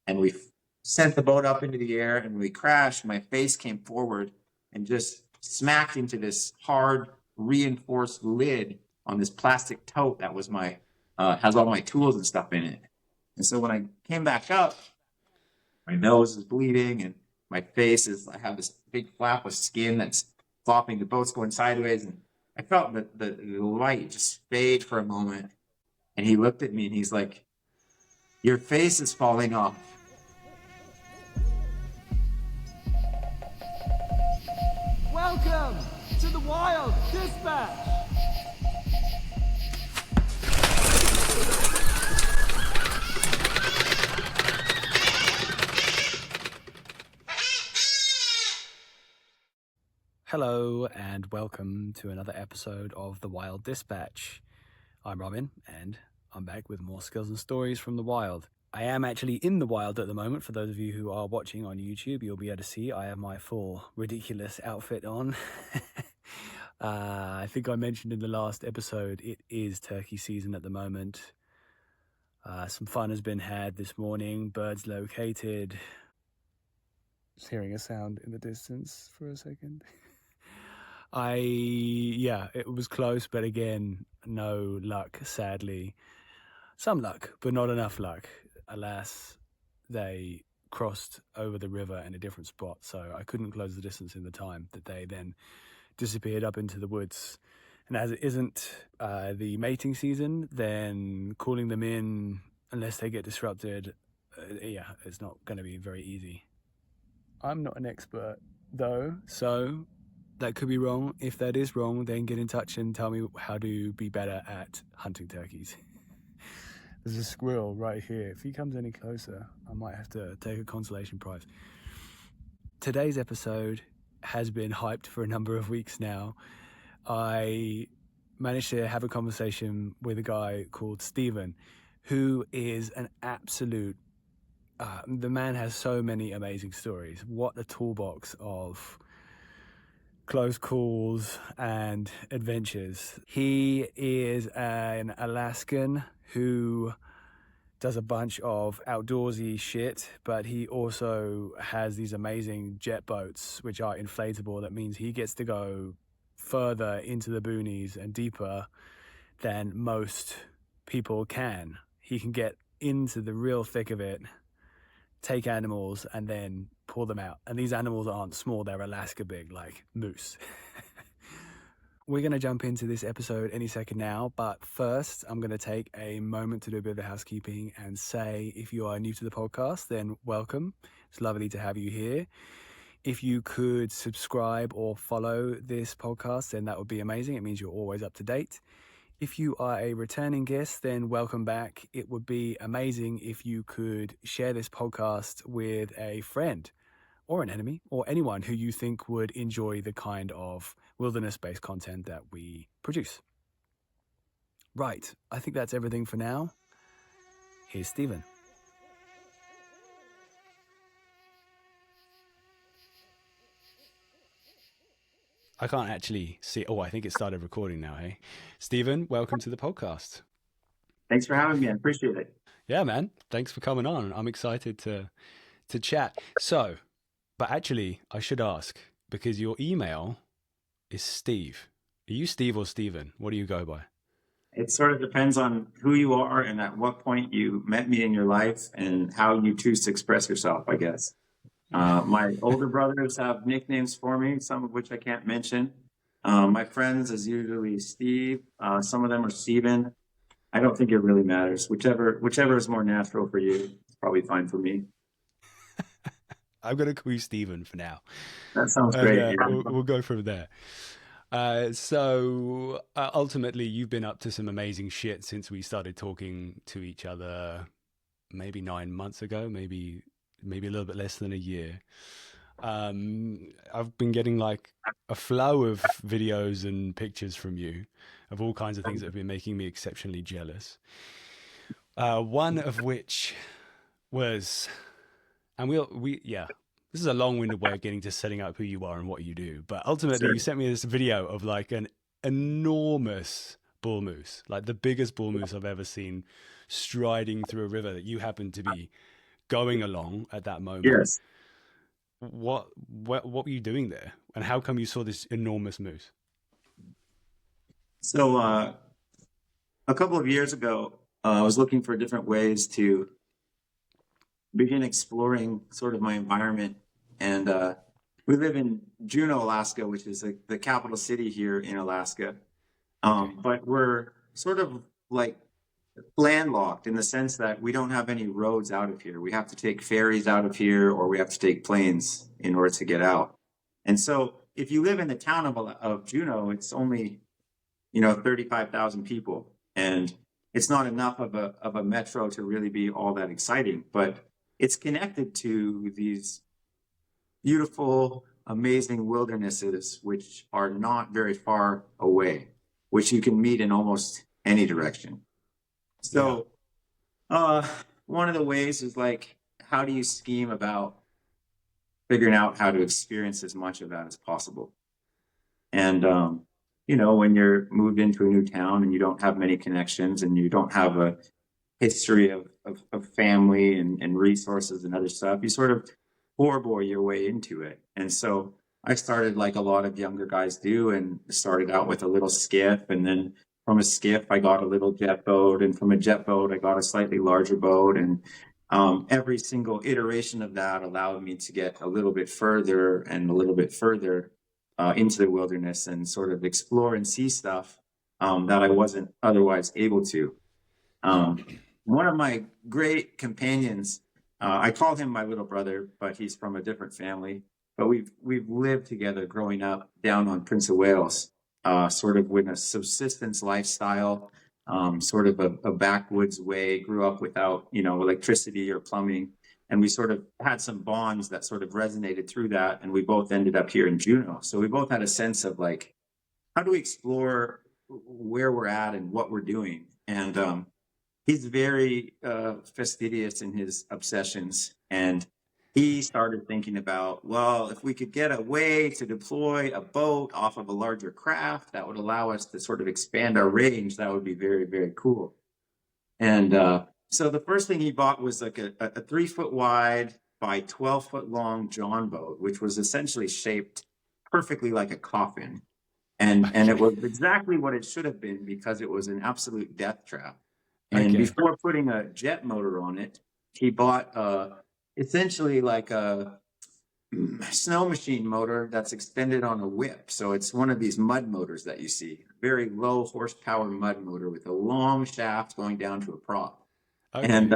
and we sent the boat up into the air, and we crashed. My face came forward and just smacked into this hard reinforced lid on this plastic tote that was my has all my tools and stuff in it. And so when I came back up, my nose is bleeding and my face is, I have this big flap of skin that's flopping, the boat's going sideways, and I felt the light just fade for a moment. And he looked at me and he's like, "Your face is falling off." Welcome to the Wild Dispatch. Hello and welcome to another episode of The Wild Dispatch. I'm Robin and I'm back with more skills and stories from the wild. I am actually in the wild at the moment. For those of you who are watching on YouTube, you'll be able to see I have my full ridiculous outfit on. I think I mentioned in the last episode, it is turkey season at the moment. Some fun has been had this morning, birds located. Just hearing a sound in the distance for a second. It was close, but again, no luck, sadly. Some luck, but not enough luck. Alas, they crossed over the river in a different spot, so I couldn't close the distance in the time that they then disappeared up into the woods. And as it isn't the mating season, then calling them in, unless they get disrupted, it's not going to be very easy. I'm not an expert, though, so that could be wrong. If that is wrong, then get in touch and tell me how to be better at hunting turkeys. There's a squirrel right here. If he comes any closer, I might have to take a consolation prize. Today's episode has been hyped for a number of weeks now. I managed to have a conversation with a guy called Stephen, who is an absolute... the man has so many amazing stories. What a toolbox of close calls and adventures. He is an Alaskan who does a bunch of outdoorsy shit, but he also has these amazing jet boats, which are inflatable. That means he gets to go further into the boonies and deeper than most people can. He can get into the real thick of it, take animals, and then pull them out. And these animals aren't small, they're Alaska big, like moose. We're going to jump into this episode any second now, but first I'm going to take a moment to do a bit of housekeeping and say, if you are new to the podcast, then welcome. It's lovely to have you here. If you could subscribe or follow this podcast, then that would be amazing. It means you're always up to date. If you are a returning guest, then welcome back. It would be amazing if you could share this podcast with a friend or an enemy or anyone who you think would enjoy the kind of wilderness-based content that we produce. Right, I think that's everything for now. Here's Stephen. I can't actually see. Oh, I think it started recording now, hey? Stephen, welcome to the podcast. Thanks for having me. I appreciate it. Yeah, man. Thanks for coming on. I'm excited to chat. So, but actually, I should ask, because your email is Steve. Are you Steve or Stephen? What do you go by? It sort of depends on who you are and at what point you met me in your life and how you choose to express yourself, I guess. My older brothers have nicknames for me, some of which I can't mention. My friends is usually Steve. Some of them are Steven. I don't think it really matters. Whichever is more natural for you, it's probably fine for me. I'm going to call you Stephen for now. That sounds great. We'll go from there. So ultimately, you've been up to some amazing shit since we started talking to each other maybe 9 months ago, maybe a little bit less than a year. I've been getting like a flow of videos and pictures from you of all kinds of things that have been making me exceptionally jealous. One of which was... And this is a long-winded way of getting to setting up who you are and what you do. But ultimately, you sent me this video of like an enormous bull moose, like the biggest bull moose I've ever seen, striding through a river that you happen to be going along at that moment. Yes. What were you doing there, and how come you saw this enormous moose? So a couple of years ago, I was looking for different ways to begin exploring sort of my environment. And we live in Juneau, Alaska, which is the capital city here in Alaska. But we're sort of like landlocked in the sense that we don't have any roads out of here. We have to take ferries out of here, or we have to take planes in order to get out. And so if you live in the town of Juneau, it's only, 35,000 people. And it's not enough of a metro to really be all that exciting, but it's connected to these beautiful, amazing wildernesses, which are not very far away, which you can meet in almost any direction. So one of the ways is like, how do you scheme about figuring out how to experience as much of that as possible? And, when you're moved into a new town and you don't have many connections and you don't have a history of family and resources and other stuff, you sort of bore your way into it. And so I started like a lot of younger guys do, and started out with a little skiff, and then from a skiff I got a little jet boat, and from a jet boat I got a slightly larger boat, and every single iteration of that allowed me to get a little bit further and a little bit further into the wilderness and sort of explore and see stuff that I wasn't otherwise able to. One of my great companions, I call him my little brother, but he's from a different family. But we've lived together growing up down on Prince of Wales, sort of with a subsistence lifestyle, sort of a backwoods way. Grew up without electricity or plumbing, and we sort of had some bonds that sort of resonated through that. And we both ended up here in Juneau, so we both had a sense of like, how do we explore where we're at and what we're doing? And he's very fastidious in his obsessions, and he started thinking about, well, if we could get a way to deploy a boat off of a larger craft that would allow us to sort of expand our range, that would be very, very cool. And so the first thing he bought was like a 3-foot wide by 12-foot long John boat, which was essentially shaped perfectly like a coffin. And it was exactly what it should have been, because it was an absolute death trap. And before putting a jet motor on it, he bought essentially like a snow machine motor that's extended on a whip. So it's one of these mud motors that you see, very low horsepower mud motor with a long shaft going down to a prop. Okay. And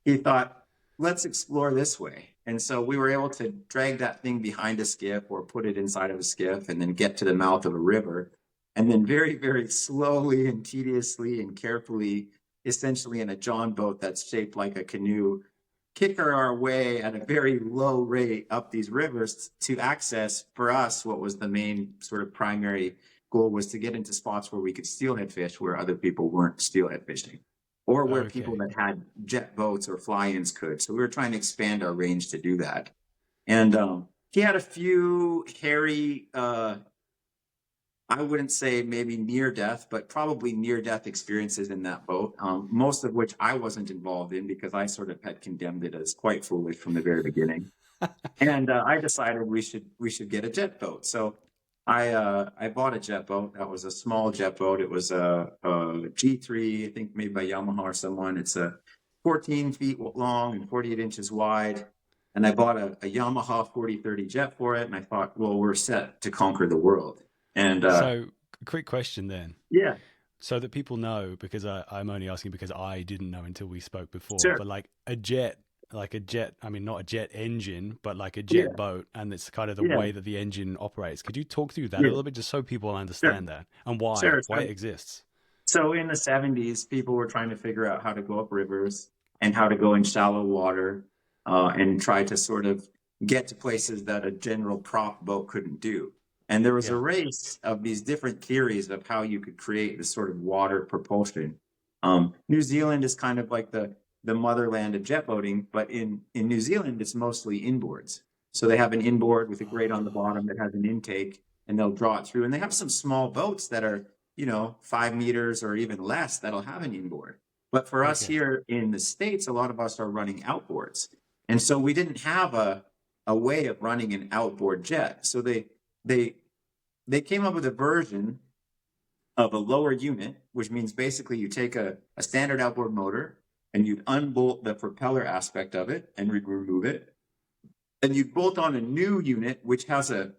he thought, let's explore this way. And so we were able to drag that thing behind a skiff or put it inside of a skiff and then get to the mouth of a river. And then very, very slowly and tediously and carefully, essentially in a John boat that's shaped like a canoe, kick our way at a very low rate up these rivers to access, for us, what was the main sort of primary goal was to get into spots where we could steelhead fish where other people weren't steelhead fishing, or where people that had jet boats or fly-ins could. So we were trying to expand our range to do that. And he had a few hairy, I wouldn't say maybe near death, but probably near death experiences in that boat, most of which I wasn't involved in because I sort of had condemned it as quite foolish from the very beginning. And I decided we should get a jet boat. So I bought a jet boat. That was a small jet boat. It was a G3, I think made by Yamaha or someone. It's a 14 feet long and 48 inches wide. And I bought a Yamaha 4030 jet for it. And I thought, well, we're set to conquer the world. And so a quick question then. Yeah. So that people know, because I'm only asking because I didn't know until we spoke before, sure. But like a jet, I mean, not a jet engine, but like a jet boat. And it's kind of the way that the engine operates. Could you talk through that a little bit just so people understand that and why it exists? So in the 70s, people were trying to figure out how to go up rivers and how to go in shallow water and try to sort of get to places that a general prop boat couldn't do. And there was a race of these different theories of how you could create this sort of water propulsion. New Zealand is kind of like the motherland of jet boating, but in New Zealand, it's mostly inboards. So they have an inboard with a grate on the bottom that has an intake, and they'll draw it through. And they have some small boats that are, 5 meters or even less that'll have an inboard. But for us Okay. here in the States, a lot of us are running outboards. And so we didn't have a way of running an outboard jet. So they came up with a version of a lower unit, which means basically you take a standard outboard motor and you'd unbolt the propeller aspect of it and remove it. And you'd bolt on a new unit, which has a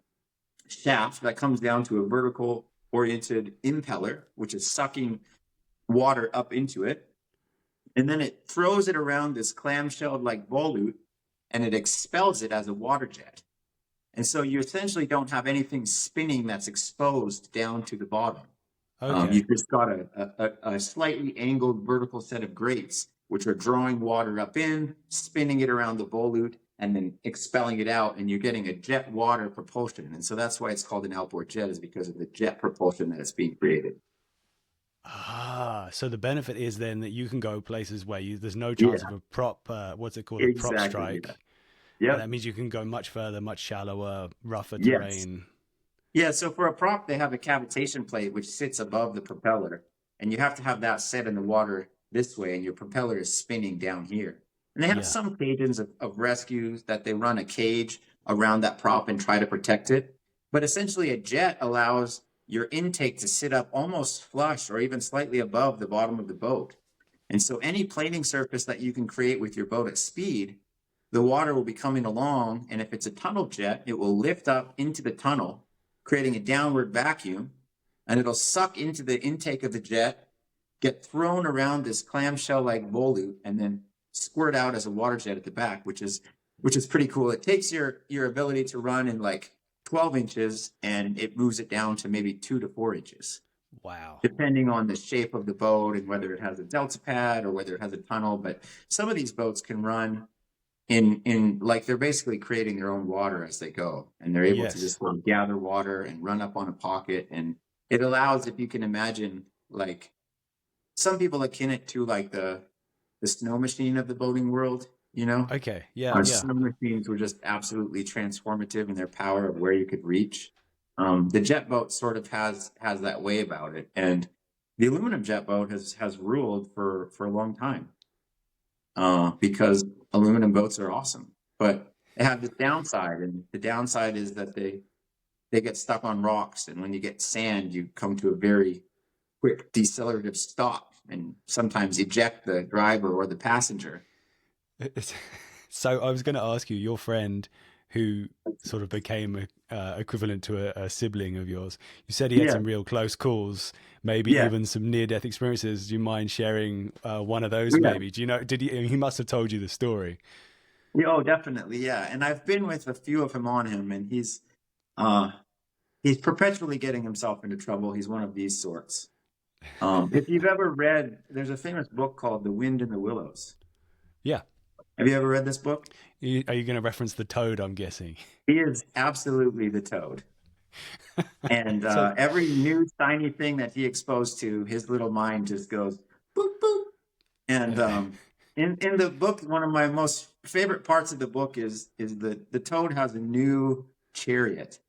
shaft that comes down to a vertical oriented impeller, which is sucking water up into it. And then it throws it around this clamshell like volute and it expels it as a water jet. And so you essentially don't have anything spinning that's exposed down to the bottom. Okay. You've just got a slightly angled vertical set of grates, which are drawing water up in, spinning it around the volute, and then expelling it out, and you're getting a jet water propulsion. And so that's why it's called an outboard jet, is because of the jet propulsion that is being created. Ah, so the benefit is then that you can go places where there's no Yeah, chance of a prop, what's it called, a prop exactly. strike. Yeah. And that means you can go much further, much shallower, rougher Yes. terrain. Yeah, so for a prop, they have a cavitation plate which sits above the propeller, and you have to have that set in the water this way, and your propeller is spinning down here. And they have Yeah. some occasions of rescues that they run a cage around that prop and try to protect it. But essentially, a jet allows your intake to sit up almost flush or even slightly above the bottom of the boat. And so any planing surface that you can create with your boat at speed, the water will be coming along, and if it's a tunnel jet, it will lift up into the tunnel, creating a downward vacuum, and it'll suck into the intake of the jet, get thrown around this clamshell-like volute, and then squirt out as a water jet at the back, which is pretty cool. It takes your ability to run in like 12 inches and it moves it down to maybe 2 to 4 inches, Wow. depending on the shape of the boat and whether it has a delta pad or whether it has a tunnel. But some of these boats can run in like they're basically creating their own water as they go, and they're able to Yes. just sort of gather water and run up on a pocket. And it allows, if you can imagine, like some people akin it to like the snow machine of the boating world, you know? Okay. Yeah. Our Yeah. snow machines were just absolutely transformative in their power of where you could reach. The jet boat sort of has that way about it, and the aluminum jet boat has ruled for a long time, because aluminum boats are awesome, but they have this downside, and the downside is that they get stuck on rocks, and when you get sand, you come to a very quick decelerative stop, and sometimes eject the driver or the passenger. So I was going to ask you, your friend who sort of became equivalent to a sibling of yours, you said he had Yeah, some real close calls, maybe yeah, even some near-death experiences. Do you mind sharing one of those yeah. maybe? Do you know, he must have told you the story. Yeah, oh, definitely, yeah. And I've been with a few of him on him, and uh, he's perpetually getting himself into trouble. He's one of these sorts. If you've ever read, there's a famous book called The Wind in the Willows. Yeah. Have you ever read this book? Are you going to reference the toad, I'm guessing? He is absolutely the toad. And So, every new shiny thing that he exposed to, his little mind just goes boop, boop. And in the book, one of my most favorite parts of the book is the toad has a new chariot,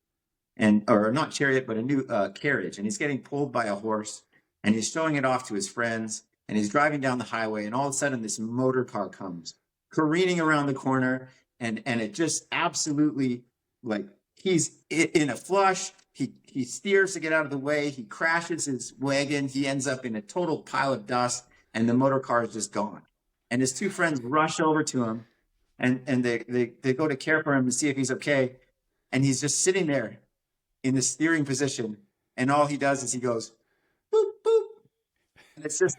or not chariot, but a new carriage, and he's getting pulled by a horse, and he's showing it off to his friends, and he's driving down the highway, and all of a sudden this motor car comes careening around the corner, and it just absolutely, like, he's in a flush. He steers to get out of the way. He crashes his wagon. He ends up in a total pile of dust, and the motor car is just gone. And his two friends rush over to him, and they go to care for him to see if he's okay. And he's just sitting there in the steering position, and all he does is he goes boop boop. And it's just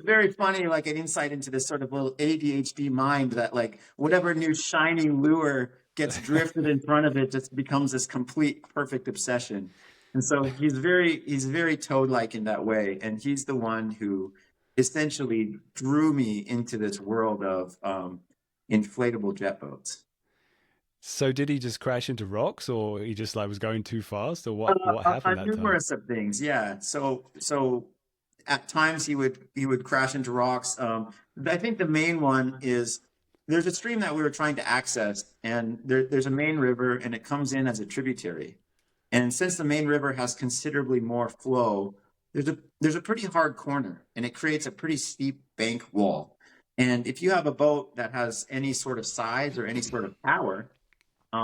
very funny, like an insight into this sort of little ADHD mind that, like, whatever new shiny lure gets drifted in front of it just becomes this complete perfect obsession. And so he's very toad-like in that way, and he's the one who essentially drew me into this world of inflatable jet boats. so did he just crash into rocks, or he just like was going too fast, or what happened that time? Numerous of things, yeah. So at times he would crash into rocks. I think the main one is there's a stream that we were trying to access, and there's a main river, and it comes in as a tributary. And since the main river has considerably more flow, there's a pretty hard corner, and it creates a pretty steep bank wall. And if you have a boat that has any sort of size or any sort of power,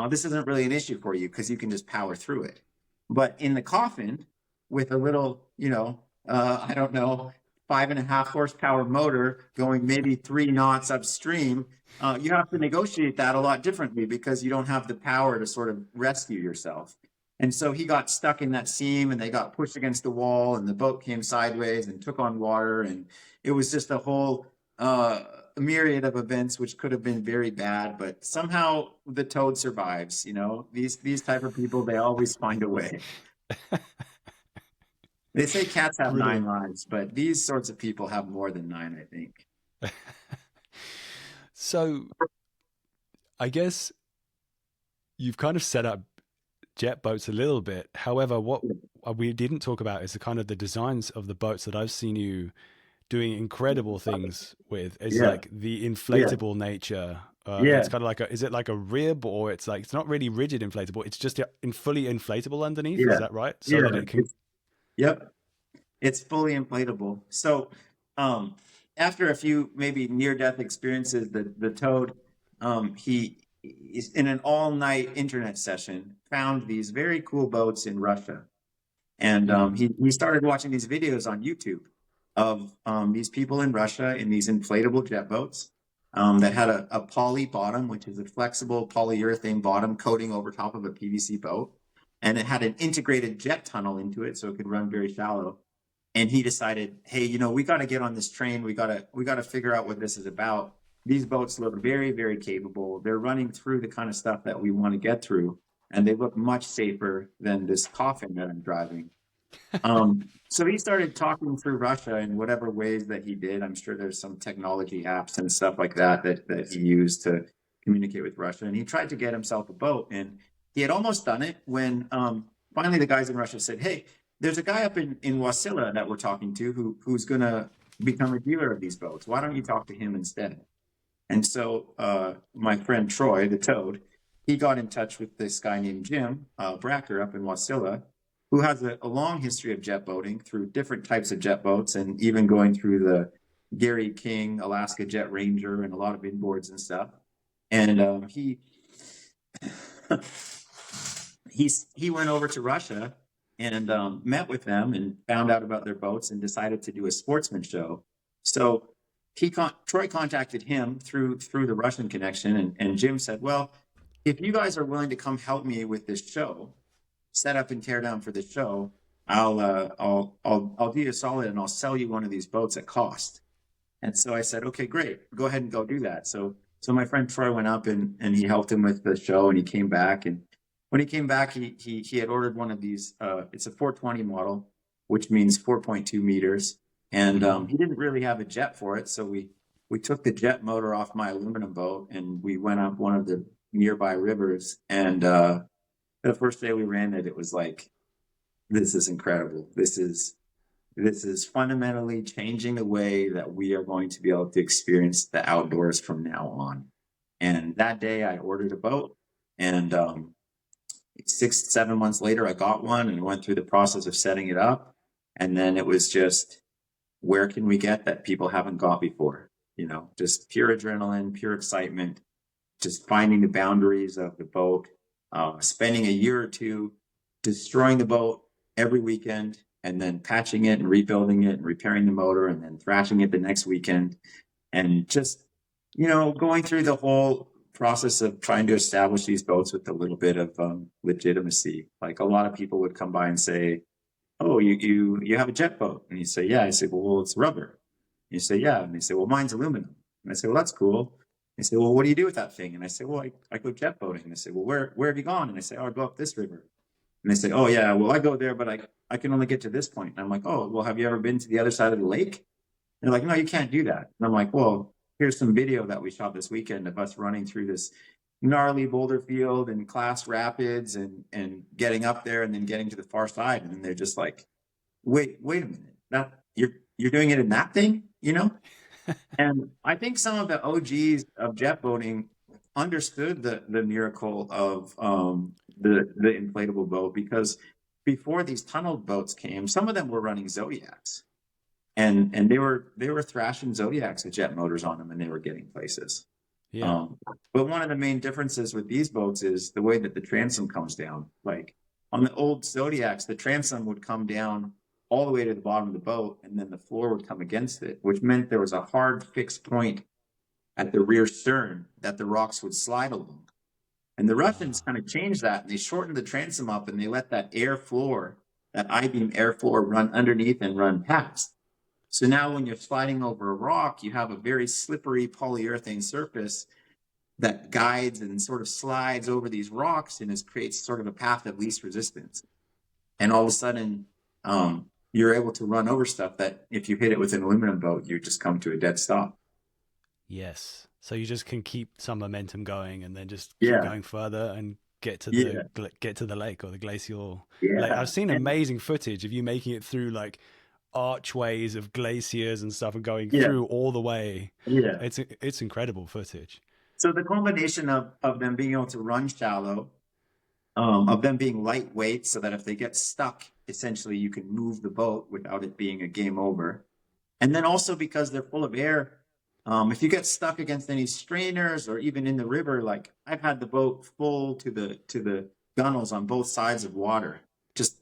this isn't really an issue for you because you can just power through it. But in the coffin, with a little, I don't know, 5.5 horsepower motor going maybe 3 knots upstream, you have to negotiate that a lot differently because you don't have the power to sort of rescue yourself. And so he got stuck in that seam, and they got pushed against the wall, and the boat came sideways and took on water. And it was just a whole myriad of events which could have been very bad, but somehow the toad survives. These type of people, they always find a way. They say cats have Brilliant. 9 lives, but these sorts of people have more than 9, I think. So I guess you've kind of set up jet boats a little bit. However, what we didn't talk about is the kind of the designs of the boats that I've seen you doing incredible things with. Is like the inflatable nature. It's kind of like is it like a rib, or it's not really rigid inflatable? It's just fully inflatable underneath. Is that right? So that it can. Yep, it's fully inflatable. So after a few maybe near-death experiences, the toad, he in an all-night internet session found these very cool boats in Russia, and he started watching these videos on YouTube of these people in Russia in these inflatable jet boats that had a poly bottom, which is a flexible polyurethane bottom coating over top of a PVC boat, and it had an integrated jet tunnel into it, so it could run very shallow. And he decided, hey, we got to get on this train. We got to figure out what this is about. These boats look very, very capable. They're running through the kind of stuff that we want to get through, and they look much safer than this coffin that I'm driving. So he started talking through Russia in whatever ways that he did. I'm sure there's some technology apps and stuff like that he used to communicate with Russia. And he tried to get himself a boat, and he had almost done it when finally the guys in Russia said, hey, there's a guy up in Wasilla that we're talking to who's going to become a dealer of these boats. Why don't you talk to him instead? And so my friend Troy, the toad, he got in touch with this guy named Jim Bracker up in Wasilla, who has a long history of jet boating through different types of jet boats, and even going through the Gary King Alaska Jet Ranger and a lot of inboards and stuff. And he went over to Russia and met with them and found out about their boats and decided to do a sportsman show. So Troy contacted him through the Russian connection, and Jim said, well, if you guys are willing to come help me with this show, set up and tear down for the show, I'll do you a solid, and I'll sell you one of these boats at cost. And so I said, okay, great, go ahead and go do that. So my friend Troy went up and he helped him with the show, and he came back. And when he came back, he had ordered one of these. It's a 420 model, which means 4.2 meters. And he didn't really have a jet for it, so we took the jet motor off my aluminum boat, and we went up one of the nearby rivers. And the first day we ran it, it was like, this is incredible. This is fundamentally changing the way that we are going to be able to experience the outdoors from now on. And that day I ordered a boat, and 6-7 months later I got one and went through the process of setting it up. And then it was just, where can we get that people haven't got before? Just pure adrenaline, pure excitement, just finding the boundaries of the boat, spending a year or two destroying the boat every weekend, and then patching it and rebuilding it and repairing the motor, and then thrashing it the next weekend. And just, going through the whole process of trying to establish these boats with a little bit of legitimacy. Like, a lot of people would come by and say, oh, you have a jet boat? And you say, yeah. I say, well, it's rubber. And you say, yeah. And they say, well, mine's aluminum. And I say, well, that's cool. They say, well, what do you do with that thing? And I say, well, I go jet boating. And they say, well, where have you gone? And I say, oh, I go up this river. And they say, oh, yeah, well, I go there, but I can only get to this point. And I'm like, oh, well, have you ever been to the other side of the lake? And they're like, no, you can't do that. And I'm like, well, here's some video that we shot this weekend of us running through this gnarly boulder field and class rapids and getting up there and then getting to the far side. And then they're just like, wait a minute, that you're doing it in that thing, And I think some of the OGs of jet boating understood the miracle of the inflatable boat, because before these tunneled boats came, some of them were running Zodiacs, and they were thrashing Zodiacs with jet motors on them, and they were getting places. Yeah. But one of the main differences with these boats is the way that the transom comes down. Like on the old Zodiacs, the transom would come down all the way to the bottom of the boat, and then the floor would come against it, which meant there was a hard fixed point at the rear stern that the rocks would slide along. And the Russians kind of changed that, and they shortened the transom up, and they let that air floor, that I-beam air floor, run underneath and run past. So now when you're sliding over a rock, you have a very slippery polyurethane surface that guides and sort of slides over these rocks and creates sort of a path of least resistance. And all of a sudden, you're able to run over stuff that if you hit it with an aluminum boat, you just come to a dead stop. Yes. So you just can keep some momentum going and then just keep going further and get to the lake or the glacial lake. I've seen amazing footage of you making it through like archways of glaciers and stuff and going through all the way. Yeah. It's incredible footage. So the combination of them being able to run shallow, of them being lightweight so that if they get stuck, essentially you can move the boat without it being a game over. And then also because they're full of air, if you get stuck against any strainers or even in the river, like I've had the boat full to the gunnels on both sides of water, just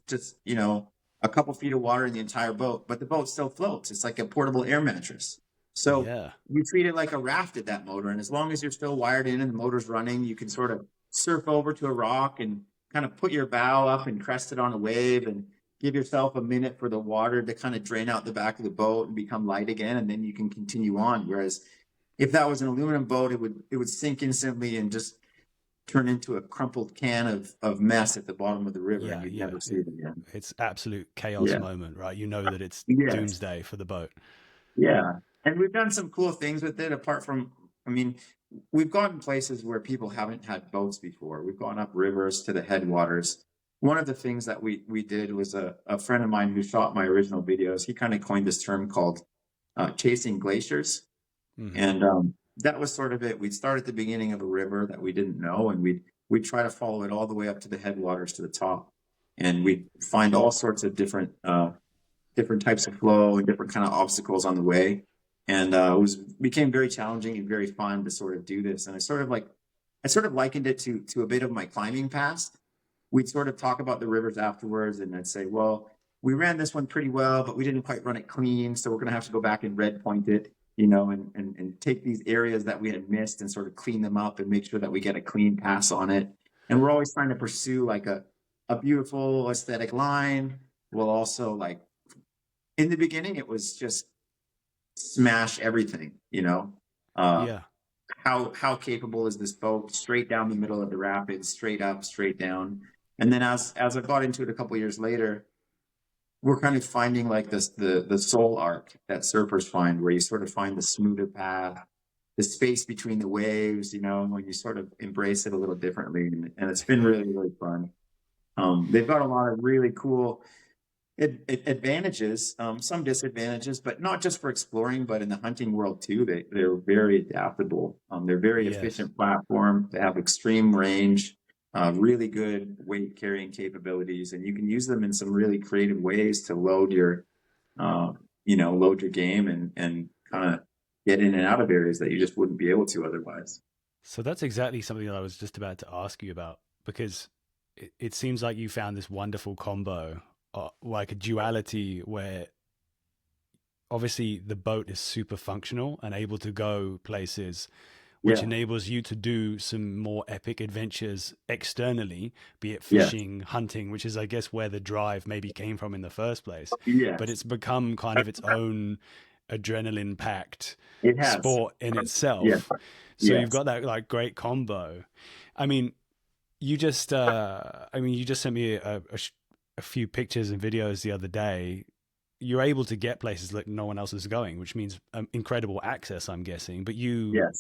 a couple feet of water in the entire boat, but the boat still floats. It's like a portable air mattress. So you treat it like a raft at that motor. And as long as you're still wired in and the motor's running, you can sort of surf over to a rock and kind of put your bow up and crest it on a wave and give yourself a minute for the water to kind of drain out the back of the boat and become light again. And then you can continue on. Whereas if that was an aluminum boat, it would sink instantly and just turn into a crumpled can of mess at the bottom of the river, and you'd never see it again. It's absolute chaos moment, right? You know that it's doomsday for the boat. Yeah. And we've done some cool things with it apart from, we've gone places where people haven't had boats before. We've gone up rivers to the headwaters. One of the things that we did was a friend of mine who shot my original videos. He kind of coined this term called chasing glaciers. Mm-hmm. And that was sort of it. We'd start at the beginning of a river that we didn't know, and we'd try to follow it all the way up to the headwaters to the top. And we'd find all sorts of different types of flow and different kind of obstacles on the way. And became very challenging and very fun to sort of do this. And I sort of likened it to a bit of my climbing past. We'd sort of talk about the rivers afterwards, and I'd say, well, we ran this one pretty well, but we didn't quite run it clean. So we're going to have to go back and red point it, and take these areas that we had missed and sort of clean them up and make sure that we get a clean pass on it. And we're always trying to pursue like a beautiful aesthetic line. We'll also in the beginning, it was just smash everything, how capable is this boat, straight down the middle of the rapids, straight up, straight down. And then as I got into it a couple of years later, we're kind of finding like this the soul arc that surfers find, where you sort of find the smoother path, the space between the waves, when you sort of embrace it a little differently. And it's been really, really fun. They've got a lot of really cool advantages, some disadvantages, but not just for exploring, but in the hunting world too. They're very adaptable. They're very efficient platform. They have extreme range, really good weight carrying capabilities, and you can use them in some really creative ways to load your game and kind of get in and out of areas that you just wouldn't be able to otherwise. So that's exactly something that I was just about to ask you about, because it seems like you found this wonderful combo, like a duality, where obviously the boat is super functional and able to go places, which enables you to do some more epic adventures externally, be it fishing, hunting, which is, I guess, where the drive maybe came from in the first place. But it's become kind of its own adrenaline-packed sport in itself. So you've got that like great combo. You just sent me a few pictures and videos the other day. You're able to get places that no one else is going, which means incredible access, I'm guessing. But you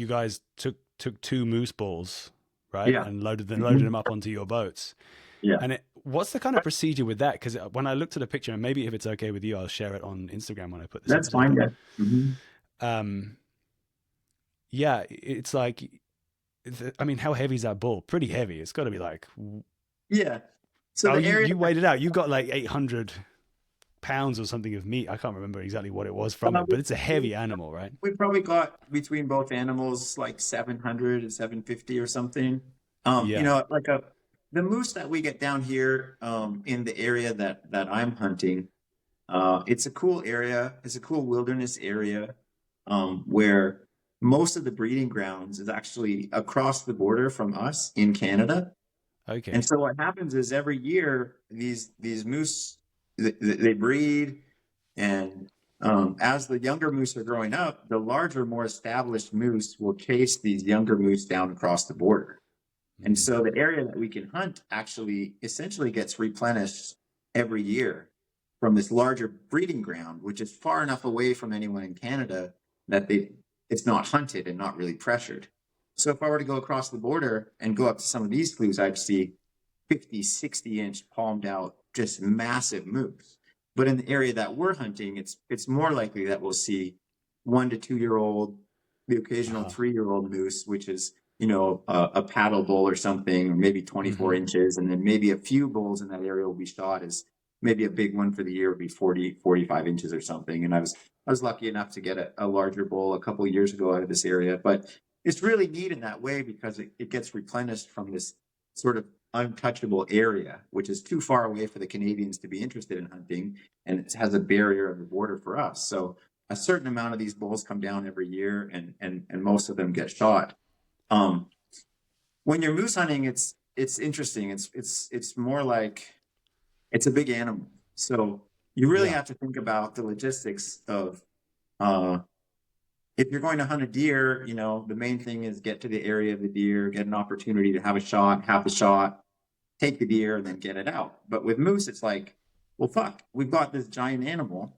guys took 2 moose balls, right? And loaded them up onto your boats. And what's the kind of procedure with that? Because when I looked at the picture, and maybe if it's okay with you, I'll share it on Instagram when I put this. That's fine. It's like, how heavy is that ball? Pretty heavy. It's got to be like. Yeah. So Oh, the area, you weighed it out. You got like 800 pounds or something of meat. I can't remember exactly what it was from it, but it's a heavy animal, right? we probably got between both animals like 700 and 750 or something. Yeah. Like the moose that we get down here in the area that I'm hunting, it's a cool area. It's a cool wilderness area where most of the breeding grounds is actually across the border from us in Canada. And Okay. so what happens is every year these moose they breed, and as the younger moose are growing up, the larger, more established moose will chase these younger moose down across the border. And Mm. so the area that we can hunt actually essentially gets replenished every year from this larger breeding ground, which is far enough away from anyone in Canada that it's not hunted and not really pressured. So if I were to go across the border and go up to some of these flues, I'd see 50, 60-inch palmed out, just massive moose. But in the area that we're hunting, it's more likely that we'll see 1 to 2 year old, the occasional Uh-huh. 3-year-old moose, which is a paddle bull or something, or maybe 24 Hmm. inches, and then maybe a few bulls in that area will be shot as maybe a big one for the year would be 40, 45 inches or something. And I was lucky enough to get a larger bull a couple of years ago out of this area. But it's really neat in that way because it gets replenished from this sort of untouchable area, which is too far away for the Canadians to be interested in hunting, and it has a barrier of the border for us. So a certain amount of these bulls come down every year, and most of them get shot. Um, when you're moose hunting, it's interesting. It's more like it's a big animal, so you really Yeah. have to think about the logistics of uh, if you're going to hunt a deer. The main thing is get to the area of the deer, get an opportunity to have a shot, have the shot, take the deer, and then get it out. But with moose, it's like, well, fuck, we've got this giant animal.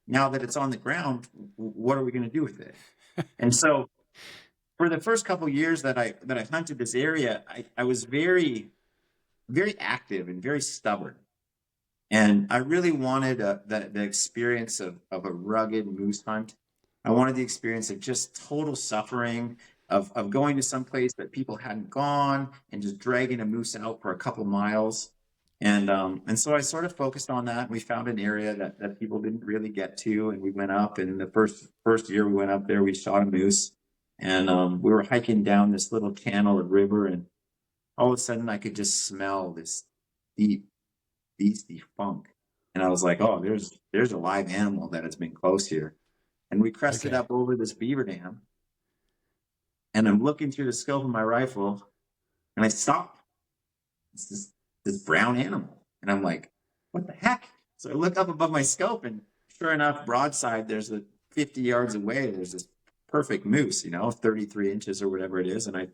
Now that it's on the ground, what are we going to do with it? And so for the first couple of years that I hunted this area, I was very, very active and very stubborn. And I really wanted the experience of a rugged moose hunt. I wanted the experience of just total suffering, of going to some place that people hadn't gone and just dragging a moose out for a couple miles. And so I sort of focused on that. We found an area that people didn't really get to, and we went up. And the first year we went up there, we shot a moose, and we were hiking down this little channel of river, and all of a sudden I could just smell this deep beastie funk. And I was like, oh, there's a live animal that has been close here. And we crested Okay. up over this beaver dam. And I'm looking through the scope of my rifle, and I stop. It's this brown animal. And I'm like, what the heck? So I look up above my scope, and sure enough, broadside, there's a 50 yards away, there's this perfect moose, 33 inches or whatever it is. And I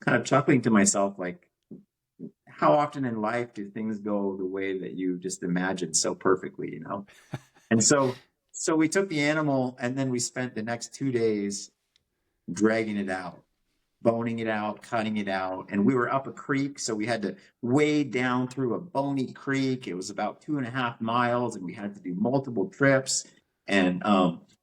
kind of chuckling to myself, like, how often in life do things go the way that you just imagined so perfectly? And so we took the animal, and then we spent the next 2 days dragging it out, boning it out, cutting it out. And we were up a creek, so we had to wade down through a bony creek. It was about 2.5 miles, and we had to do multiple trips. And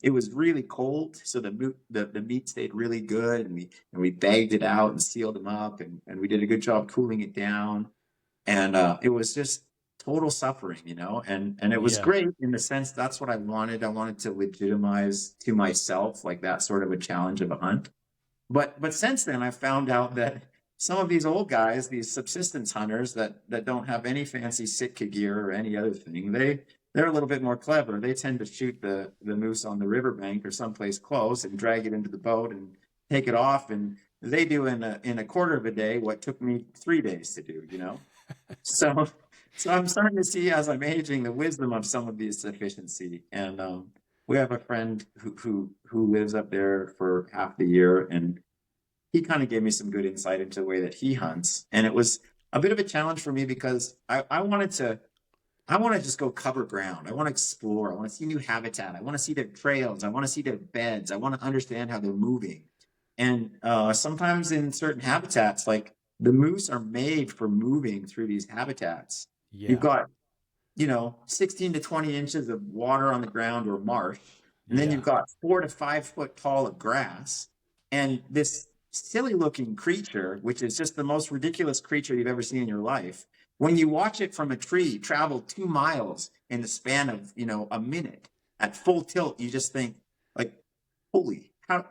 it was really cold, so the meat stayed really good, and we bagged it out and sealed them up, and we did a good job cooling it down. And it was just total suffering. And it was Yeah. great in the sense that's what I wanted. I wanted to legitimize to myself like that sort of a challenge of a hunt. But since then, I found out that some of these old guys, these subsistence hunters that don't have any fancy Sitka gear or any other thing, they're a little bit more clever. They tend to shoot the moose on the riverbank or someplace close and drag it into the boat and take it off. And they do in a quarter of a day what took me 3 days to do. So so I'm starting to see as I'm aging the wisdom of some of these efficiency. And we have a friend who lives up there for half the year, and he kind of gave me some good insight into the way that he hunts. And it was a bit of a challenge for me because I want to just go cover ground. I want to explore. I want to see new habitat. I want to see their trails. I want to see their beds. I want to understand how they're moving. And sometimes in certain habitats, like the moose are made for moving through these habitats. You've Yeah. got 16 to 20 inches of water on the ground or marsh. And then you've Yeah. got 4 to 5 foot tall of grass and this silly looking creature, which is just the most ridiculous creature you've ever seen in your life, when you watch it from a tree travel 2 miles in the span of, a minute at full tilt, you just think like, holy, how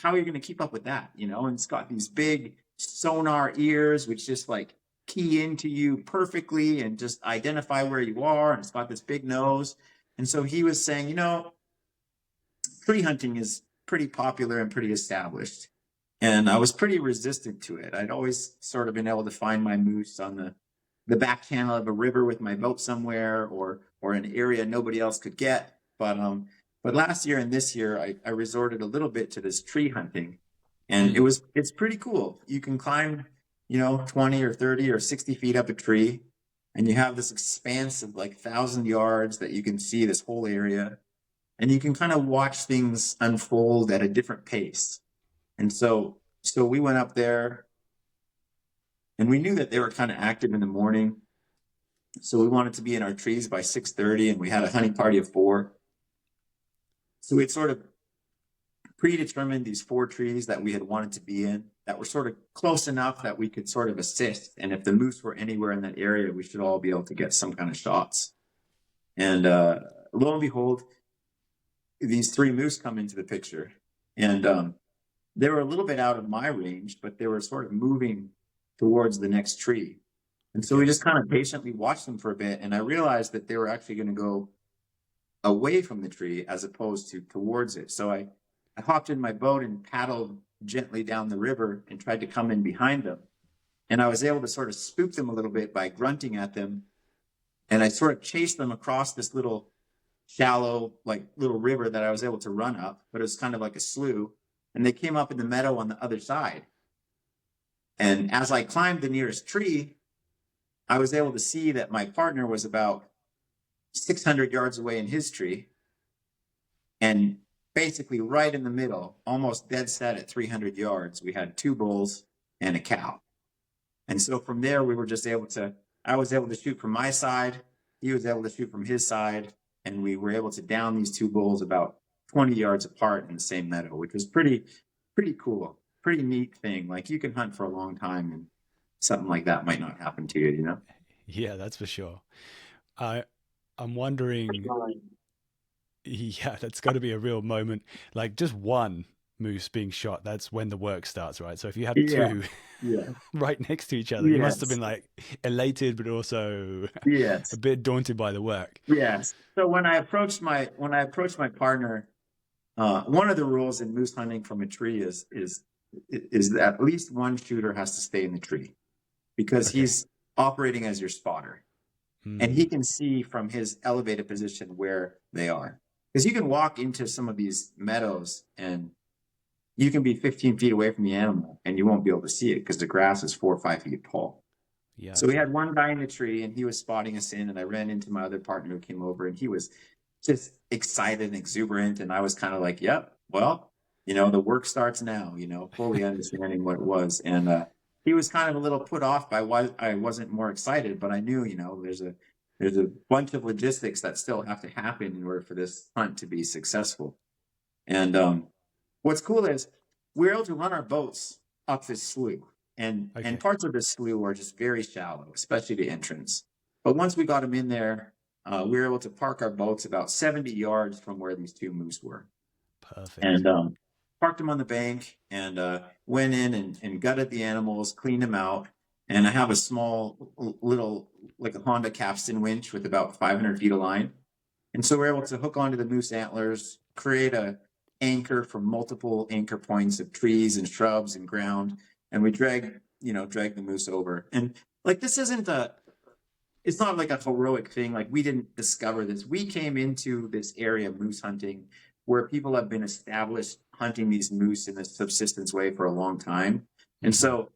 are you going to keep up with that? And it's got these big sonar ears, which just like key into you perfectly and just identify where you are. And it's got this big nose. And so he was saying, tree hunting is pretty popular and pretty established. And I was pretty resistant to it. I'd always sort of been able to find my moose on the back channel of a river with my boat somewhere, or an area nobody else could get. But last year and this year, I resorted a little bit to this tree hunting, and it's pretty cool. You can climb, 20 or 30 or 60 feet up a tree, and you have this expanse of like 1,000 yards that you can see this whole area, and you can kind of watch things unfold at a different pace. And so we went up there, and we knew that they were kind of active in the morning. So we wanted to be in our trees by 6:30, and we had a hunting party of 4. So we'd sort of predetermined these 4 trees that we had wanted to be in that were sort of close enough that we could sort of assist. And if the moose were anywhere in that area, we should all be able to get some kind of shots. And lo and behold, these 3 moose come into the picture. And they were a little bit out of my range, but they were sort of moving towards the next tree. And so we just kind of patiently watched them for a bit. And I realized that they were actually going to go away from the tree as opposed to towards it. So I hopped in my boat and paddled gently down the river and tried to come in behind them. And I was able to sort of spook them a little bit by grunting at them. And I sort of chased them across this little shallow, like little river that I was able to run up, but it was kind of like a slough. And they came up in the meadow on the other side. And as I climbed the nearest tree, I was able to see that my partner was about 600 yards away in his tree. And basically right in the middle, almost dead set at 300 yards, we had 2 bulls and a cow. And so from there, I was able to shoot from my side. He was able to shoot from his side. And we were able to down these 2 bulls about 20 yards apart in the same meadow, which was pretty cool, pretty neat thing. Like, you can hunt for a long time and something like that might not happen to you, Yeah, that's for sure. I'm wondering, yeah, that's got to be a real moment. Like, just one moose being shot, that's when the work starts, right? So if you had 2 right next to each other, you must have been like elated, but also a bit daunted by the work. Yes. So when I approached my partner, one of the rules in moose hunting from a tree is that at least one shooter has to stay in the tree, because he's operating as your spotter. And he can see from his elevated position where they are. Because you can walk into some of these meadows and you can be 15 feet away from the animal and you won't be able to see it because the grass is 4 or 5 feet tall. Yeah. So we had one guy in the tree and he was spotting us in, and I ran into my other partner who came over, and he was just excited and exuberant. And I was kind of like, yep, well, the work starts now, fully understanding what it was. And he was kind of a little put off by why I wasn't more excited, but I knew, there's a bunch of logistics that still have to happen in order for this hunt to be successful. And what's cool is we're able to run our boats up this slough, and parts of this slough are just very shallow, especially the entrance. But once we got them in there, we were able to park our boats about 70 yards from where these 2 moose were. Perfect. And parked them on the bank and went in and gutted the animals, cleaned them out. And I have a small little, like a Honda capstan winch with about 500 feet of line. And so we're able to hook onto the moose antlers, create a anchor from multiple anchor points of trees and shrubs and ground. And we drag the moose over. And like, this isn't it's not like a heroic thing. Like, we didn't discover this. We came into this area of moose hunting where people have been established hunting these moose in a subsistence way for a long time. And so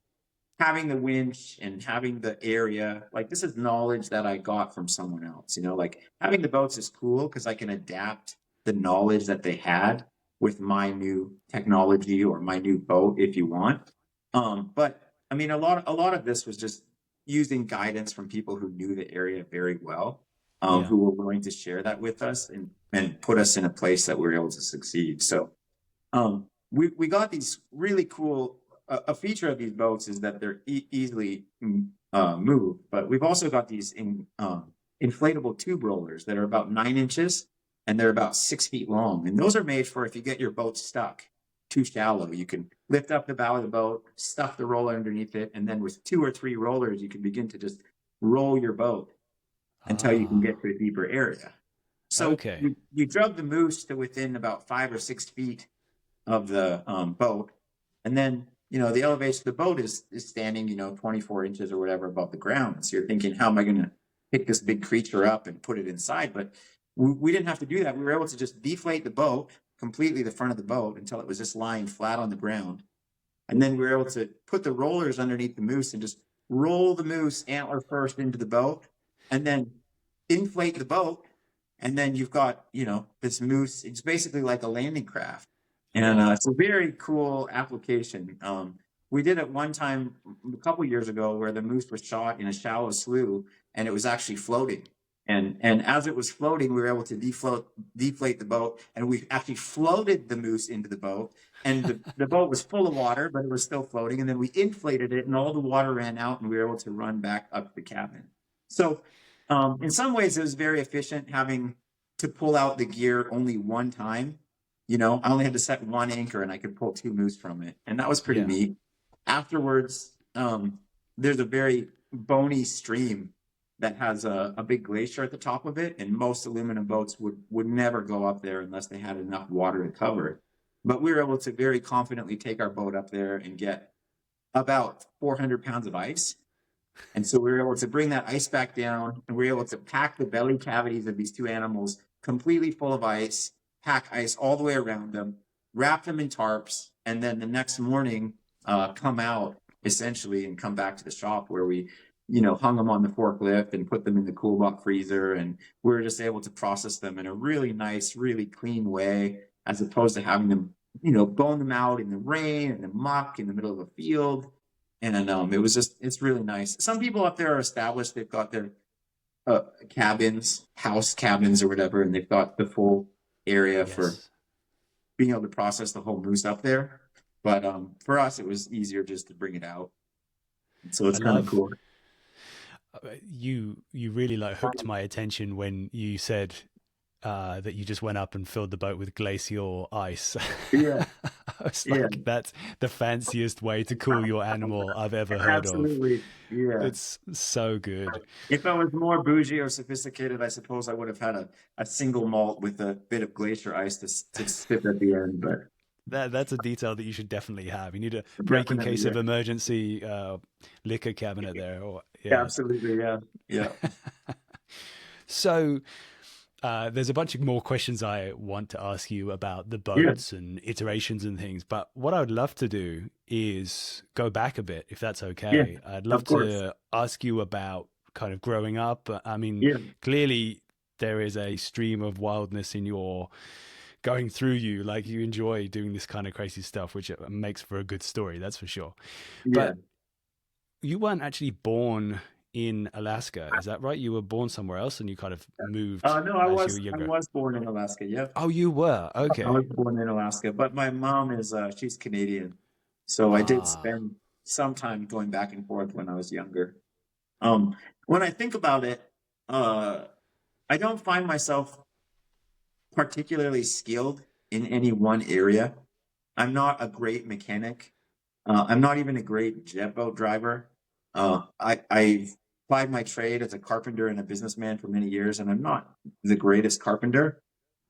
having the winch and having the area, like, this is knowledge that I got from someone else, like having the boats is cool because I can adapt the knowledge that they had with my new technology or my new boat if you want. But I mean, a lot of this was just using guidance from people who knew the area very well, who were willing to share that with us and put us in a place that we were able to succeed. So we got these really cool a feature of these boats is that they're easily moved, but we've also got these inflatable tube rollers that are about 9 inches and they're about 6 feet long. And those are made for if you get your boat stuck too shallow, you can lift up the bow of the boat, stuff the roller underneath it, and then with 2 or 3 rollers, you can begin to just roll your boat until you can get to a deeper area. So Okay. we drug the moose to within about 5 or 6 feet of the boat, and then the elevation of the boat is standing 24 inches or whatever above the ground. So you're thinking, how am I going to pick this big creature up and put it inside? But we didn't have to do that. We were able to just deflate the boat completely, the front of the boat, until it was just lying flat on the ground, and then we were able to put the rollers underneath the moose and just roll the moose antler first into the boat, and then inflate the boat, and then you've got this moose. It's basically like a landing craft. And it's a very cool application. We did it one time a couple years ago where the moose was shot in a shallow slough and it was actually floating. And as it was floating, we were able to deflate the boat, and we actually floated the moose into the boat. And the boat was full of water, but it was still floating. And then we inflated it, and all the water ran out, and we were able to run back up to the cabin. So in some ways, it was very efficient having to pull out the gear only one time. I only had to set one anchor and I could pull 2 moose from it. And that was pretty neat. Afterwards, there's a very bony stream that has a big glacier at the top of it. And most aluminum boats would never go up there unless they had enough water to cover it. But we were able to very confidently take our boat up there and get about 400 pounds of ice. And so we were able to bring that ice back down, and we were able to pack the belly cavities of these 2 animals completely full of ice, pack ice all the way around them, wrap them in tarps, and then the next morning come out essentially and come back to the shop where we, hung them on the forklift and put them in the cool box freezer. And we were just able to process them in a really nice, really clean way, as opposed to having them, bone them out in the rain and the muck in the middle of a field. And it's really nice. Some people up there are established. They've got their cabins, house cabins or whatever, and they've got the full area for being able to process the whole moose up there. But for us, it was easier just to bring it out. So it's kind of cool. You really hooked my attention when you said that you just went up and filled the boat with glacial ice. Yeah. I was like, that's the fanciest way to cool your animal I've ever heard Absolutely. of. Yeah. It's so good. If I was more bougie or sophisticated, I suppose I would have had a single malt with a bit of glacier ice to sip at the end. But that's a detail that you should definitely have. You need a break in case of emergency liquor cabinet there. Absolutely. Yeah. So there's a bunch of more questions I want to ask you about the boats and iterations and things. But what I would love to do is go back a bit, if that's okay. Yeah, I'd love to ask you about kind of growing up. I mean, clearly there is a stream of wildness in your going through you. Like, you enjoy doing this kind of crazy stuff, which makes for a good story, that's for sure. But you weren't actually born in Alaska, is that right? You were born somewhere else and you kind of moved. No, I was born in Alaska. Yeah. Oh, you were? Okay. I was born in Alaska, but my mom is she's Canadian, so I did spend some time going back and forth when I was younger. When I think about it, I don't find myself particularly skilled in any one area. I'm not a great mechanic. I'm not even a great jet boat driver. I've applied my trade as a carpenter and a businessman for many years, and I'm not the greatest carpenter.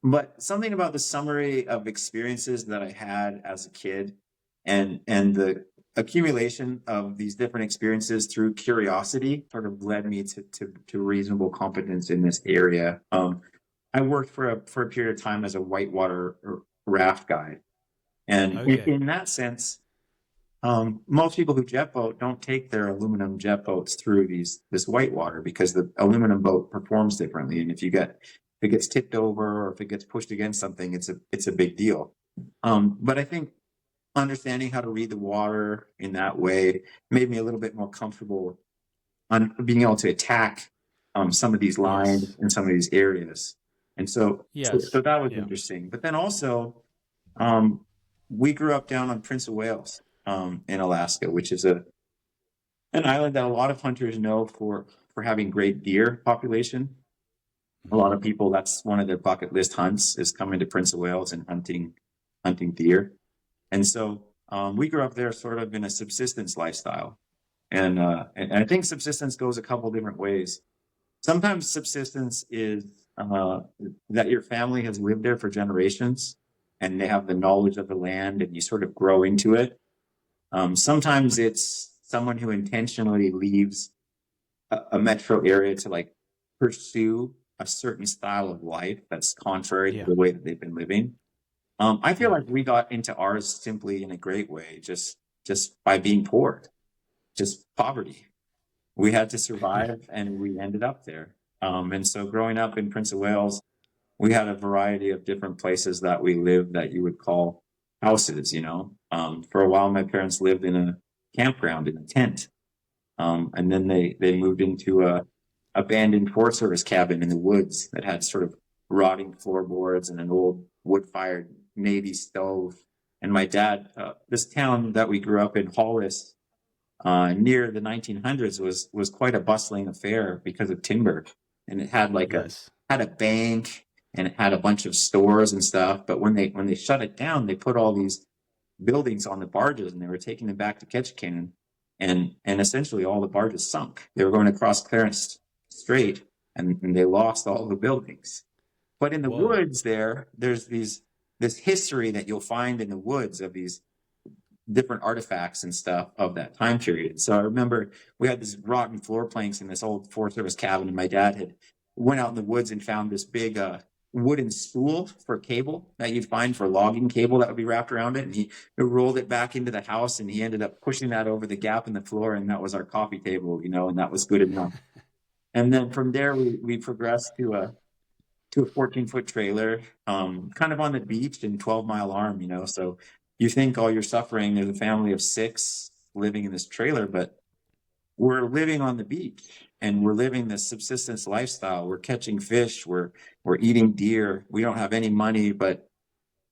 But something about the summary of experiences that I had as a kid and the accumulation of these different experiences through curiosity sort of led me to reasonable competence in this area. I worked for a period of time as a whitewater raft guide. And in that sense, most people who jet boat don't take their aluminum jet boats through this whitewater because the aluminum boat performs differently. And if it gets tipped over or if it gets pushed against something, it's a big deal. But I think understanding how to read the water in that way made me a little bit more comfortable on being able to attack some of these lines in some of these areas. And so that was interesting. But then also, we grew up down on Prince of Wales. in Alaska, which is an island that a lot of hunters know for having great deer population. A lot of people, that's one of their bucket list hunts, is coming to Prince of Wales and hunting deer. And so we grew up there sort of in a subsistence lifestyle. And I think subsistence goes a couple different ways. Sometimes subsistence is that your family has lived there for generations and they have the knowledge of the land and you sort of grow into it. Sometimes it's someone who intentionally leaves a metro area to like pursue a certain style of life that's contrary to the way that they've been living. I feel like we got into ours simply in a great way, just by being poor, just poverty. We had to survive and we ended up there. And so growing up in Prince of Wales, we had a variety of different places that we lived that you would call houses, you know. For a while, my parents lived in a campground in a tent. And then they moved into a abandoned Forest Service cabin in the woods that had sort of rotting floorboards and an old wood-fired Navy stove. And my dad, this town that we grew up in, Hollis, near the 1900s was quite a bustling affair because of timber, and it had like had a bank and it had a bunch of stores and stuff. But when they shut it down, they put all these buildings on the barges and they were taking them back to Ketchikan, and essentially all the barges sunk. They were going across Clarence Strait and they lost all the buildings. But in the woods there's this history that you'll find in the woods of these different artifacts and stuff of that time period. So I remember we had this rotten floor planks in this old Forest Service cabin, and my dad had went out in the woods and found this big wooden spool for cable that you'd find for logging cable that would be wrapped around it. And he rolled it back into the house and he ended up pushing that over the gap in the floor. And that was our coffee table, you know, and that was good enough. And then from there, we progressed to a 14-foot trailer, kind of on the beach in 12 Mile Arm, you know. So you think all you're suffering, there's a family of 6 living in this trailer, but we're living on the beach and we're living this subsistence lifestyle. We're catching fish, we're eating deer. We don't have any money, but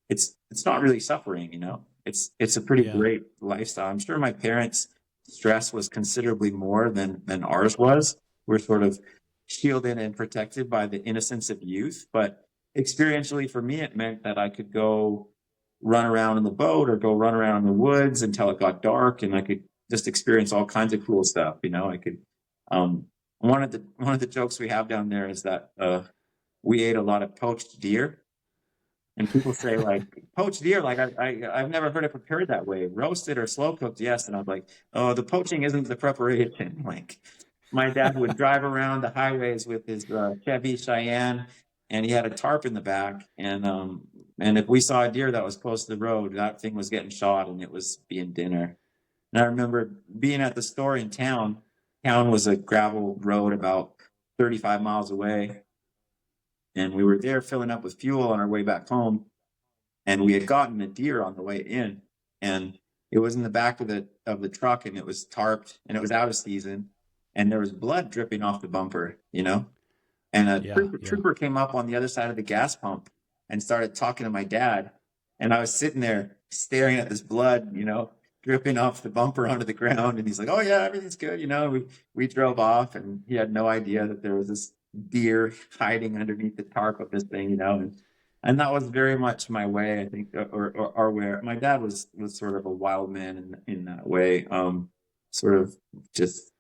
it's not really suffering, you know. It's a pretty great lifestyle. I'm sure my parents' stress was considerably more than ours was. We're sort of shielded and protected by the innocence of youth. But experientially for me, it meant that I could go run around in the boat or go run around in the woods until it got dark, and I could just experience all kinds of cool stuff. You know, I could, one of the jokes we have down there is that, we ate a lot of poached deer, and people say like poached deer, like I've never heard it prepared that way, roasted or slow cooked. Yes. And I'm like, oh, the poaching isn't the preparation. Like, my dad would drive around the highways with his Chevy Cheyenne, and he had a tarp in the back. And if we saw a deer that was close to the road, that thing was getting shot, and it was being dinner. And I remember being at the store in town. Town was a gravel road about 35 miles away, and we were there filling up with fuel on our way back home. And we had gotten a deer on the way in, and it was in the back of the truck, and it was tarped, and it was out of season. And there was blood dripping off the bumper, you know? And a trooper came up on the other side of the gas pump and started talking to my dad. And I was sitting there staring at this blood, you know, dripping off the bumper onto the ground. And he's like, oh yeah, everything's good. You know, we drove off, and he had no idea that there was this deer hiding underneath the tarp of this thing, you know? And that was very much my way, I think, or our way. My dad was sort of a wild man in that way. Sort of just,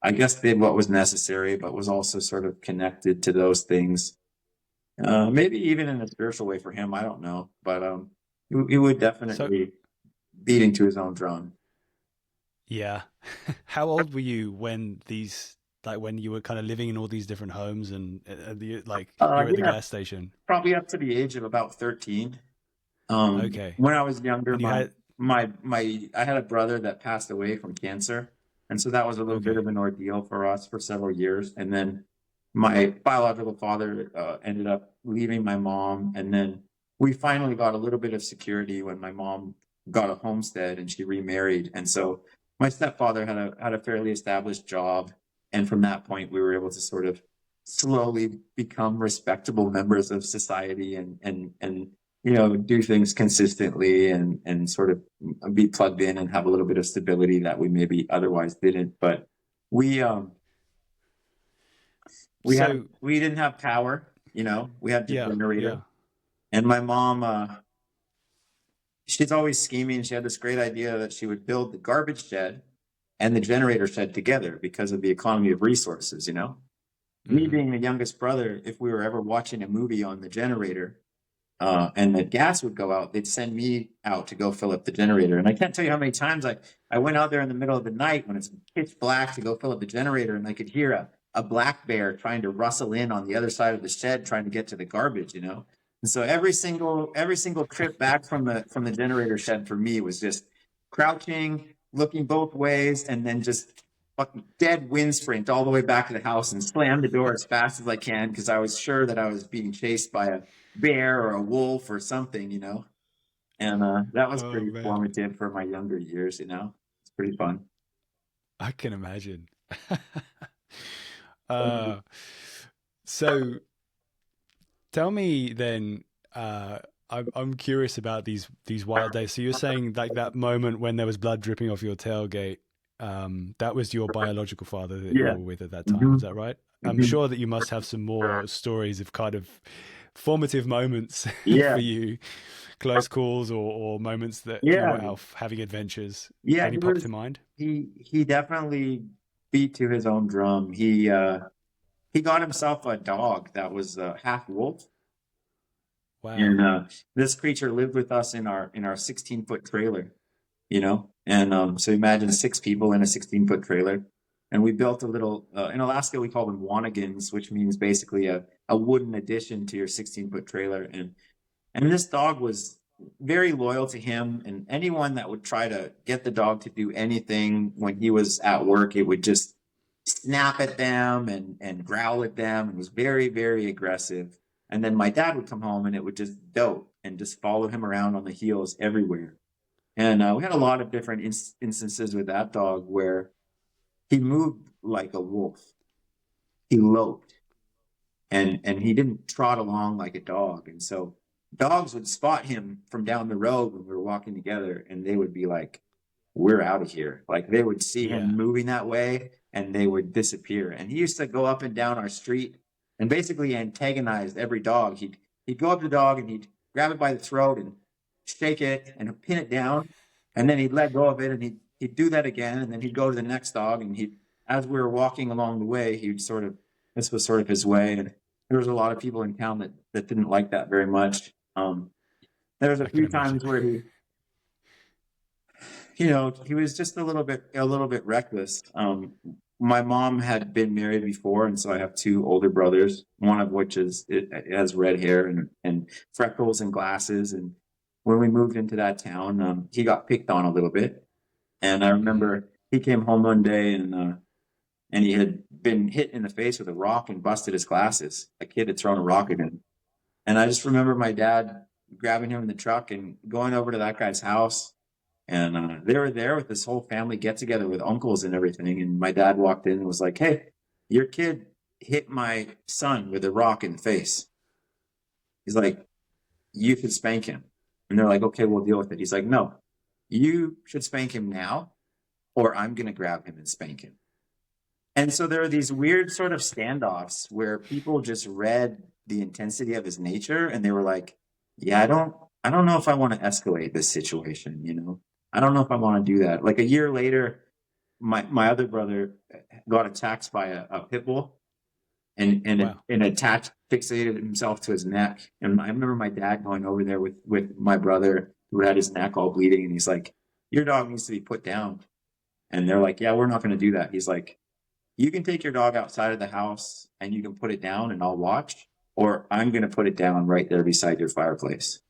I guess, did what was necessary, but was also sort of connected to those things. Maybe even in a spiritual way for him, I don't know. But he would definitely beating to his own drum. Yeah. How old were you when when you were kind of living in all these different homes and you were at the gas station? Probably up to the age of about 13. Okay. When I was younger, I had a brother that passed away from cancer. And so that was a little bit of an ordeal for us for several years. And then my biological father ended up leaving my mom. And then we finally got a little bit of security when my mom got a homestead and she remarried. And so my stepfather had a fairly established job. And from that point, we were able to sort of slowly become respectable members of society and do things consistently and sort of be plugged in and have a little bit of stability that we maybe otherwise didn't. But we So we didn't have power, we had the yeah, yeah. generator. And my mom, she's always scheming. She had this great idea that she would build the garbage shed and the generator shed together because of the economy of resources, Me Mhm. being the youngest brother, if we were ever watching a movie on the generator, and the gas would go out, they'd send me out to go fill up the generator. And I can't tell you how many times I went out there in the middle of the night when it's pitch black to go fill up the generator, and I could hear a black bear trying to rustle in on the other side of the shed, trying to get to the garbage. And so every single trip back from the generator shed for me was just crouching, looking both ways, and then just fucking dead wind sprint all the way back to the house and slam the door as fast as I can because I was sure that I was being chased by a bear or a wolf or something. And that was Oh pretty man, formative for my younger years. It's pretty fun. I can imagine. uh, so tell me then. I'm curious about these wild days. So you're saying like that moment when there was blood dripping off your tailgate. That was your biological father that you Yeah. were with at that time. Hmm. Is that right? I'm Hmm. sure that you must have some more stories of kind of formative moments Yeah. for you, close calls or moments that you Yeah. were out having adventures. Yeah. Any pop to mind? He definitely beat to his own drum. He got himself a dog that was half wolf. And Wow. this creature lived with us in our 16-foot trailer. And so imagine 6 people in a 16-foot trailer. And we built a little, in Alaska, we call them wanigans, which means basically a wooden addition to your 16-foot trailer. And this dog was very loyal to him. And anyone that would try to get the dog to do anything when he was at work, it would just snap at them and growl at them and was very, very aggressive. And then my dad would come home and it would just dote and just follow him around on the heels everywhere. And we had a lot of different instances with that dog where he moved like a wolf. He loped and he didn't trot along like a dog. And so dogs would spot him from down the road when we were walking together and they would be like, we're out of here. Like they would see Yeah. him moving that way and they would disappear. And he used to go up and down our street and basically antagonize every dog. He'd go up to the dog and he'd grab it by the throat and shake it and pin it down. And then he'd let go of it and he'd do that again. And then he'd go to the next dog and as we were walking along the way, this was sort of his way. And there was a lot of people in town that didn't like that very much. There was a I can few imagine. times where he was just a little bit reckless. My mom had been married before, and so I have two older brothers, one of which it has red hair and freckles and glasses. And when we moved into that town, he got picked on a little bit. And I Mhm. remember he came home one day and he had been hit in the face with a rock and busted his glasses. A kid had thrown a rock at him. And I just remember my dad grabbing him in the truck and going over to that guy's house. And they were there with this whole family get together with uncles and everything. And my dad walked in and was like, "Hey, your kid hit my son with a rock in the face." He's like, "You should spank him." And they're like, "Okay, we'll deal with it." He's like, "No, you should spank him now, or I'm going to grab him and spank him." And so there are these weird sort of standoffs where people just read the intensity of his nature and they were like, "Yeah, I don't know if I want to escalate this situation. I don't know if I want to do that." Like a year later, my other brother got attacked by a pit bull Wow. and attached fixated himself to his neck. And I remember my dad going over there with my brother who had his neck all bleeding, and he's like, "Your dog needs to be put down." And they're like, "Yeah, we're not going to do that." He's like, "You can take your dog outside of the house and you can put it down and I'll watch, or I'm going to put it down right there beside your fireplace."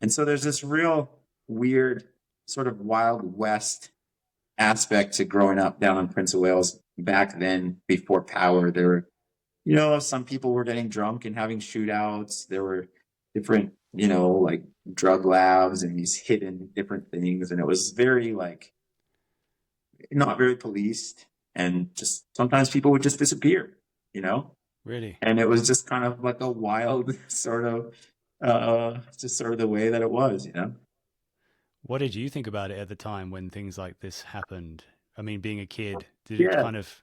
And so there's this real weird sort of Wild West aspect to growing up down in Prince of Wales back then before power. There were, some people were getting drunk and having shootouts. There were different, like drug labs and these hidden different things. And it was very like not very policed, and just sometimes people would just disappear, you know? Really? And it was just kind of like a wild sort of just sort of the way that it was, you know. What did you think about it at the time when things like this happened? I mean, being a kid, did it Yeah, kind of,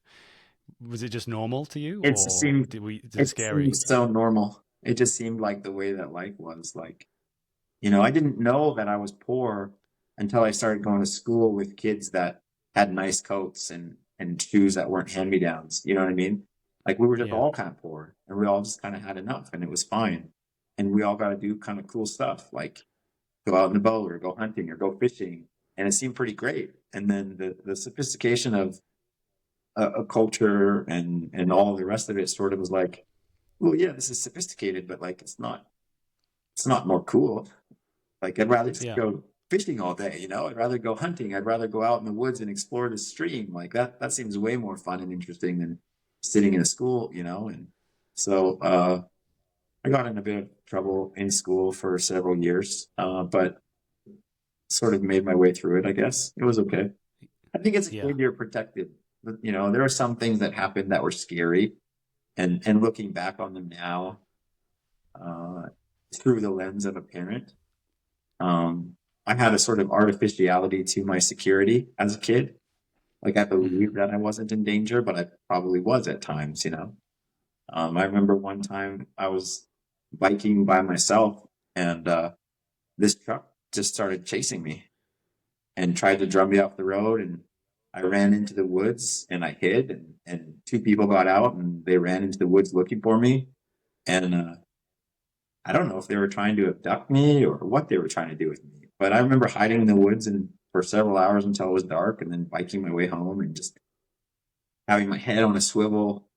was it just normal to you, it or seemed did it it seemed scary? so normal. It just seemed like the way that life was. Like, you know, I didn't know that I was poor until I started going to school with kids that had nice coats and shoes that weren't hand me downs. You know what I mean? Like we were just Yeah. all kind of poor, and we all just kind of had enough, and it was fine. And we all got to do kind of cool stuff, like go out in the boat or go hunting or go fishing, and it seemed pretty great. And then the sophistication of a culture and all the rest of it sort of was like, well, yeah, this is sophisticated, but like it's not more cool. Like I'd rather just Yeah. go fishing all day, you know. I'd rather go hunting. I'd rather go out in the woods and explore the stream. Like that seems way more fun and interesting than sitting in a school, you know. And so I got in a bit of trouble in school for several years, but sort of made my way through it. I guess it was okay. I think as a Yeah. kid you're protected. But, you know, there are some things that happened that were scary, and looking back on them now uh, through the lens of a parent, um, I had a sort of artificiality to my security as a kid. Like I Hmm. believed that I wasn't in danger, but I probably was at times, you know. I remember one time I was biking by myself, and this truck just started chasing me and tried to drum me off the road. And I ran into the woods and I hid, and two people got out and they ran into the woods looking for me. And I don't know if they were trying to abduct me or what they were trying to do with me. But I remember hiding in the woods and for several hours until it was dark, and then biking my way home and just having my head on a swivel,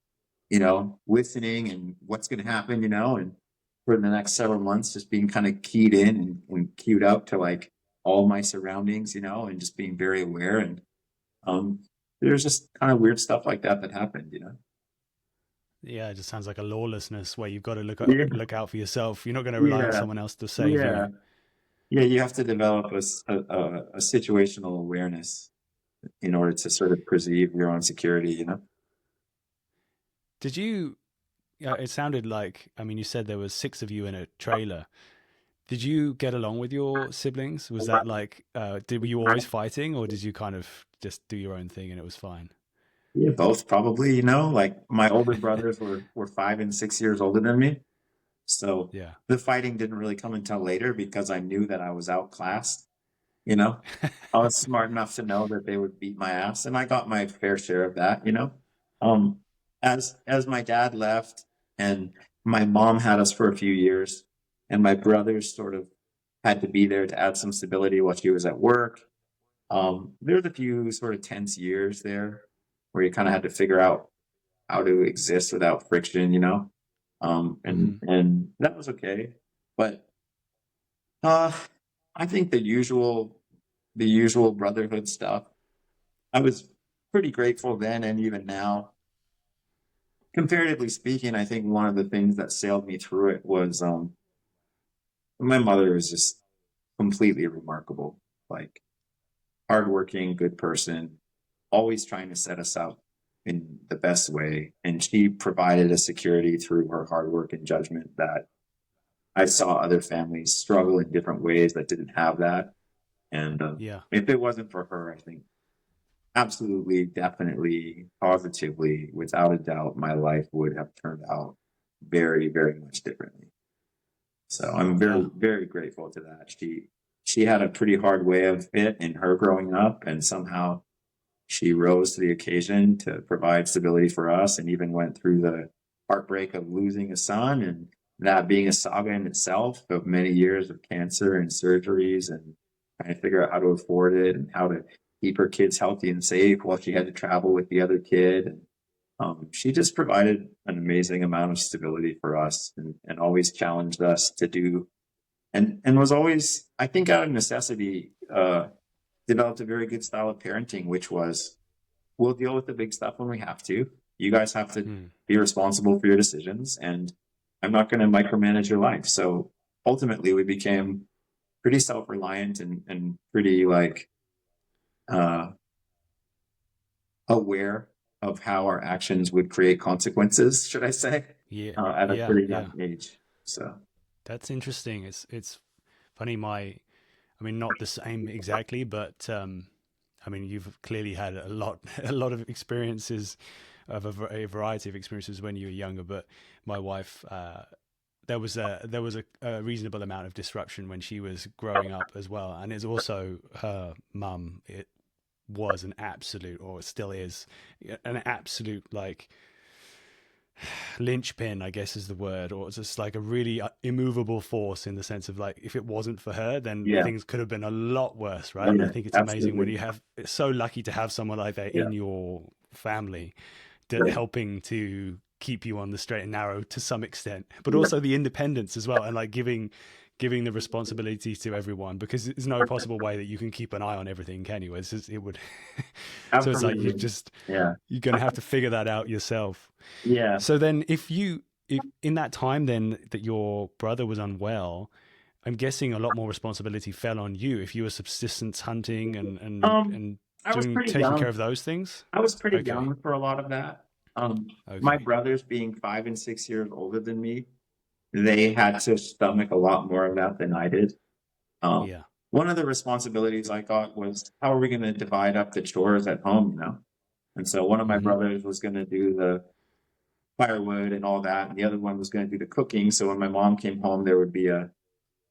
you know, listening and what's going to happen, you know, and for the next several months, just being kind of keyed in and queued up to like all my surroundings, you know, and just being very aware. And um, there's just kind of weird stuff like that that happened, you know. Yeah. It just sounds like a lawlessness where you've got to Yeah, look out for yourself. You're not going to rely on yeah, someone else to save you. yeah, yeah. You have to develop a situational awareness in order to sort of perceive your own security, you know. Did you, yeah, it sounded like, I mean, you said there was six of you in a trailer. Did you get along with your siblings? Was that like, were you always fighting, or did you kind of just do your own thing and it was fine? Yeah, both probably, you know, like my older brothers were 5 and 6 years older than me. So Yeah. the fighting didn't really come until later because I knew that I was outclassed, you know. I was smart enough to know that they would beat my ass, and I got my fair share of that, you know. Um, as my dad left and my mom had us for a few years, and my brothers sort of had to be there to add some stability while she was at work. There was a few sort of tense years there where you kind of had to figure out how to exist without friction, you know. Hmm. And that was okay. But uh I think the usual brotherhood stuff. I was pretty grateful then and even now. Comparatively speaking, I think one of the things that sailed me through it was my mother was just completely remarkable. Like hardworking, good person, always trying to set us up in the best way. And she provided a security through her hard work and judgment that I saw other families struggle in different ways that didn't have that. And Yeah. if it wasn't for her, I think absolutely, definitely, positively, without a doubt, my life would have turned out very, very much differently. So I'm Yeah. very, very grateful to that. She had a pretty hard way of it in her growing up, and somehow she rose to the occasion to provide stability for us, and even went through the heartbreak of losing a son, and that being a saga in itself of many years of cancer and surgeries and trying to figure out how to afford it and how to keep her kids healthy and safe while she had to travel with the other kid. And she just provided an amazing amount of stability for us, and always challenged us to do, and was always, I think, out of necessity, developed a very good style of parenting, which was, we'll deal with the big stuff when we have to. You guys have to Mm. be responsible for your decisions, and I'm not going to micromanage your life. So ultimately, we became pretty self-reliant and pretty like uh, aware of how our actions would create consequences, should I say, Yeah. at a Yeah. pretty Yeah. young age. So That's interesting. It's funny. I mean, not the same exactly, but I mean, you've clearly had a lot a lot of experiences of a variety of experiences when you were younger. But my wife, there was a reasonable amount of disruption when she was growing up as well, and it's also her mum. It was an absolute, or it still is, an absolute like linchpin, I guess is the word, or it's just like a really immovable force in the sense of like, if it wasn't for her, then Yeah. things could have been a lot worse, right? Oh, And I yeah, think it's amazing when absolutely. you have, it's so lucky to have someone like that Yeah. in your family that Right. helping to keep you on the straight and narrow to some extent, but Yeah. also the independence as well, and like giving the responsibility to everyone, because there's no possible way that you can keep an eye on everything, can you? It's just, it would so it's like Absolutely. Yeah. you're gonna have to figure that out yourself. Yeah. So then if in that time then that your brother was unwell, I'm guessing a lot more responsibility fell on you if you were subsistence hunting Um, and I was pretty taking care young. of those things. I was pretty Okay. young for a lot of that. My Okay. brothers being 5 and 6 years older than me, they had to stomach a lot more of that than I did. Um, Yeah. One of the responsibilities I got was, how are we going to divide up the chores at home, you know? And so one of my Mm-hmm. brothers was going to do the firewood and all that, and the other one was going to do the cooking. So when my mom came home, there would be a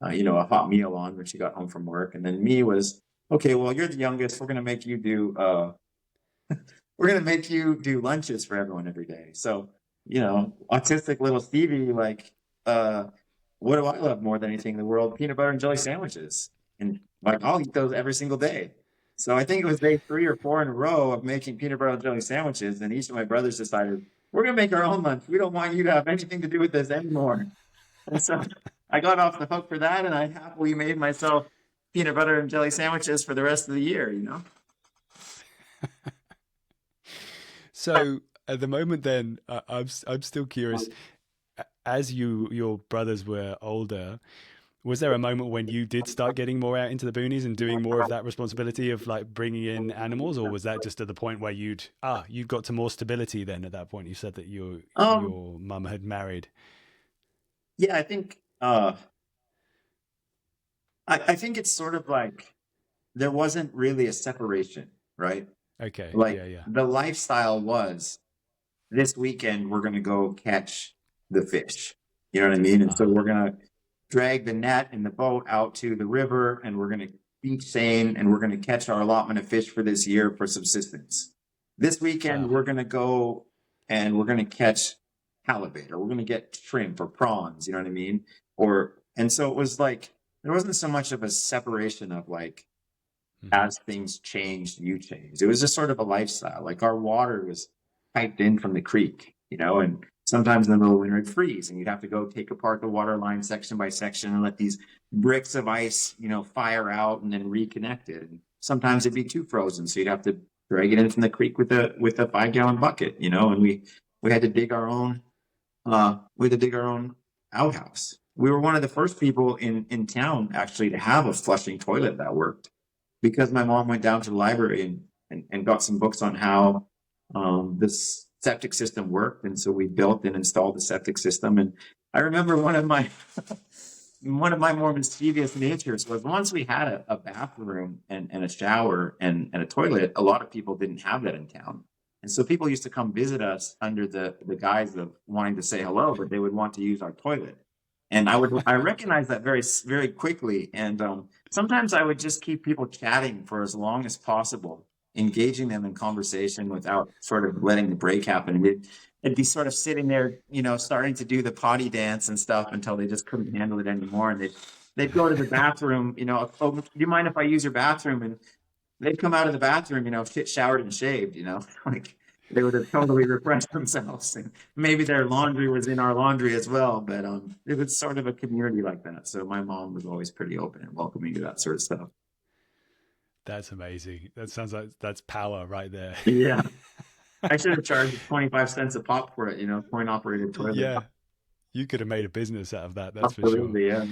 hot meal on when she got home from work. And then me was, okay, well, you're the youngest. We're gonna make you do lunches for everyone every day. So, autistic little Stevie, like, uh, what do I love more than anything in the world? Peanut butter and jelly sandwiches. And like, I'll eat those every single day. So I think it was day 3 or 4 in a row of making peanut butter and jelly sandwiches. And each of my brothers decided, we're gonna make our own lunch. We don't want you to have anything to do with this anymore. And so I got off the hook for that, and I happily made myself peanut butter and jelly sandwiches for the rest of the year, you know? So at the moment, then I'm still curious. As your brothers were older, was there a moment when you did start getting more out into the boonies and doing more of that responsibility of like bringing in animals, or was that just at the point where you got to more stability? Then at that point, you said that Um, your mum had married. yeah, I think it's sort of like there wasn't really a separation, right? Okay, Like yeah, yeah, the lifestyle was, this weekend we're gonna go catch the fish. You know what I mean? And so uh-huh. we're gonna drag the net and the boat out to the river, and we're gonna beach seine, and we're gonna catch our allotment of fish for this year for subsistence. This weekend Wow. we're gonna go and we're gonna catch halibut, or we're gonna get shrimp or prawns. You know what I mean? And so it was like there wasn't so much of a separation of like, Hmm. as things changed, you changed. It was just sort of a lifestyle. Like our water was piped in from the creek, and sometimes in the middle of winter it'd freeze, and you'd have to go take apart the water line section by section and let these bricks of ice, fire out and then reconnect it. And sometimes it'd be too frozen, so you'd have to drag it in from the creek with a 5 gallon bucket, and we had to dig our own outhouse. We were one of the first people in town actually to have a flushing toilet that worked, because my mom went down to the library and got some books on how this septic system worked. And so we built and installed the septic system. And I remember one of my one of my more mischievous natures was, once we had a bathroom and a shower and a toilet, a lot of people didn't have that in town. And so people used to come visit us under the guise of wanting to say hello, but they would want to use our toilet. And I recognized that very, very quickly. And sometimes I would just keep people chatting for as long as possible, engaging them in conversation without sort of letting the break happen. It'd be sort of sitting there, starting to do the potty dance and stuff until they just couldn't handle it anymore. And they'd go to the bathroom, oh, do you mind if I use your bathroom? And they'd come out of the bathroom, shit showered and shaved, like they would have totally refreshed themselves. And maybe their laundry was in our laundry as well, but it was sort of a community like that. So my mom was always pretty open and welcoming to that sort of stuff. That's amazing. That sounds like that's power right there. Yeah. I should have charged 25 cents a pop for it, coin operated toilet. Yeah, you could have made a business out of that. That's for sure. Absolutely, yeah.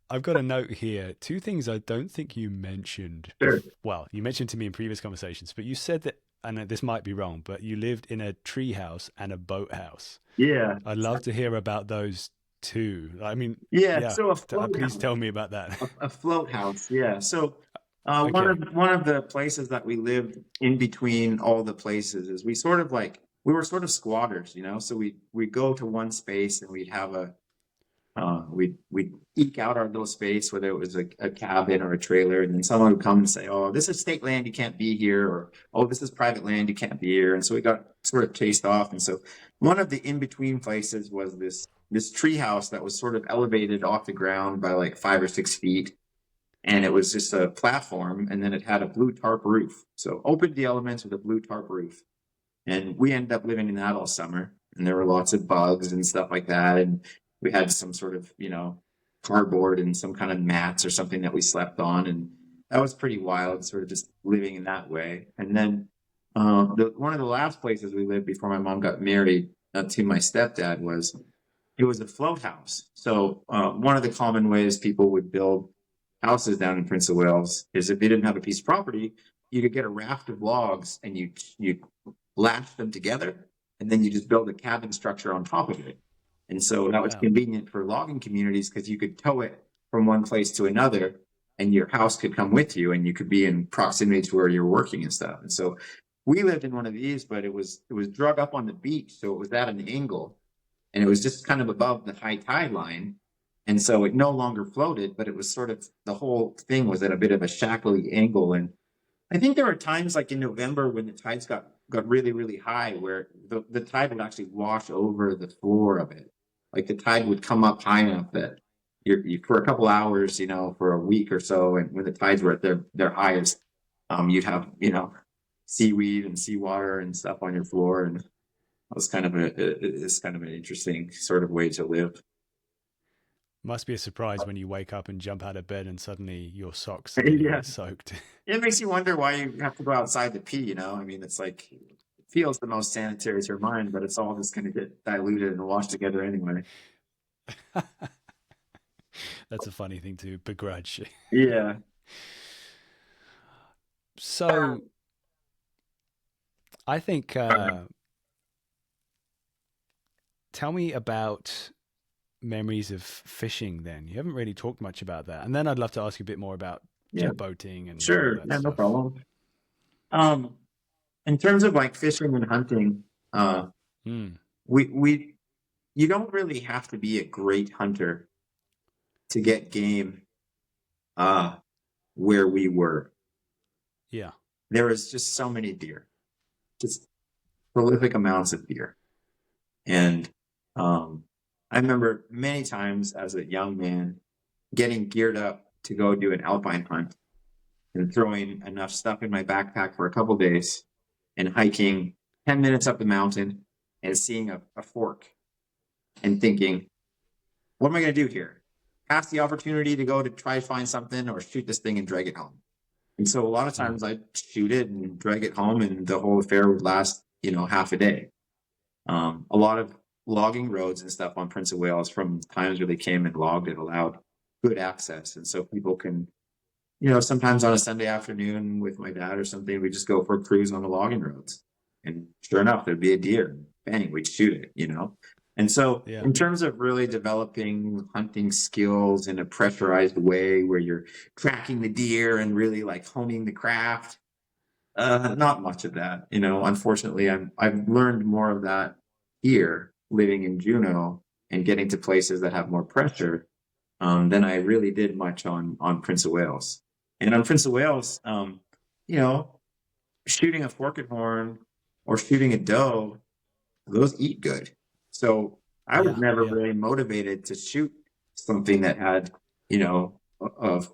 I've got a note here. Two things I don't think you mentioned. Sure. Well, you mentioned to me in previous conversations, but you said that, and this might be wrong, but you lived in a tree house and a boathouse. Yeah. I'd love to hear about those too. I mean, Yeah, yeah. so a float Please house. tell me about that. A float house, yeah. So Okay. one of the places that we lived in between all the places is we were sort of squatters, you know. So we go to one space and we'd have we'd eke out our little space, whether it was a cabin or a trailer, and then someone would come and say, "Oh, this is state land, you can't be here," or "Oh, this is private land, you can't be here." And so we got sort of chased off. And so one of the in between places was this tree house that was sort of elevated off the ground by like 5 or 6 feet, and it was just a platform, and then it had a blue tarp roof. So opened the elements with a blue tarp roof, and we ended up living in that all summer. And there were lots of bugs and stuff like that, and we had some sort of, you know, cardboard and some kind of mats or something that we slept on, and that was pretty wild, sort of just living in that way. And then one of the last places we lived before my mom got married to my stepdad was it was a float house. So one of the common ways people would build houses down in Prince of Wales is if they didn't have a piece of property, you could get a raft of logs and you lash them together, and then you just build a cabin structure on top of it. And so that was convenient for logging communities because you could tow it from one place to another, and your house could come with you, and you could be in proximity to where you're working and stuff. And so we lived in one of these, but it was drug up on the beach, so it was at an angle, and it was just kind of above the high tide line. And so it no longer floated, but it was sort of, the whole thing was at a bit of a shackly angle. And I think there were times like in November when the tides got really, really high, where the tide would actually wash over the floor of it. Like the tide would come up high enough that you for a couple hours, you know, for a week or so, and when the tides were at their highest, you'd have, you know, seaweed and seawater and stuff on your floor. And it was kind of it's kind of an interesting sort of way to live. Must be a surprise when you wake up and jump out of bed and suddenly your socks are getting soaked. It makes you wonder why you have to go outside to pee, you know? I mean, it's like, it feels the most sanitary to your mind, but it's all just going to get diluted and washed together anyway. That's a funny thing to begrudge. Yeah. So I think, tell me about memories of fishing then. You haven't really talked much about that. And then I'd love to ask you a bit more about jet boating and sure. all that Yeah, no stuff. problem. In terms of like fishing and hunting, you don't really have to be a great hunter to get game where we were. Yeah. There was just so many deer, just prolific amounts of deer. And I remember many times as a young man getting geared up to go do an alpine hunt and throwing enough stuff in my backpack for a couple days and hiking 10 minutes up the mountain and seeing a fork and thinking, what am I going to do here? Pass the opportunity to go to try to find something, or shoot this thing and drag it home. And so a lot of times I'd shoot it and drag it home, and the whole affair would last, you know, half a day. A lot of logging roads and stuff on Prince of Wales from times where they came and logged it allowed good access. And so people can, you know, sometimes on a Sunday afternoon with my dad or something, we just go for a cruise on the logging roads. And sure enough, there'd be a deer. Bang, we'd shoot it, you know? And so in terms of really developing hunting skills in a pressurized way where you're tracking the deer and really like honing the craft, not much of that, you know. Unfortunately, I've learned more of that here living in Juneau and getting to places that have more pressure than I really did much on Prince of Wales. And on Prince of Wales, you know, shooting a forked horn or shooting a doe, those eat good. So I was never really motivated to shoot something that had, you know, of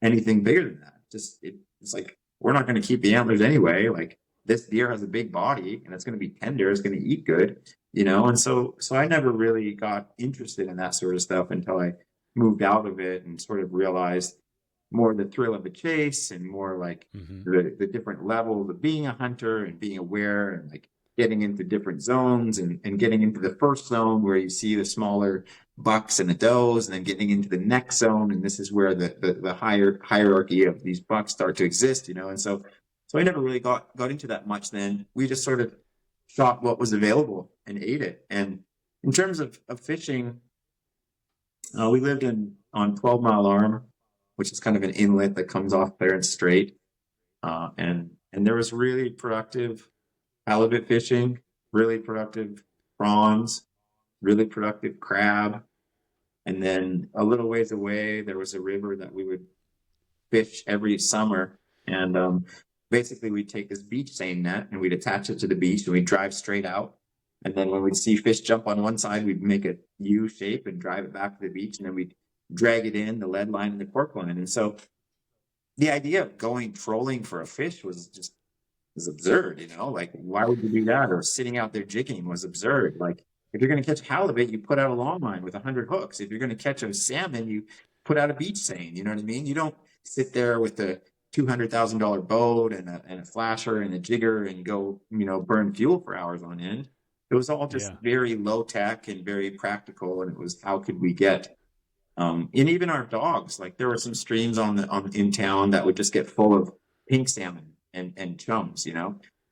anything bigger than that. Just it's like, we're not going to keep the antlers anyway. Like, this deer has a big body and it's going to be tender. It's going to eat good, you know? And so I never really got interested in that sort of stuff until I moved out of it and sort of realized more the thrill of the chase and more like the different levels of being a hunter and being aware and like getting into different zones and getting into the first zone where you see the smaller bucks and the does, and then getting into the next zone. And this is where the higher hierarchy of these bucks start to exist, you know? And so I never really got into that much then. We just sort of shot what was available and ate it. And in terms of fishing, We lived on 12 Mile Arm, which is kind of an inlet that comes off Clarence Strait. And there was really productive halibut fishing, really productive prawns, really productive crab. And then a little ways away, there was a river that we would fish every summer. And basically, we'd take this beach seine net and we'd attach it to the beach and we'd drive straight out. And then when we'd see fish jump on one side, we'd make a U shape and drive it back to the beach. And then we'd drag it in, the lead line and the cork line. And so the idea of going trolling for a fish was absurd, like why would you do that? Or sitting out there jigging was absurd. Like if you're going to catch halibut, you put out a long line with 100 hooks. If you're going to catch a salmon, you put out a beach seine. You know what I mean? You don't sit there with a $200,000 boat and a flasher and a jigger and go, burn fuel for hours on end. It was all just very low tech and very practical. And it was, how could we get, and even our dogs, like there were some streams in town that would just get full of pink salmon and chums,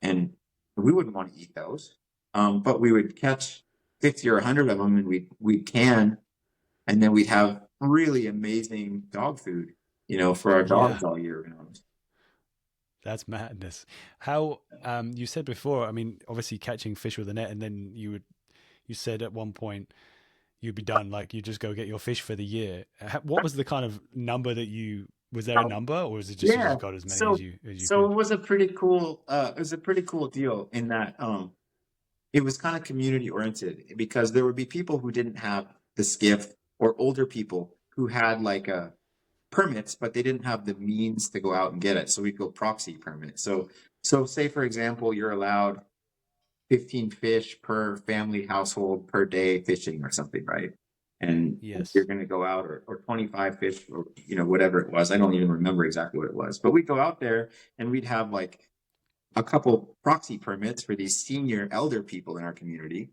and we wouldn't want to eat those. But we would catch 50 or 100 of them and we'd can, and then we'd have really amazing dog food, for our dogs all year round. That's madness. How, you said before, I mean, obviously catching fish with a net, and then you said at one point you'd be done, like you just go get your fish for the year. What was the kind of number was there a number, or was it just you just got as many as you So could? it was a pretty cool, deal in that, it was kind of community oriented because there would be people who didn't have the skiff, or older people who had like permits, but they didn't have the means to go out and get it. So we'd go proxy permit. So say for example, you're allowed 15 fish per family household per day fishing or something, right? And you're going to go out, or 25 fish, or whatever it was. I don't even remember exactly what it was, but we'd go out there and we'd have like a couple proxy permits for these senior elder people in our community.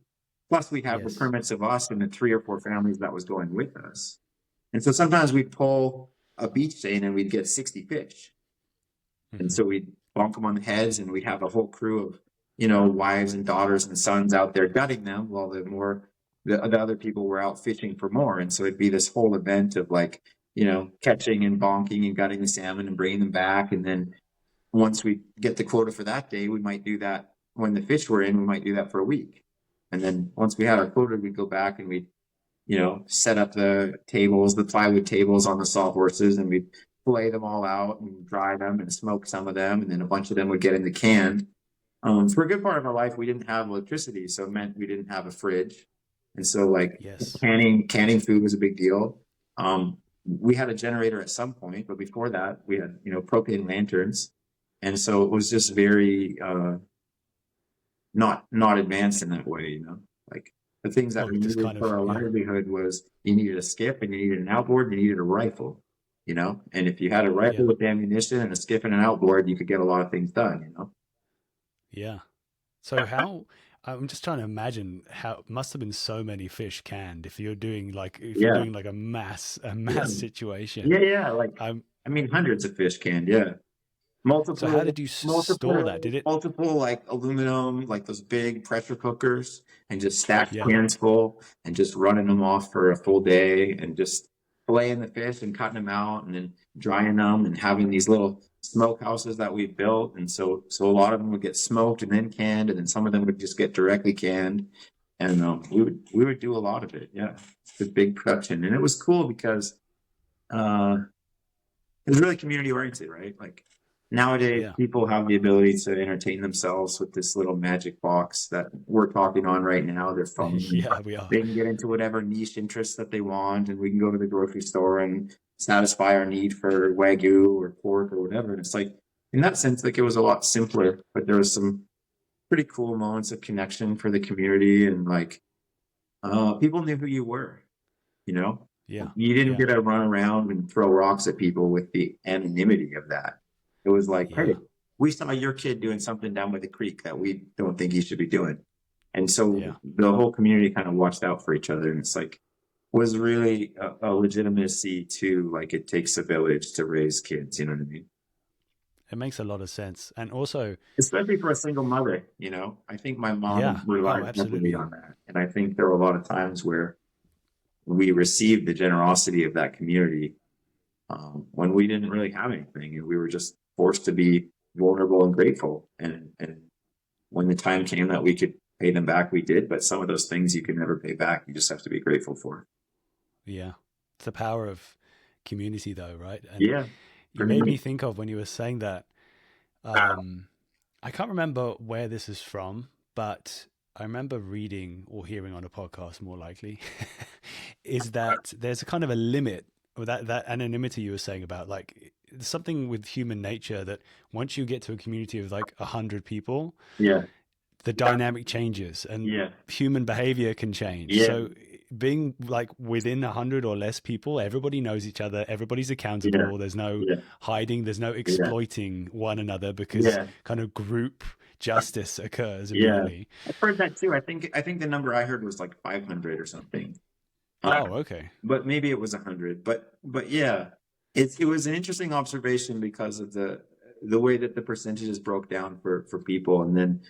Plus we'd have the permits of us and the 3 or 4 families that was going with us. And so sometimes we'd pull a beach seine and we'd get 60 fish. And so we'd bonk them on the heads and we'd have a whole crew of, wives and daughters and sons out there gutting them while the other people were out fishing for more. And so it'd be this whole event of like, catching and bonking and gutting the salmon and bringing them back. And then once we get the quota for that day, we might do that when the fish were in, we might do that for a week. And then once we had our quota, we'd go back and we'd, set up the plywood tables on the sawhorses, and we'd fillet them all out and dry them and smoke some of them. And then a bunch of them would get in the can. For a good part of our life, we didn't have electricity, so it meant we didn't have a fridge. And so like canning food was a big deal. We had a generator at some point, but before that we had, propane lanterns. And so it was just very, not advanced in that way, like the things that we needed for our livelihood was you needed a skiff and you needed an outboard, and you needed a rifle, and if you had a rifle with ammunition and a skiff and an outboard, you could get a lot of things done, Yeah. So how, I'm just trying to imagine how it must have been so many fish canned if you're doing like a mass situation. Yeah. Like, I mean, hundreds of fish canned. Yeah. Multiple. So how did you store that? Did it multiple like aluminum, like those big pressure cookers, and just stack cans full and just running them off for a full day and just filleting the fish and cutting them out and then drying them and having these little smoke houses that we built. And so a lot of them would get smoked and then canned, and then some of them would just get directly canned. And we would do a lot of it. Yeah. It's a big production. And it was cool because it was really community oriented, right? Like nowadays people have the ability to entertain themselves with this little magic box that we're talking on right now, their phone. Yeah, we are. They can get into whatever niche interests that they want, and we can go to the grocery store and satisfy our need for Wagyu or pork or whatever. And it's like, in that sense, like it was a lot simpler, but there was some pretty cool moments of connection for the community, and like people knew who you were, Yeah. You didn't get to run around and throw rocks at people with the anonymity of that. It was like, hey, we saw your kid doing something down by the creek that we don't think he should be doing. And so the whole community kind of watched out for each other. And it's like, was really a legitimacy to like, it takes a village to raise kids. You know what I mean? It makes a lot of sense. And also, especially for a single mother, I think my mom relied heavily on that. And I think there were a lot of times where, we received the generosity of that community when we didn't really have anything, and we were just forced to be vulnerable and grateful. And when the time came that we could pay them back, we did. But some of those things you can never pay back. You just have to be grateful for. Yeah. It's the power of community though, right? And Yeah. you made me think of when you were saying that, I can't remember where this is from, but I remember reading or hearing on a podcast, more likely, is that there's a kind of a limit, or that anonymity you were saying about, like, something with human nature that once you get to a community of like 100 people, Yeah. the dynamic changes and human behavior can change. Yeah. So being like within 100 or less people, everybody knows each other, everybody's accountable. Yeah. There's no Yeah. hiding, there's no exploiting one another, because kind of group justice occurs immediately. I've heard that too. I think the number I heard was like 500 or something. Oh, okay. But maybe it was 100. But yeah, it was an interesting observation because of the way that the percentages broke down for people. And then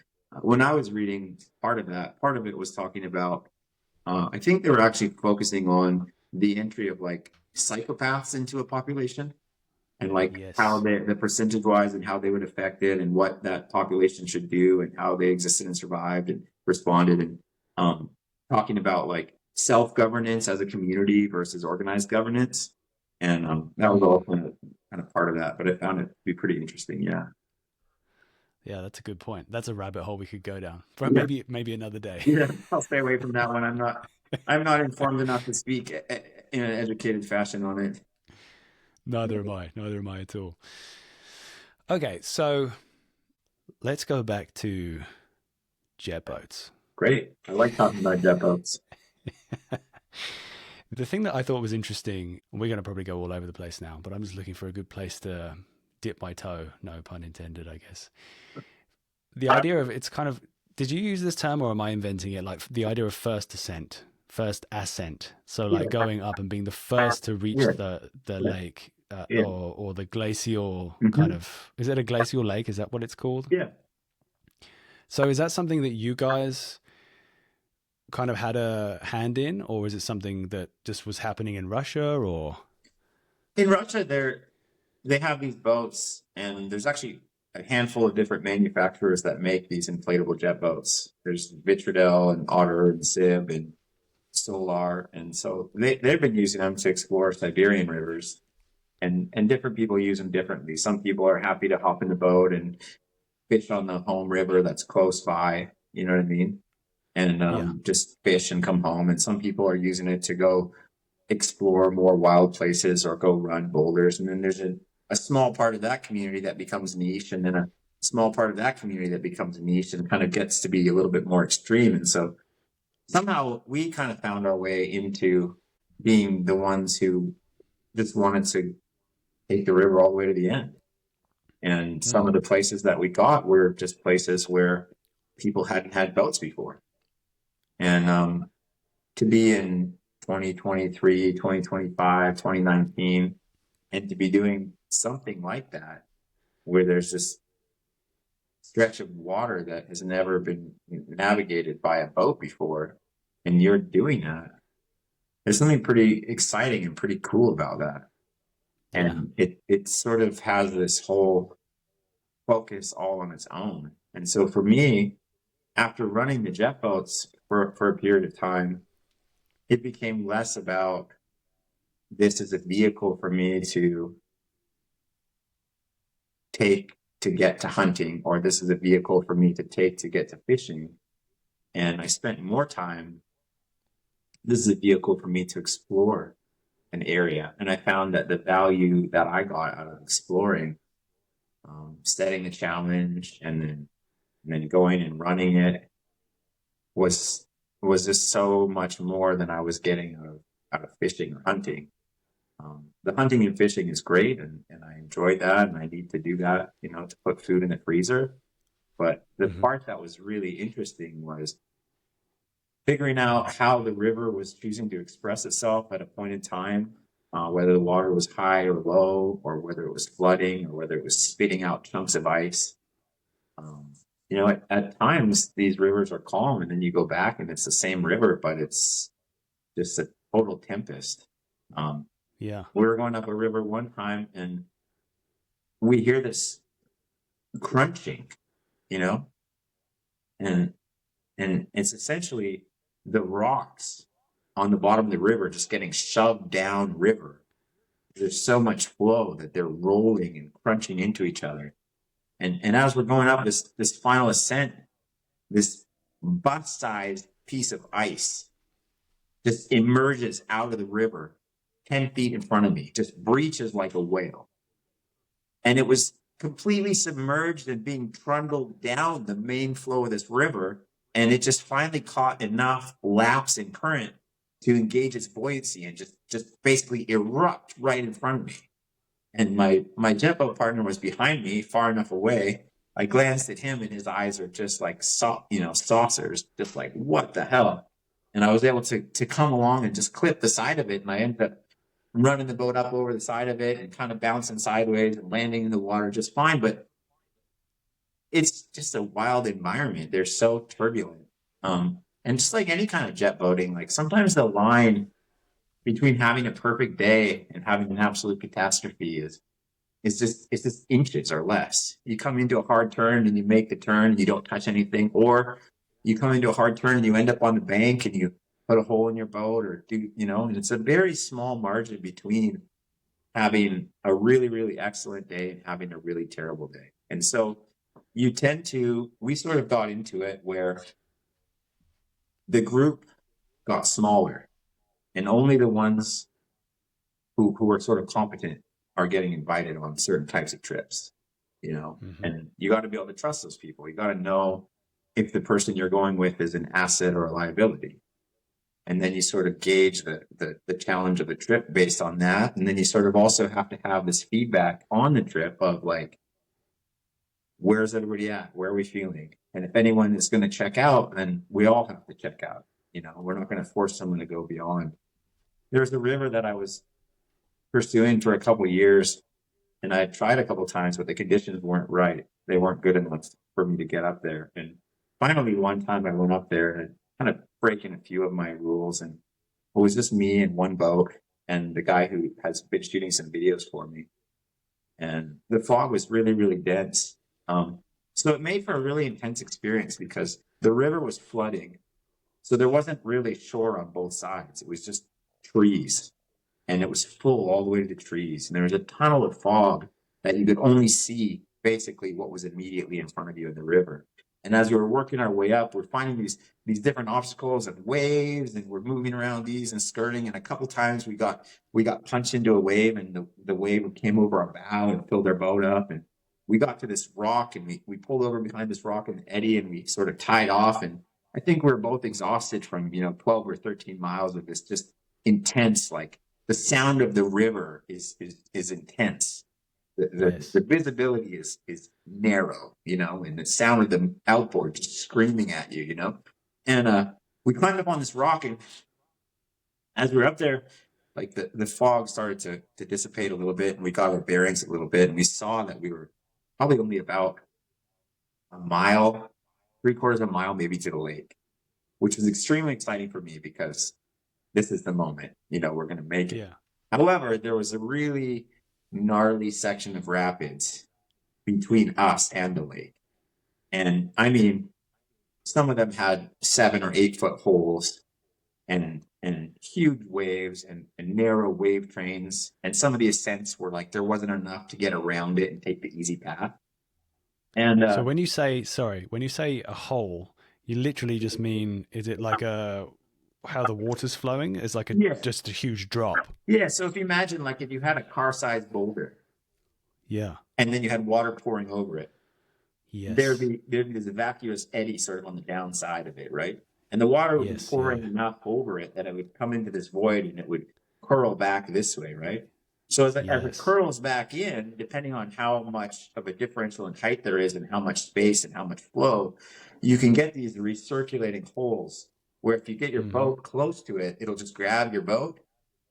when I was reading part of it was talking about, I think they were actually focusing on the entry of like psychopaths into a population, and like how the percentage wise and how they would affect it, and what that population should do, and how they existed and survived and responded, and talking about like self-governance as a community versus organized governance. And that was all kind of part of that, but I found it to be pretty interesting. Yeah, that's a good point. That's a rabbit hole we could go down for maybe another day. Yeah, I'll stay away from that one. I'm not informed enough to speak in an educated fashion on it. Neither am I at all. Okay, so let's go back to jet boats. Great. I like talking about jet boats. The thing that I thought was interesting, we're going to probably go all over the place now, but I'm just looking for a good place to dip my toe. No pun intended, I guess. The idea of, it's kind of, did you use this term or am I inventing it? Like the idea of first ascent. So like going up and being the first to reach the lake or the glacial kind of, is it a glacial lake? Is that what it's called? Yeah. So is that something that you guys kind of had a hand in, or is it something that just was happening in Russia? Or in Russia, they have these boats, and there's actually a handful of different manufacturers that make these inflatable jet boats. There's Retrieval and Otter and Sib and Solar, and so they've been using them to explore Siberian rivers, and different people use them differently. Some people are happy to hop in the boat and fish on the home river that's close by, you know what I mean? And just fish and come home. And some people are using it to go explore more wild places or go run boulders. And then there's a small part of that community that becomes niche, and then a small part of that community that becomes niche and kind of gets to be a little bit more extreme. And so somehow we kind of found our way into being the ones who just wanted to take the river all the way to the end. And some of the places that we got were just places where people hadn't had boats before. And to be in 2023, 2025, 2019, and to be doing something like that, where there's this stretch of water that has never been navigated by a boat before, and you're doing that, there's something pretty exciting and pretty cool about that. And it sort of has this whole focus all on its own. And so for me, after running the jet boats for a period of time, it became less about this as a vehicle for me to take to get to hunting, or this is a vehicle for me to take to get to fishing. And I spent more time, this is a vehicle for me to explore an area. And I found that the value that I got out of exploring, setting a challenge and then going and running it was just so much more than I was getting out of fishing or hunting. The hunting and fishing is great, and I enjoy that, and I need to do that, to put food in the freezer. But the part that was really interesting was figuring out how the river was choosing to express itself at a point in time, whether the water was high or low, or whether it was flooding, or whether it was spitting out chunks of ice. At times these rivers are calm, and then you go back and it's the same river, but it's just a total tempest. Yeah. We were going up a river one time and we hear this crunching, you know, and it's essentially the rocks on the bottom of the river just getting shoved down river. There's so much flow that they're rolling and crunching into each other. And as we're going up this final ascent, this bus-sized piece of ice just emerges out of the river 10 feet in front of me, just breaches like a whale. And it was completely submerged and being trundled down the main flow of this river. And it just finally caught enough lapse in current to engage its buoyancy and just basically erupt right in front of me. And my jet boat partner was behind me, far enough away. I glanced at him and his eyes are just like saucers, just like, what the hell? And I was able to come along and just clip the side of it. And I ended up running the boat up over the side of it and kind of bouncing sideways and landing in the water just fine. But it's just a wild environment. They're so turbulent. And just like any kind of jet boating, like sometimes the line between having a perfect day and having an absolute catastrophe it's just inches or less. You come into a hard turn and you make the turn and you don't touch anything, or you come into a hard turn and you end up on the bank and you put a hole in your boat or and it's a very small margin between having a really, really excellent day and having a really terrible day. And so we sort of got into it where the group got smaller and only the ones who are sort of competent are getting invited on certain types of trips, and you got to be able to trust those people. You got to know if the person you're going with is an asset or a liability. And then you sort of gauge the challenge of the trip based on that. And then you sort of also have to have this feedback on the trip of like, where's everybody at? Where are we feeling? And if anyone is going to check out, then we all have to check out. We're not going to force someone to go beyond. There's a river that I was pursuing for a couple of years, and I tried a couple of times, but the conditions weren't right. They weren't good enough for me to get up there. And finally, one time I went up there and kind of breaking a few of my rules, and it was just me and one boat and the guy who has been shooting some videos for me. And the fog was really, really dense. So it made for a really intense experience because the river was flooding. So there wasn't really shore on both sides. It was just trees, and it was full all the way to the trees. And there was a tunnel of fog that you could only see basically what was immediately in front of you in the river. And as we were working our way up, we're finding these different obstacles and waves, and we're moving around these and skirting. And a couple times we got punched into a wave, and the wave came over our bow and filled our boat up. And we got to this rock, and we pulled over behind this rock in the eddy, and we sort of tied off. And I think we were both exhausted from 12 or 13 miles of this just intense, like the sound of the river is intense. The visibility is narrow, and the sound of the outboard just screaming at you, And we climbed up on this rock, and as we were up there, like the fog started to dissipate a little bit, and we got our bearings a little bit, and we saw that we were probably only about a mile, 3/4 of a mile maybe to the lake, which was extremely exciting for me because this is the moment, we're going to make it. Yeah. However, there was a really gnarly section of rapids between us and the lake. And I mean, some of them had 7 or 8 foot holes and huge waves and narrow wave trains. And some of the ascents were like, there wasn't enough to get around it and take the easy path. And so when you say a hole, you literally just mean, is it like how the water's flowing? Is like just a huge drop? Yeah. So if you imagine, like if you had a car-sized boulder, yeah, and then you had water pouring over it, yes, there'd be this vacuous eddy sort of on the downside of it, right? And the water would be pouring enough over it that it would come into this void and it would curl back this way, right? So as it curls back in, depending on how much of a differential in height there is and how much space and how much flow, you can get these recirculating holes where if you get your boat close to it, it'll just grab your boat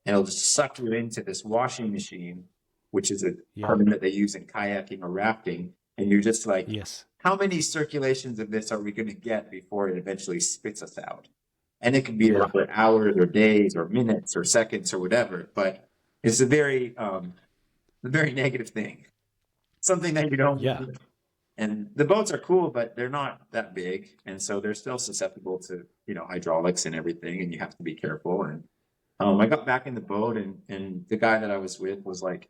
and it'll just suck you into this washing machine, which is a term that they use in kayaking or rafting. And you're just like, how many circulations of this are we going to get before it eventually spits us out? And it could be for hours or days or minutes or seconds or whatever, but it's a very negative thing. Something that you don't Yeah. And the boats are cool, but they're not that big. And so they're still susceptible to, hydraulics and everything, and you have to be careful. And I got back in the boat, and the guy that I was with was like,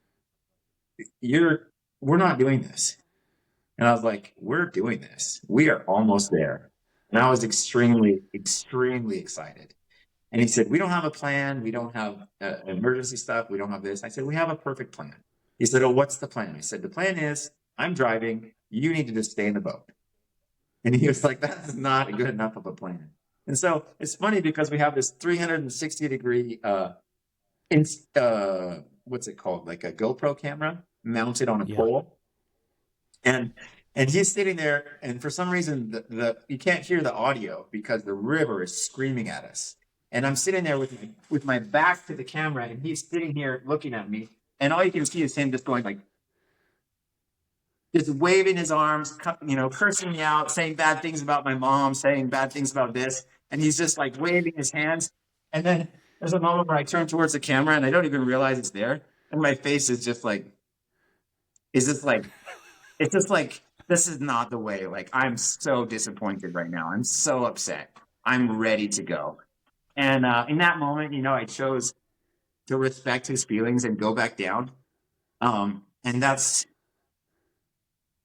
we're not doing this. And I was like, we're doing this. We are almost there. And I was extremely, extremely excited. And he said, we don't have a plan. We don't have emergency stuff. We don't have this. I said, we have a perfect plan. He said, oh, what's the plan? I said, the plan is I'm driving. You need to just stay in the boat. And he was like, that's not good enough of a plan. And so it's funny because we have this 360 degree, what's it called? Like a GoPro camera mounted on a pole. And he's sitting there, and for some reason, you can't hear the audio because the river is screaming at us. And I'm sitting there with my back to the camera, and he's sitting here looking at me, and all you can see is him just going like, just waving his arms, cursing me out, saying bad things about my mom, saying bad things about this, and he's just like waving his hands. And then there's a moment where I turn towards the camera, and I don't even realize it's there, and my face is just like, it's just like, this is not the way. Like, I'm so disappointed right now. I'm so upset. I'm ready to go. And in that moment, I chose to respect his feelings and go back down. And that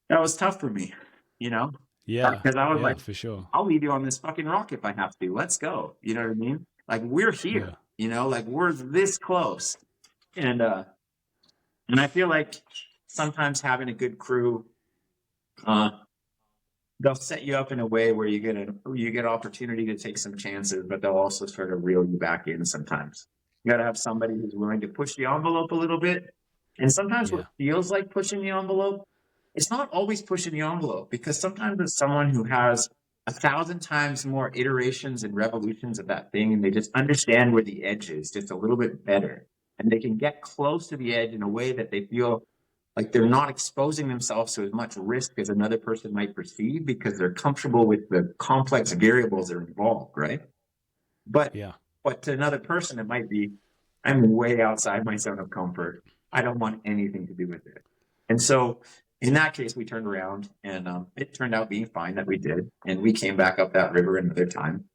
was tough for me, Yeah. Because I was like, for sure. I'll leave you on this fucking rock if I have to. Let's go. You know what I mean? Like, we're here, like we're this close. And I feel like sometimes having a good crew, they'll set you up in a way where you get opportunity to take some chances, but they'll also sort of reel you back in sometimes. You got to have somebody who's willing to push the envelope a little bit. And sometimes what feels like pushing the envelope, it's not always pushing the envelope, because sometimes it's someone who has 1,000 times more iterations and revolutions of that thing, and they just understand where the edge is just a little bit better. And they can get close to the edge in a way that they feel like they're not exposing themselves to as much risk as another person might perceive, because they're comfortable with the complex variables that are involved, right? But to another person, it might be, I'm way outside my zone of comfort. I don't want anything to do with it. And so in that case, we turned around, and it turned out being fine that we did. And we came back up that river another time,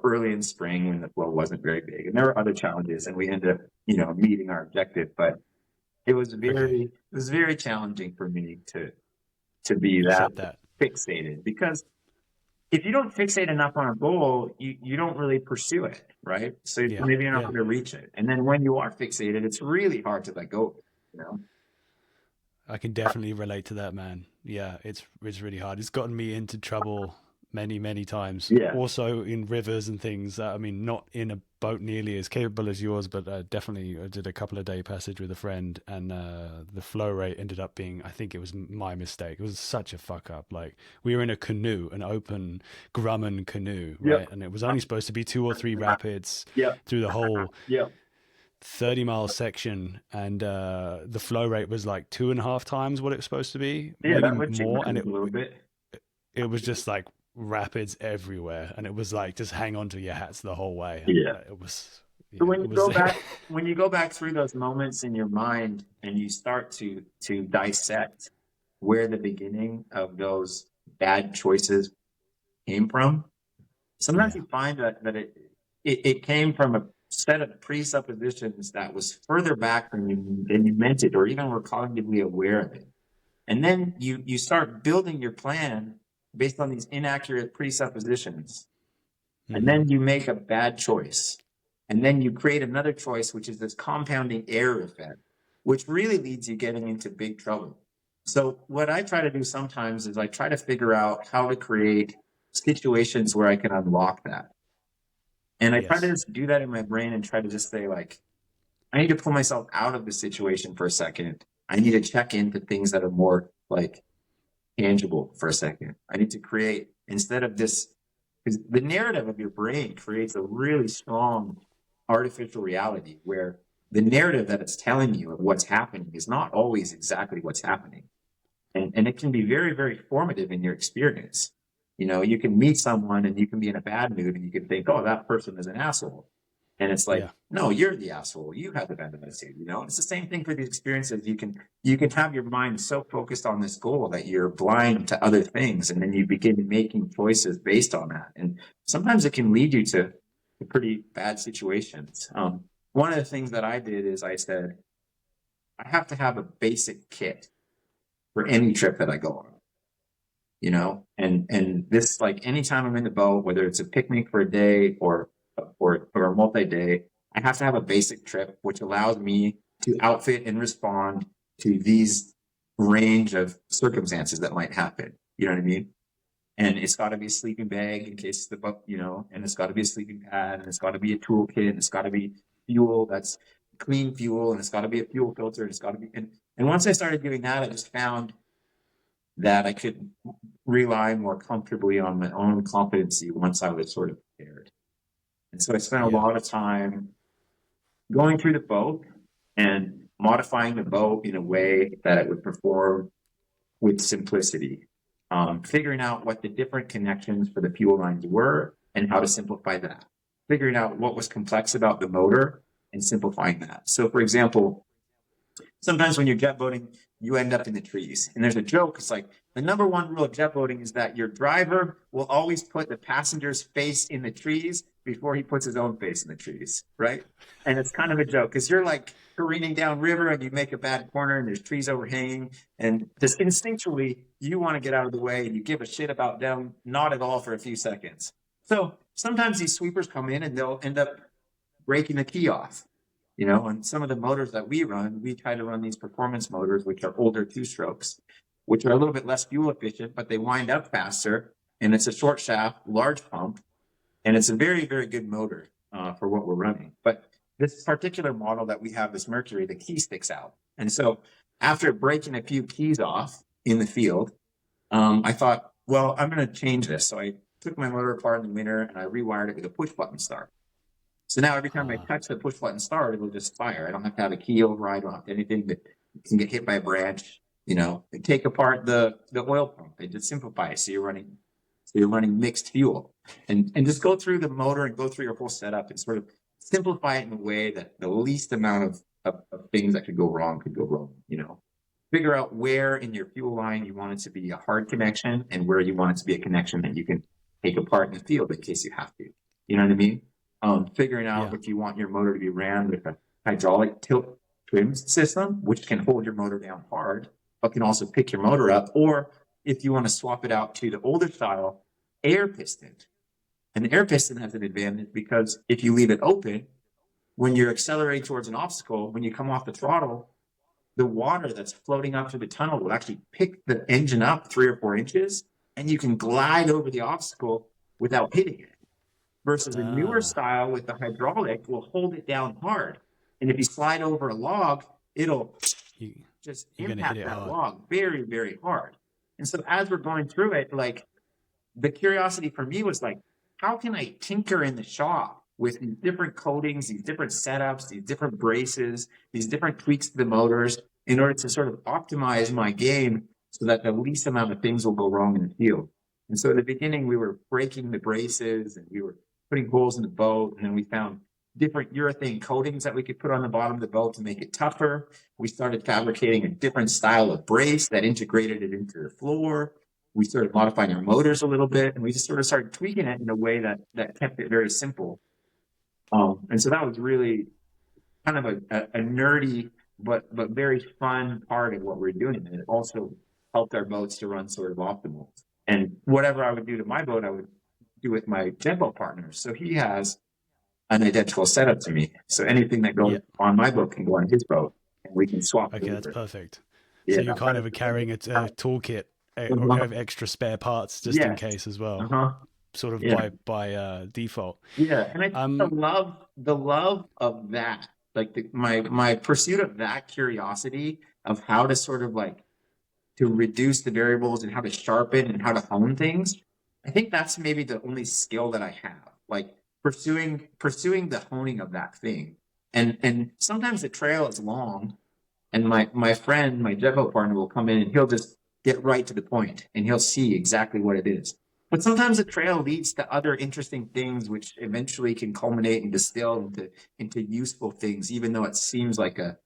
early in spring when the flow wasn't very big. And there were other challenges, and we ended up, meeting our objective. But it was very challenging for me to be that fixated, because if you don't fixate enough on a goal, you don't really pursue it, right? So maybe you're not going to reach it. And then when you are fixated, it's really hard to let go, I can definitely relate to that, man. Yeah, it's really hard. It's gotten me into trouble many, many times. Yeah. Also in rivers and things. I mean, not in a boat nearly as capable as yours, but definitely I did a couple of day passage with a friend, and the flow rate ended up being, I think it was my mistake. It was such a fuck up. Like, we were in a canoe, an open Grumman canoe, right? Yep. And it was only supposed to be 2 or 3 rapids through the whole 30-mile section, and the flow rate was like 2.5 times what it was supposed to be, maybe more. And a little bit. It was just like rapids everywhere, and it was like, just hang on to your hats the whole way. And it was. So when you go back through those moments in your mind, and you start to dissect where the beginning of those bad choices came from, sometimes you find that it came from a set of presuppositions that was further back than you meant it, or even were cognitively aware of it. And then you start building your plan based on these inaccurate presuppositions. Mm-hmm. And then you make a bad choice. And then you create another choice, which is this compounding error effect, which really leads you getting into big trouble. So what I try to do sometimes is I try to figure out how to create situations where I can unlock that. And I try to just do that in my brain and try to just say, like, I need to pull myself out of the situation for a second. I need to check into things that are more like tangible for a second. I need to create, instead of this, because the narrative of your brain creates a really strong artificial reality where the narrative that it's telling you of what's happening is not always exactly what's happening. And it can be very, very formative in your experience. You know, you can meet someone and you can be in a bad mood and you can think, oh, that person is an asshole. And it's like, Yeah. no, you're the asshole. You have the bad attitude. You know, it's the same thing for these experiences. You can have your mind so focused on this goal that you're blind to other things, and then you begin making choices based on that. And sometimes it can lead you to pretty bad situations. One of the things that I did is I said, I have to have a basic kit for any trip that I go on. You know, and this, like, anytime I'm in the boat, whether it's a picnic for a day or a multi-day, I have to have a basic trip, which allows me to outfit and respond to these range of circumstances that might happen. You know what I mean? And it's got to be a sleeping bag in case the boat, you know, and it's got to be a sleeping pad, and it's got to be a toolkit, and it's got to be fuel that's clean fuel, and it's got to be a fuel filter, and it's got to be. And once I started doing that, I just found that I could rely more comfortably on my own competency once I was sort of prepared. And so I spent a lot of time going through the boat and modifying the boat in a way that it would perform with simplicity, figuring out what the different connections for the fuel lines were and how to simplify that, figuring out what was complex about the motor and simplifying that. So, for example, sometimes when you're jet boating, you end up in the trees. And there's a joke. It's like, the number one rule of jet boating is that your driver will always put the passenger's face in the trees before he puts his own face in the trees, right? And it's kind of a joke because you're like careening down river and you make a bad corner and there's trees overhanging. And just instinctually, you want to get out of the way and you give a shit about them, not at all, for a few seconds. So sometimes these sweepers come in and they'll end up breaking the key off. You know, and some of the motors that we run, we try to run these performance motors, which are older two-strokes, which are a little bit less fuel efficient, but they wind up faster. And it's a short shaft, large pump, and it's a very, very good motor for what we're running. But this particular model that we have, this Mercury, the key sticks out. And so after breaking a few keys off in the field, I thought, well, I'm going to change this. So I took my motor apart in the winter and I rewired it with a push button start. So now every time I touch the push button start, it'll just fire. I don't have to have a key override. I don't have to anything that can get hit by a branch. You know, they take apart the oil pump. They just simplify it. So you're running mixed fuel, and just go through the motor and go through your whole setup and sort of simplify it in a way that the least amount of things that could go wrong. You know, figure out where in your fuel line you want it to be a hard connection and where you want it to be a connection that you can take apart in the field in case you have to. You know what I mean? Figuring out if you want your motor to be ran with a hydraulic tilt trim system, which can hold your motor down hard, but can also pick your motor up, or if you want to swap it out to the older style air piston. And the air piston has an advantage because if you leave it open, when you're accelerating towards an obstacle, when you come off the throttle, the water that's floating up through the tunnel will actually pick the engine up 3 or 4 inches, and you can glide over the obstacle without hitting it. Versus the newer style with the hydraulic will hold it down hard. And if you slide over a log, it'll just impact that log very, very hard. And so as we're going through it, like, the curiosity for me was like, how can I tinker in the shop with these different coatings, these different setups, these different braces, these different tweaks to the motors in order to sort of optimize my game so that the least amount of things will go wrong in the field. And so at the beginning, we were breaking the braces and we were putting holes in the boat. And then we found different urethane coatings that we could put on the bottom of the boat to make it tougher. We started fabricating a different style of brace that integrated it into the floor. We started modifying our motors a little bit, and we just sort of started tweaking it in a way that kept it very simple. And so that was really kind of a nerdy but very fun part of what we're doing. And it also helped our boats to run sort of optimal. And whatever I would do to my boat, I would do with my jet boat partner. So he has an identical setup to me. So anything that goes on my boat can go on his boat, and we can swap. Okay, that's perfect. Yeah, so you're kind of carrying a toolkit or have extra spare parts just in case as well, sort of by default. Yeah, and I think the love of that, like my pursuit of that curiosity of how to sort of like to reduce the variables and how to sharpen and how to hone things. I think that's maybe the only skill that I have, like pursuing the honing of that thing. And sometimes the trail is long, and my friend, my jet boat partner, will come in and he'll just get right to the point and he'll see exactly what it is. But sometimes the trail leads to other interesting things, which eventually can culminate and distill into useful things, even though it seems like a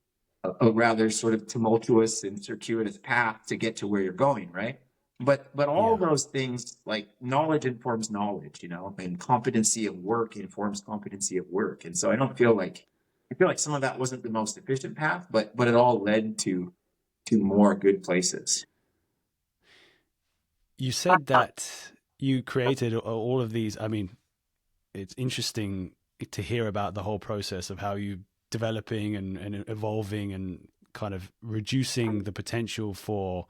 rather sort of tumultuous and circuitous path to get to where you're going, right? But all Yeah. those things, like knowledge informs knowledge, and competency of work informs competency of work. And so I feel like some of that wasn't the most efficient path, but it all led to more good places. You said that you created all of these. I mean, it's interesting to hear about the whole process of how you developing and evolving and kind of reducing the potential for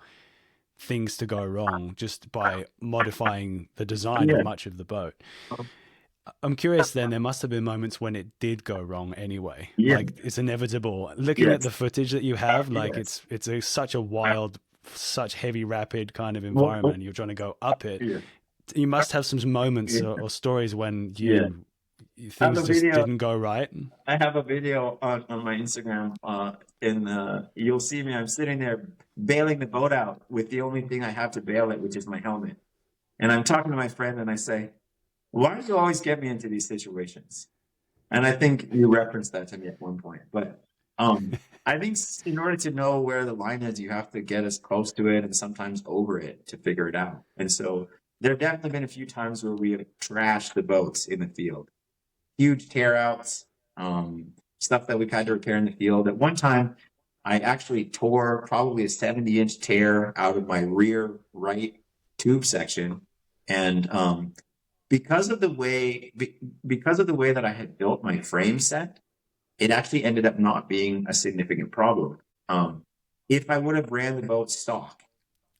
things to go wrong just by modifying the design of Yeah. much of the boat. I'm curious then, there must have been moments when it did go wrong anyway. Yeah. Like it's inevitable. Looking at Yes. the footage that you have, like Yes. such a wild, such heavy, rapid kind of Well, environment, and you're trying to go up it. yeah. You must have some moments Yeah. or stories when Yeah. things just didn't go right. I have a video on my Instagram, you'll see me. I'm sitting there bailing the boat out with the only thing I have to bail it, which is my helmet. And I'm talking to my friend and I say, why do you always get me into these situations? And I think you referenced that to me at one point. But I think in order to know where the line is, you have to get as close to it and sometimes over it to figure it out. And so there have definitely been a few times where we have trashed the boats in the field. Huge tear outs, stuff that we've had to repair in the field. At one time, I actually tore probably a 70-inch tear out of my rear right tube section. And because of the way that I had built my frame set, it actually ended up not being a significant problem. If I would have ran the boat stock,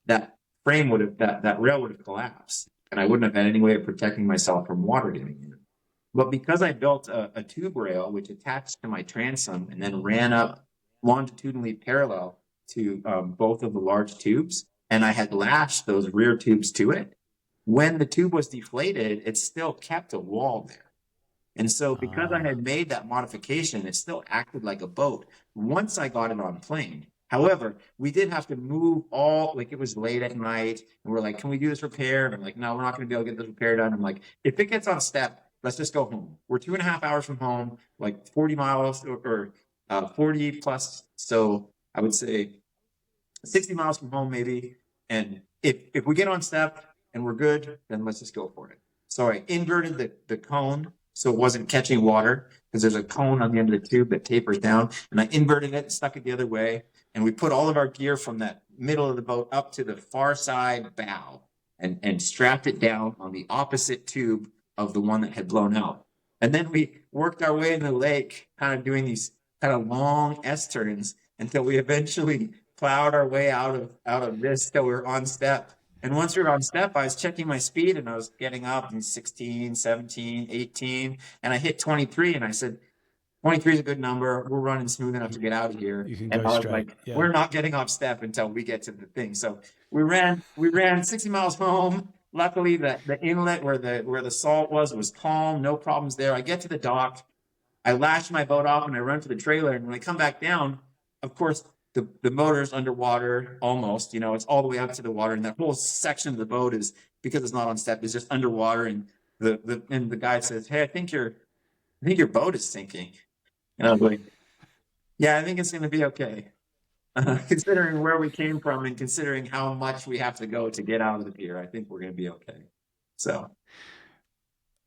that that rail would have collapsed, and I wouldn't have had any way of protecting myself from water getting in. But because I built a tube rail which attached to my transom and then ran up longitudinally parallel to both of the large tubes, and I had lashed those rear tubes to it, when the tube was deflated, it still kept a wall there. And so because I had made that modification, it still acted like a boat once I got it on plane. However, we did have to move it was late at night, and we're like, can we do this repair? And I'm like, no, we're not going to be able to get this repair done. I'm like, if it gets on step, let's just go home. We're 2.5 hours from home, like 40 miles or 40 plus. So I would say 60 miles from home, maybe. And if we get on step and we're good, then let's just go for it. So I inverted the cone so it wasn't catching water, because there's a cone on the end of the tube that tapers down, and I inverted it, stuck it the other way, and we put all of our gear from that middle of the boat up to the far side bow and strapped it down on the opposite tube of the one that had blown out. And then we worked our way in the lake, kind of doing these kind of long S-turns until we eventually plowed our way out of this till we were on step. And once we were on step, I was checking my speed and I was getting up in 16, 17, 18, and I hit 23 and I said, 23 is a good number. We're running smooth enough to get out of here. You can And go I was straight. like, Yeah. we're not getting off step until we get to the thing. So we ran 60 miles home. Luckily, the inlet where the salt was calm, no problems there. I get to the dock. I lash my boat off and I run to the trailer. And when I come back down, of course, the motor's underwater almost, it's all the way up to the water. And that whole section of the boat is, because it's not on step, is just underwater. And the guy says, hey, I think your boat is sinking. And I was like, yeah, I think it's going to be okay. Considering where we came from and considering how much we have to go to get out of the pier, I think we're going to be okay. So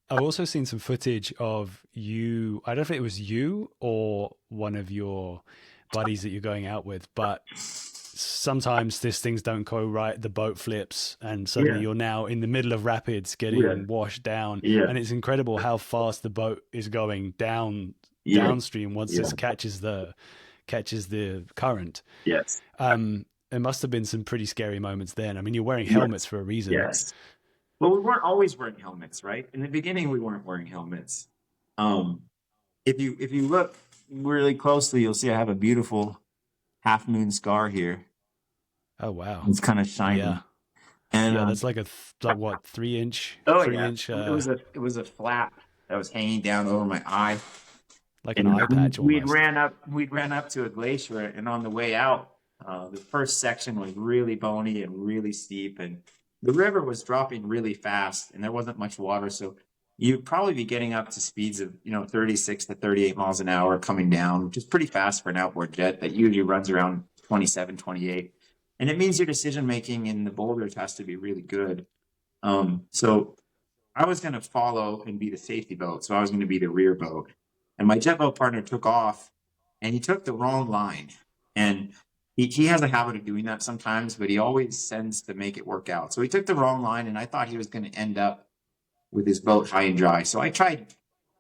I've also seen some footage of you. I don't know if it was you or one of your buddies that you're going out with, but sometimes these things don't go right. The boat flips and suddenly you're now in the middle of rapids getting washed down. And it's incredible how fast the boat is going downstream once it catches the current. Yes. There must have been some pretty scary moments then. I mean, you're wearing helmets for a reason. Yes. Well, we weren't always wearing helmets, right? In the beginning, we weren't wearing helmets. If you look really closely, you'll see I have a beautiful half moon scar here. Oh wow! It's kind of shiny. Yeah. And that's like what 3-inch? Oh 3-inch. It was a flap that was hanging down over my eye, like an eye patch. We'd ran up to a glacier, and on the way out, the first section was really bony and really steep, and the river was dropping really fast and there wasn't much water. So you'd probably be getting up to speeds of, 36 to 38 miles an hour coming down, which is pretty fast for an outboard jet that usually runs around 27, 28. And it means your decision making in the boulders has to be really good. So I was going to follow and be the safety boat. So I was going to be the rear boat. And my jet boat partner took off and he took the wrong line. And he has a habit of doing that sometimes, but he always sends to make it work out. So he took the wrong line and I thought he was going to end up with his boat high and dry. So I tried,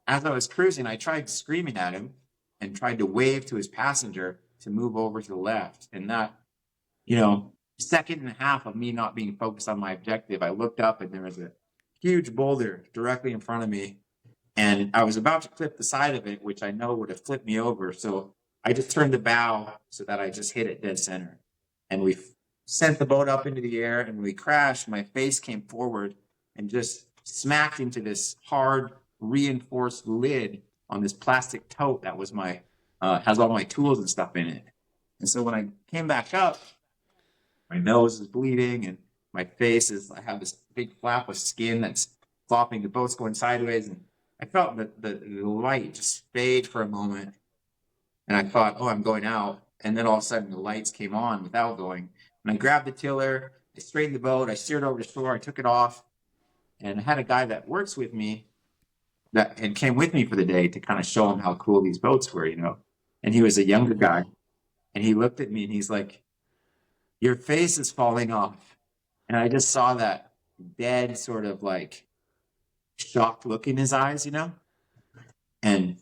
as I was cruising, I tried screaming at him and tried to wave to his passenger to move over to the left. And that, second and a half of me not being focused on my objective, I looked up and there was a huge boulder directly in front of me. And I was about to clip the side of it, which I know would have flipped me over. So I just turned the bow so that I just hit it dead center. And we sent the boat up into the air and we crashed. My face came forward and just smacked into this hard reinforced lid on this plastic tote that was has all my tools and stuff in it. And so when I came back up, my nose is bleeding and my face I have this big flap of skin that's flopping. The boat's going sideways. And I felt the light just fade for a moment. And I thought, oh, I'm going out. And then all of a sudden the lights came on without going. And I grabbed the tiller, I straightened the boat, I steered over to shore, I took it off. And I had a guy that works with me and came with me for the day to kind of show him how cool these boats were, And he was a younger guy. And he looked at me and he's like, your face is falling off. And I just saw that dead sort of like shocked look in his eyes, And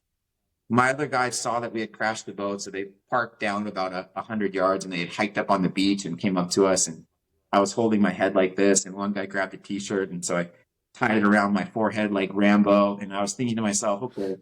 my other guys saw that we had crashed the boat. So they parked down about 100 yards and they had hiked up on the beach and came up to us. And I was holding my head like this. And one guy grabbed a t-shirt. And so I tied it around my forehead like Rambo. And I was thinking to myself, okay,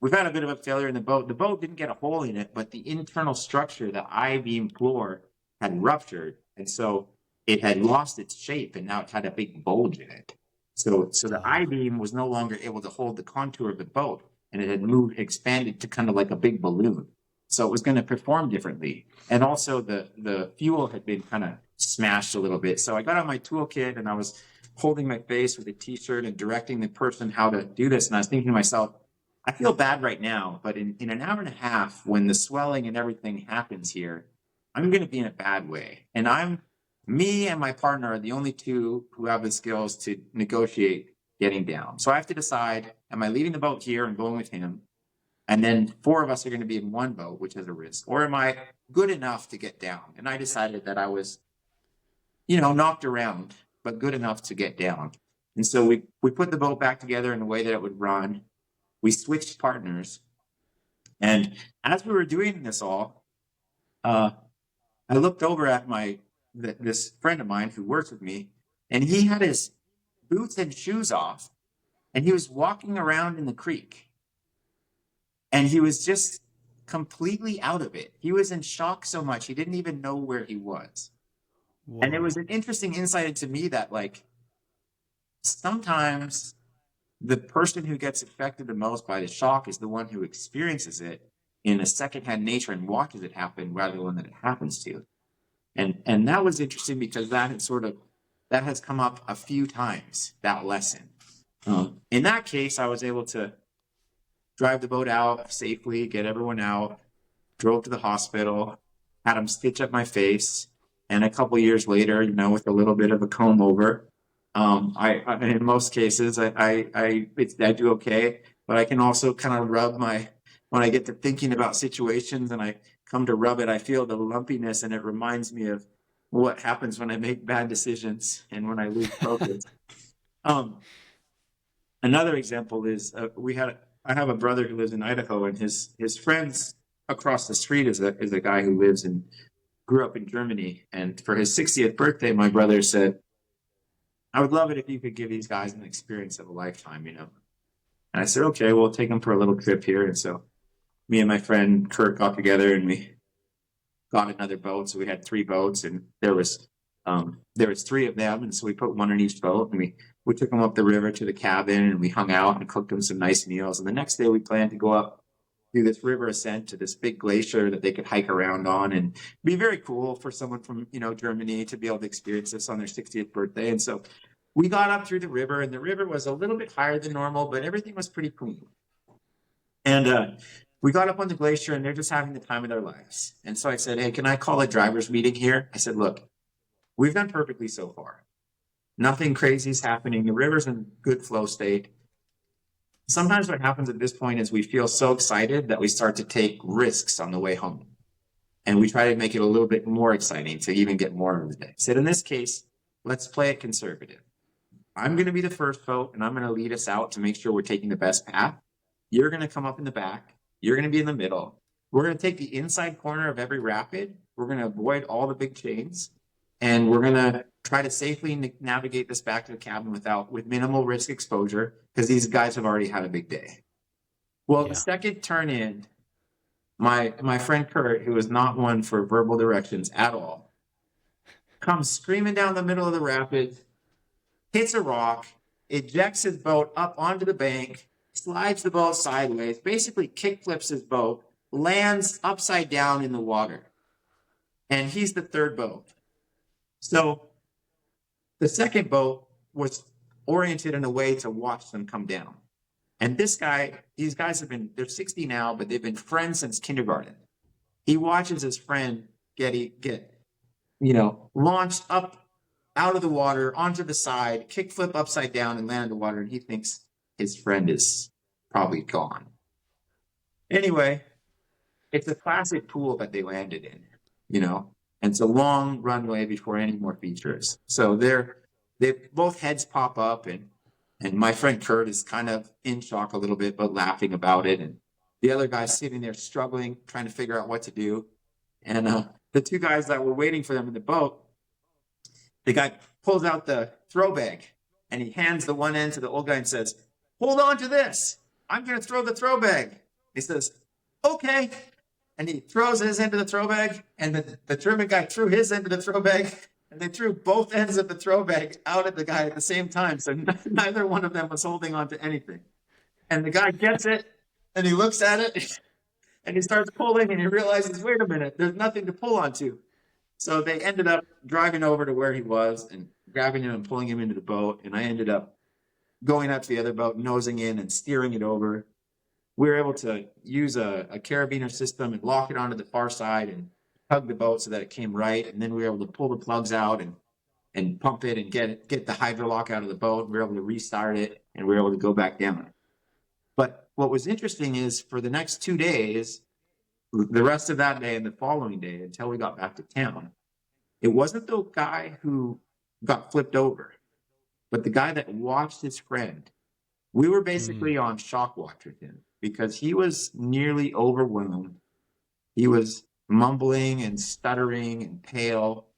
we've had a bit of a failure in the boat. The boat didn't get a hole in it, but the internal structure, the I-beam floor, had ruptured. And so it had lost its shape and now it had a big bulge in it. So the I-beam was no longer able to hold the contour of the boat and it had expanded to kind of like a big balloon. So it was going to perform differently. And also the fuel had been kind of smashed a little bit. So I got out my toolkit and I was holding my face with a t-shirt and directing the person how to do this. And I was thinking to myself, I feel bad right now, but in an hour and a half, when the swelling and everything happens here, I'm going to be in a bad way. And me and my partner are the only two who have the skills to negotiate getting down. So I have to decide, am I leaving the boat here and going with him? And then 4 of us are going to be in one boat, which has a risk. Or am I good enough to get down? And I decided that I was, knocked around, but good enough to get down. And so we put the boat back together in the way that it would run. We switched partners. And as we were doing this all, I looked over at this friend of mine who works with me, and he had his boots and shoes off, and he was walking around in the creek. And he was just completely out of it. He was in shock so much, he didn't even know where he was. Whoa. And it was an interesting insight into me that, like, sometimes the person who gets affected the most by the shock is the one who experiences it in a secondhand nature and watches it happen rather than that it happens to. And that was interesting because that has come up a few times, that lesson. In that case, I was able to drive the boat out safely, get everyone out, drove to the hospital, had them stitch up my face. And a couple years later, with a little bit of a comb over, I in most cases, I do okay, but I can also kind of rub when I get to thinking about situations and I come to rub it, I feel the lumpiness and it reminds me of what happens when I make bad decisions and when I lose focus. Another example is I have a brother who lives in Idaho, and his friends across the street is a guy who grew up in Germany. And for his 60th birthday, my brother said, I would love it if you could give these guys an experience of a lifetime, And I said, okay, we'll take them for a little trip here. And so me and my friend Kurt got together and we got another boat. So we had 3 boats, and there was 3 of them. And so we put one in each boat, and we took them up the river to the cabin, and we hung out and cooked them some nice meals. And the next day we planned to go up do this river ascent to this big glacier that they could hike around on, and be very cool for someone from, Germany to be able to experience this on their 60th birthday. And so we got up through the river, and the river was a little bit higher than normal, but everything was pretty clean. And we got up on the glacier, and they're just having the time of their lives. And so I said, hey, can I call a driver's meeting here? I said, look, we've done perfectly so far. Nothing crazy is happening. The river's in good flow state. Sometimes what happens at this point is we feel so excited that we start to take risks on the way home. And we try to make it a little bit more exciting to even get more of the day. I said, in this case, let's play it conservative. I'm going to be the first boat, and I'm going to lead us out to make sure we're taking the best path. You're going to come up in the back. You're going to be in the middle. We're going to take the inside corner of every rapid. We're going to avoid all the big chains. And we're going to try to safely navigate this back to the cabin with minimal risk exposure, because these guys have already had a big day. Well, the second turn in, my friend Kurt, who is not one for verbal directions at all, comes screaming down the middle of the rapids, hits a rock, ejects his boat up onto the bank, slides the boat sideways, basically kickflips his boat, lands upside down in the water. And he's the third boat. So the second boat was oriented in a way to watch them come down. And these guys they're 60 now, but they've been friends since kindergarten. He watches his friend get launched up out of the water, onto the side, kickflip upside down and land in the water. And he thinks his friend is probably gone. Anyway, it's a classic pool that they landed in, and it's a long runway before any more features. So they both heads pop up, and my friend Kurt is kind of in shock a little bit, but laughing about it. And the other guy's sitting there struggling, trying to figure out what to do. And the two guys that were waiting for them in the boat, the guy pulls out the throw bag, and he hands the one end to the old guy and says, hold on to this. I'm going to throw the throw bag. He says, okay. And he throws his end of the throw bag, and the German guy threw his end of the throw bag, and they threw both ends of the throw bag out at the guy at the same time. So neither one of them was holding on to anything. And the guy gets it, and he looks at it, and he starts pulling, and he realizes, wait a minute, there's nothing to pull onto. So they ended up driving over to where he was and grabbing him and pulling him into the boat. And I ended up going up to the other boat, nosing in and steering it over. We were able to use a carabiner system and lock it onto the far side and tug the boat so that it came right. And then we were able to pull the plugs out and pump it and get the hydrolock out of the boat. We were able to restart it, and we were able to go back down. But what was interesting is for the next 2 days, the rest of that day and the following day, until we got back to town, it wasn't the guy who got flipped over, but the guy that watched his friend. We were basically on shock watch with him because he was nearly overwhelmed. He was mumbling and stuttering and pale.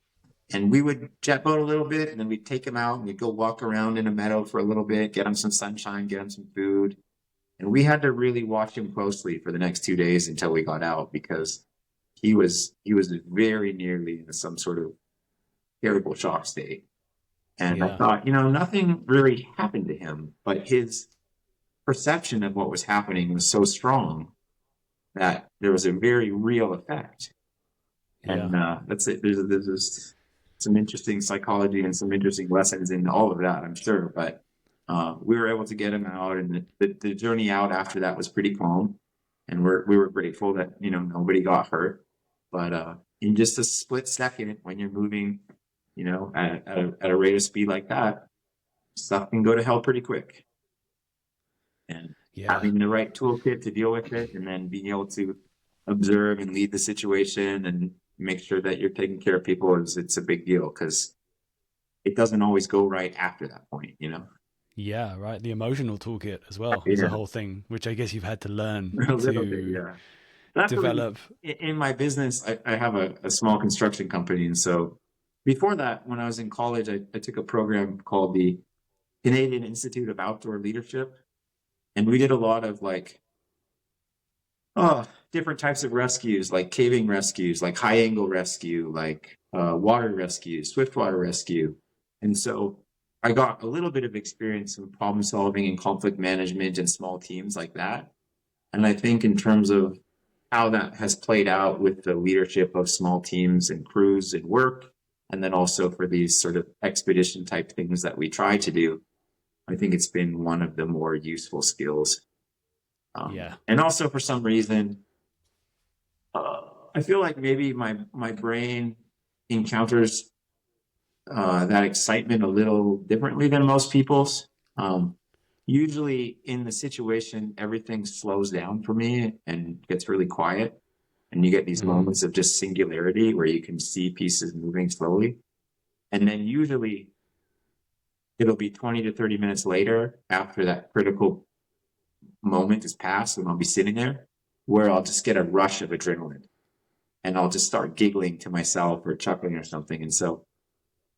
And we would jet boat a little bit, and then we'd take him out and we'd go walk around in a meadow for a little bit, get him some sunshine, get him some food. And we had to really watch him closely for the next 2 days until we got out, because he was very nearly in some sort of terrible shock state. And I thought, nothing really happened to him, but his perception of what was happening was so strong that there was a very real effect. And that's it. There's some interesting psychology and some interesting lessons in all of that, I'm sure. But we were able to get him out, and the journey out after that was pretty calm. And we were grateful that, nobody got hurt. But in just a split second, when you're moving, at a rate of speed like that, stuff can go to hell pretty quick. And having the right toolkit to deal with it, and then being able to observe and lead the situation and make sure that you're taking care of people, it's a big deal, because it doesn't always go right after that point, Yeah, right. The emotional toolkit as well is a whole thing, which I guess you've had to learn to develop. In my business, I have a small construction company. And so before that, when I was in college, I took a program called the Canadian Institute of Outdoor Leadership. And we did a lot of different types of rescues, like caving rescues, like high angle rescue, like water rescue, swift water rescue. And so I got a little bit of experience in problem solving and conflict management and small teams like that. And I think in terms of how that has played out with the leadership of small teams and crews and work, and then also for these sort of expedition type things that we try to do, I think it's been one of the more useful skills. And also for some reason, I feel like maybe my brain encounters that excitement a little differently than most people's. Usually in the situation, everything slows down for me and gets really quiet. And you get these moments of just singularity where you can see pieces moving slowly. And then usually it'll be 20 to 30 minutes later after that critical moment is passed, and I'll be sitting there where I'll just get a rush of adrenaline and I'll just start giggling to myself or chuckling or something. And so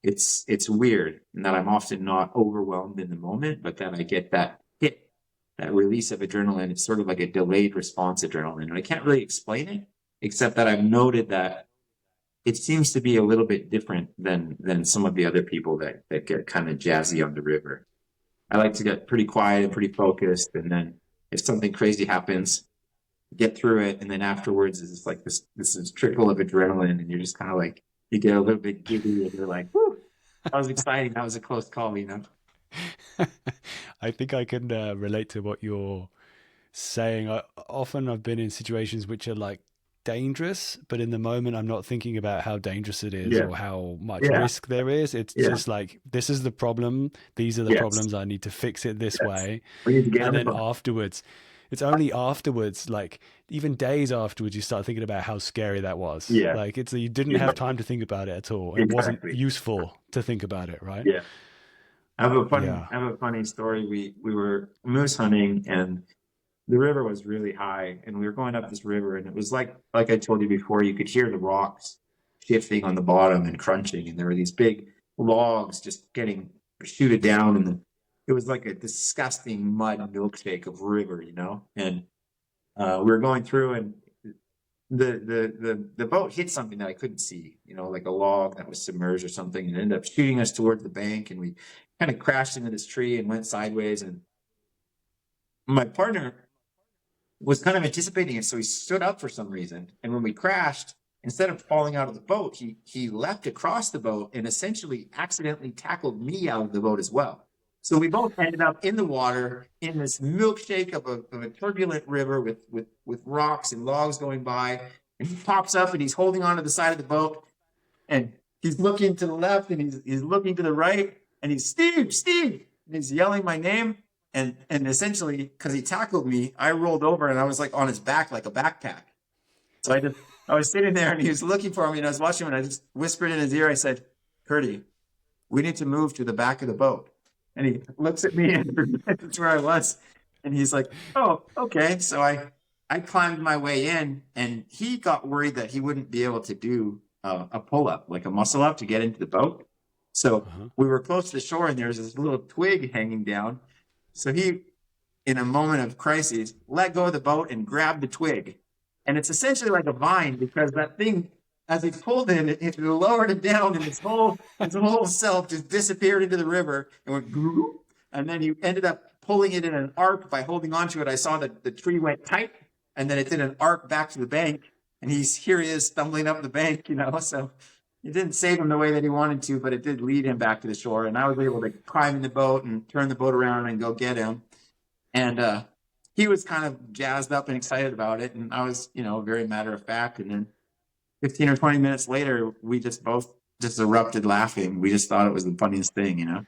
it's weird in that I'm often not overwhelmed in the moment, but then I get that hit, that release of adrenaline. It's sort of like a delayed response adrenaline. And I can't really explain it, except that I've noted that it seems to be a little bit different than some of the other people that get kind of jazzy on the river. I like to get pretty quiet and pretty focused. And then if something crazy happens, get through it. And then afterwards is like this trickle of adrenaline. And you're just kind of like, you get a little bit giddy and you're like, whew, that was exciting. That was a close call, you know? I think I can relate to what you're saying. Often I've been in situations which are like dangerous, but in the moment I'm not thinking about how dangerous it is or how much risk there is. It's just like, this is the problem. These are the problems. I need to fix it this way. We need to get and then afterwards, it's only afterwards, like even days afterwards, you start thinking about how scary that was. Like you didn't have time to think about it at all. It wasn't useful to think about it, right? I have a funny story. We were moose hunting and the river was really high and we were going up this river and it was like I told you before, you could hear the rocks shifting on the bottom and crunching, and there were these big logs just getting shooted down, and it was like a disgusting mud milkshake of river, you know? And we were going through and the boat hit something that I couldn't see, you know, like a log that was submerged or something, and ended up shooting us towards the bank, and we kind of crashed into this tree and went sideways. And my partner was kind of anticipating it, so he stood up for some reason. And when we crashed, instead of falling out of the boat, he leapt across the boat and essentially accidentally tackled me out of the boat as well. So we both ended up in the water in this milkshake of a turbulent river with rocks and logs going by. And he pops up and he's holding onto the side of the boat, and he's looking to the left and he's looking to the right, and he's Steve, and he's yelling my name. And essentially, because he tackled me, I rolled over and I was like on his back like a backpack. So I was sitting there and he was looking for me and I was watching him, and I just whispered in his ear. I said, "Curdy, we need to move to the back of the boat." And he looks at me and that's where I was. And he's like, "Oh, okay." So I climbed my way in, and he got worried that he wouldn't be able to do a pull-up, like a muscle-up to get into the boat. So we were close to the shore and there's this little twig hanging down. So he, in a moment of crisis, let go of the boat and grabbed the twig. And it's essentially like a vine, because that thing, as he pulled it lowered it down, and his whole self just disappeared into the river and went groop. And then he ended up pulling it in an arc by holding onto it. I saw that the tree went tight, and then it did an arc back to the bank. And here he is stumbling up the bank, you know. So it didn't save him the way that he wanted to, but it did lead him back to the shore. And I was able to climb in the boat and turn the boat around and go get him. And he was kind of jazzed up and excited about it. And I was, you know, very matter of fact. And then 15 or 20 minutes later, we just both just erupted laughing. We just thought it was the funniest thing, you know?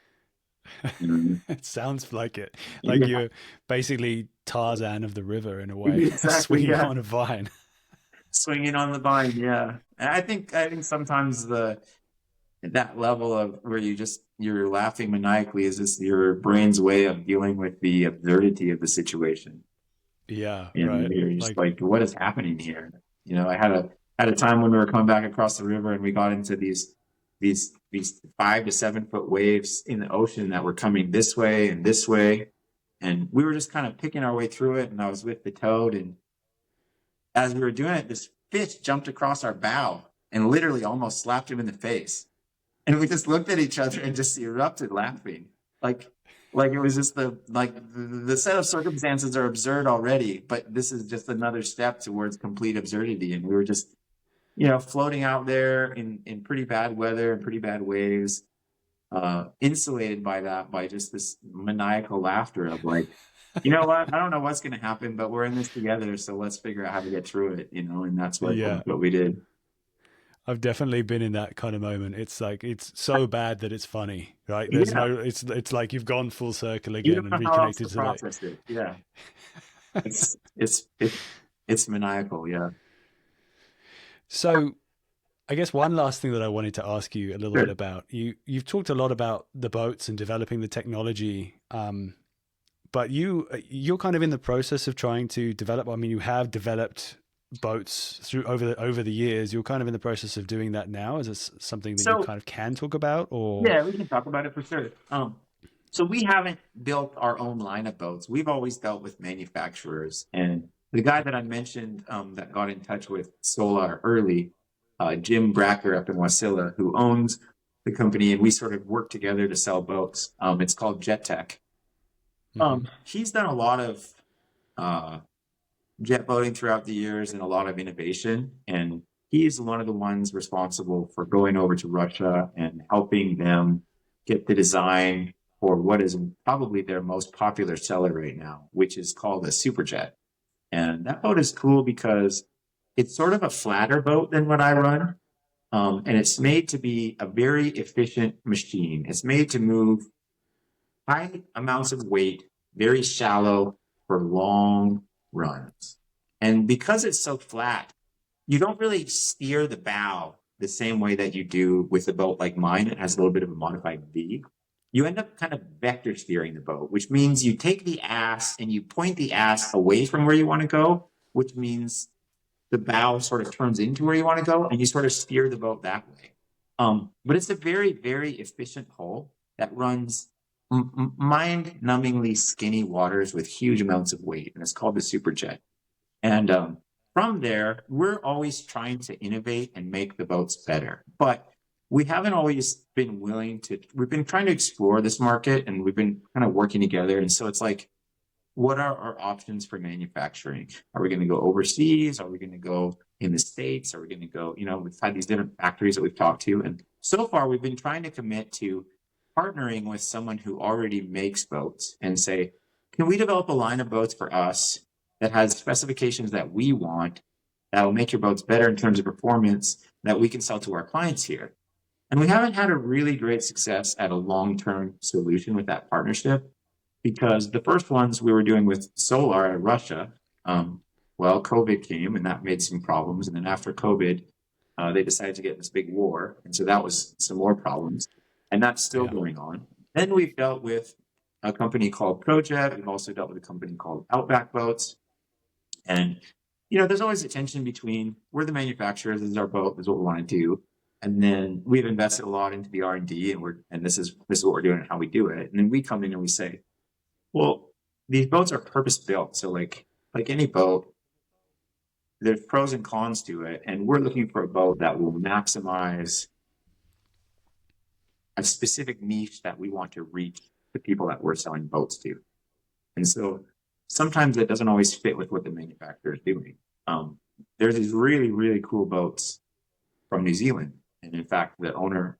It sounds like it. Like you're basically Tarzan of the river in a way, swinging on a vine. Swinging on the vine, yeah. And I think sometimes that level of where you're laughing maniacally is just your brain's way of dealing with the absurdity of the situation. Yeah, and right. You're just like, what is happening here? You know, I had a time when we were coming back across the river and we got into these 5 to 7 foot waves in the ocean that were coming this way, and we were just kind of picking our way through it. And I was with the toad, and as we were doing it, this fish jumped across our bow and literally almost slapped him in the face. And we just looked at each other and just erupted laughing. Like, Like it was just the set of circumstances are absurd already, but this is just another step towards complete absurdity. And we were just, floating out there in pretty bad weather and pretty bad waves, insulated by that, by just this maniacal laughter of like, you know what? I don't know what's going to happen, but we're in this together. So let's figure out how to get through it, and that's Yeah. what we did. I've definitely been in that kind of moment. It's like, it's so bad that it's funny, right? Yeah. It's like you've gone full circle You again don't and know how else reconnected to to like, process it. Yeah. It's maniacal. Yeah. so I guess one last thing that I wanted to ask you a little Sure. bit about, you've talked a lot about the boats and developing the technology. But you're kind of in the process of trying to develop. I mean, you have developed boats over the years. You're kind of in the process of doing that now. Is this something that you So kind of can talk about, or? yeah, we can talk about it for sure. So we haven't built our own line of boats. We've always dealt with manufacturers. And the guy that I mentioned that got in touch with Solar early, Jim Bracker up in Wasilla, who owns the company, and we sort of work together to sell boats. It's called Jet Tech. He's done a lot of jet boating throughout the years and a lot of innovation. And he's one of the ones responsible for going over to Russia and helping them get the design for what is probably their most popular seller right now, which is called a superjet. And that boat is cool because it's sort of a flatter boat than what I run. And it's made to be a very efficient machine. It's made to move high amounts of weight, very shallow for long runs. And because it's so flat, you don't really steer the bow the same way that you do with a boat like mine. It has a little bit of a modified V. You end up kind of vector steering the boat, which means you take the ass and you point the ass away from where you want to go, which means the bow sort of turns into where you want to go and you sort of steer the boat that way. But it's a very, very efficient hull that runs mind-numbingly skinny waters with huge amounts of weight, and it's called the superjet. And from there, we're always trying to innovate and make the boats better. But we haven't always been willing to, we've been trying to explore this market and we've been kind of working together. And so it's like, what are our options for manufacturing? Are we going to go overseas? Are we going to go in the States? Are we going to go, we've had these different factories that we've talked to. And so far, we've been trying to commit to partnering with someone who already makes boats and say, can we develop a line of boats for us that has specifications that we want, that will make your boats better in terms of performance, that we can sell to our clients here? And we haven't had a really great success at a long-term solution with that partnership, because the first ones we were doing with Solar in Russia, COVID came and that made some problems. And then after COVID, they decided to get this big war. And so that was some more problems. And that's still going on. Then we've dealt with a company called Project. We've also dealt with a company called Outback Boats. And, there's always a tension between, we're the manufacturers, this is our boat, this is what we want to do. And then we've invested a lot into the R&D and this is what we're doing and how we do it. And then we come in and we say, well, these boats are purpose built. So like any boat, there's pros and cons to it. And we're looking for a boat that will maximize a specific niche that we want to reach the people that we're selling boats to. And so sometimes it doesn't always fit with what the manufacturer is doing. There's these really, really cool boats from New Zealand. And in fact, the owner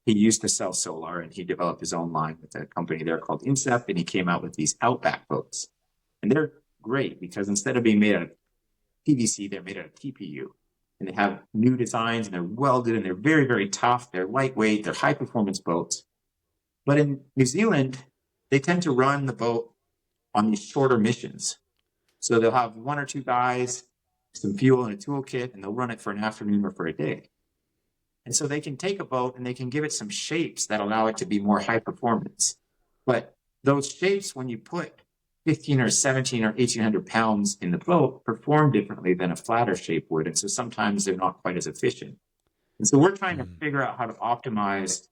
he used to sell Solar and he developed his own line with a company there called Inflatable, and he came out with these Outback boats. And they're great because instead of being made out of PVC, they're made out of TPU. And they have new designs and they're welded and they're very, very tough. They're lightweight. They're high performance boats. But in New Zealand, they tend to run the boat on these shorter missions. So they'll have one or two guys, some fuel and a toolkit, and they'll run it for an afternoon or for a day. And so they can take a boat and they can give it some shapes that allow it to be more high performance. But those shapes, when you put 15 or 17 or 1800 pounds in the boat, perform differently than a flatter shape would. And so sometimes they're not quite as efficient. And so we're trying to figure out how to optimize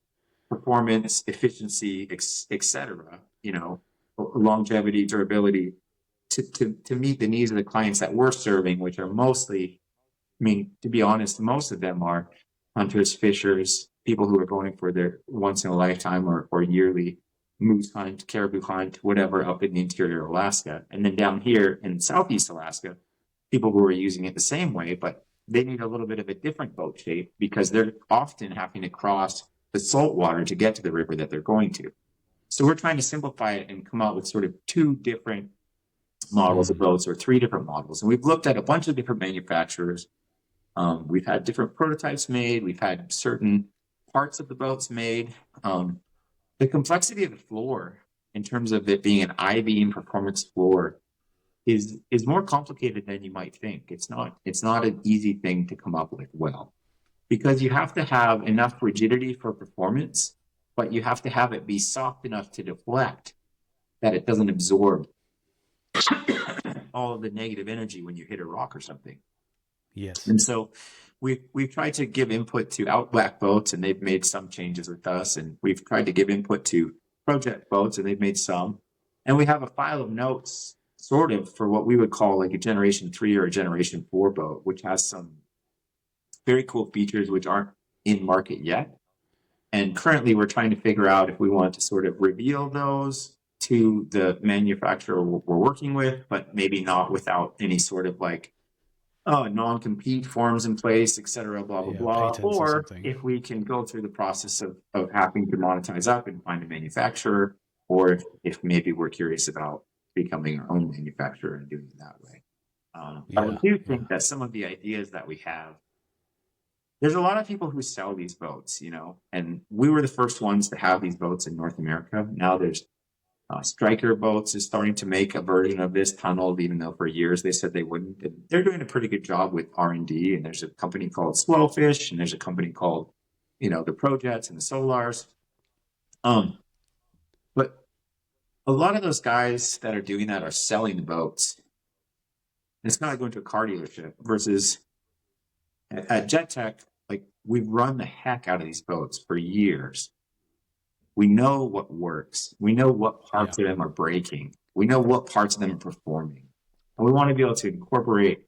performance, efficiency, et cetera, longevity, durability, to meet the needs of the clients that we're serving, which are mostly, to be honest, most of them are hunters, fishers, people who are going for their once in a lifetime or yearly moose hunt, caribou hunt, whatever, up in the interior of Alaska. And then down here in Southeast Alaska, people who are using it the same way, but they need a little bit of a different boat shape because they're often having to cross the salt water to get to the river that they're going to. So we're trying to simplify it and come out with sort of 2 different models of boats or 3 different models. And we've looked at a bunch of different manufacturers. We've had different prototypes made. We've had certain parts of the boats made. The complexity of the floor in terms of it being an I-beam performance floor is more complicated than you might think. It's not an easy thing to come up with well, because you have to have enough rigidity for performance, but you have to have it be soft enough to deflect that it doesn't absorb all of the negative energy when you hit a rock or something. Yes. And so we've tried to give input to Outback boats, and they've made some changes with us. And we've tried to give input to Project boats, and they've made some. And we have a file of notes sort of for what we would call like a generation 3 or a generation 4 boat, which has some very cool features which aren't in market yet. And currently we're trying to figure out if we want to sort of reveal those to the manufacturer we're working with, but maybe not without any sort of like non-compete forms in place, et cetera, blah, blah, blah. Or if we can go through the process of having to monetize up and find a manufacturer, or if maybe we're curious about becoming our own manufacturer and doing it that way. But I do think that some of the ideas that we have, there's a lot of people who sell these boats, you know, and we were the first ones to have these boats in North America. Now there's Striker Boats is starting to make a version of this tunnel, even though for years they said they wouldn't. And they're doing a pretty good job with R&D. And there's a company called Swellfish, and there's a company called, you know, the Projets and the Solars. But a lot of those guys that are doing that are selling the boats. And it's kind of like going to a car dealership versus at Jet Tech, like we've run the heck out of these boats for years. We know what works. We know what parts of them are breaking. We know what parts of them are performing. And we want to be able to incorporate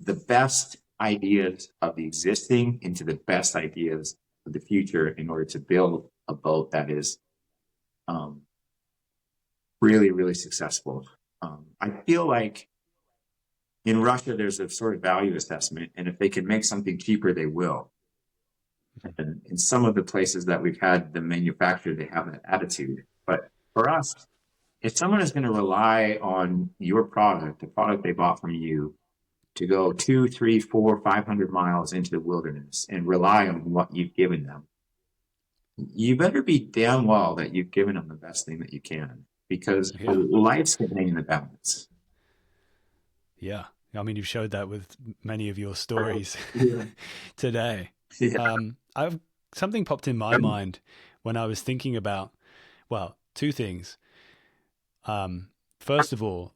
the best ideas of the existing into the best ideas of the future in order to build a boat that is really, really successful. I feel like in Russia, there's a sort of value assessment, and if they can make something cheaper, they will. And in some of the places that we've had them manufacture, they have that attitude. But for us, if someone is going to rely on your product, the product they bought from you, to go 2, 3, 4, 500 miles into the wilderness and rely on what you've given them, you better be damn well that you've given them the best thing that you can, because life's going to hang in the balance. Yeah. I mean, you've showed that with many of your stories today. Yeah. Something popped in my mind when I was thinking about, well, 2 things. First of all,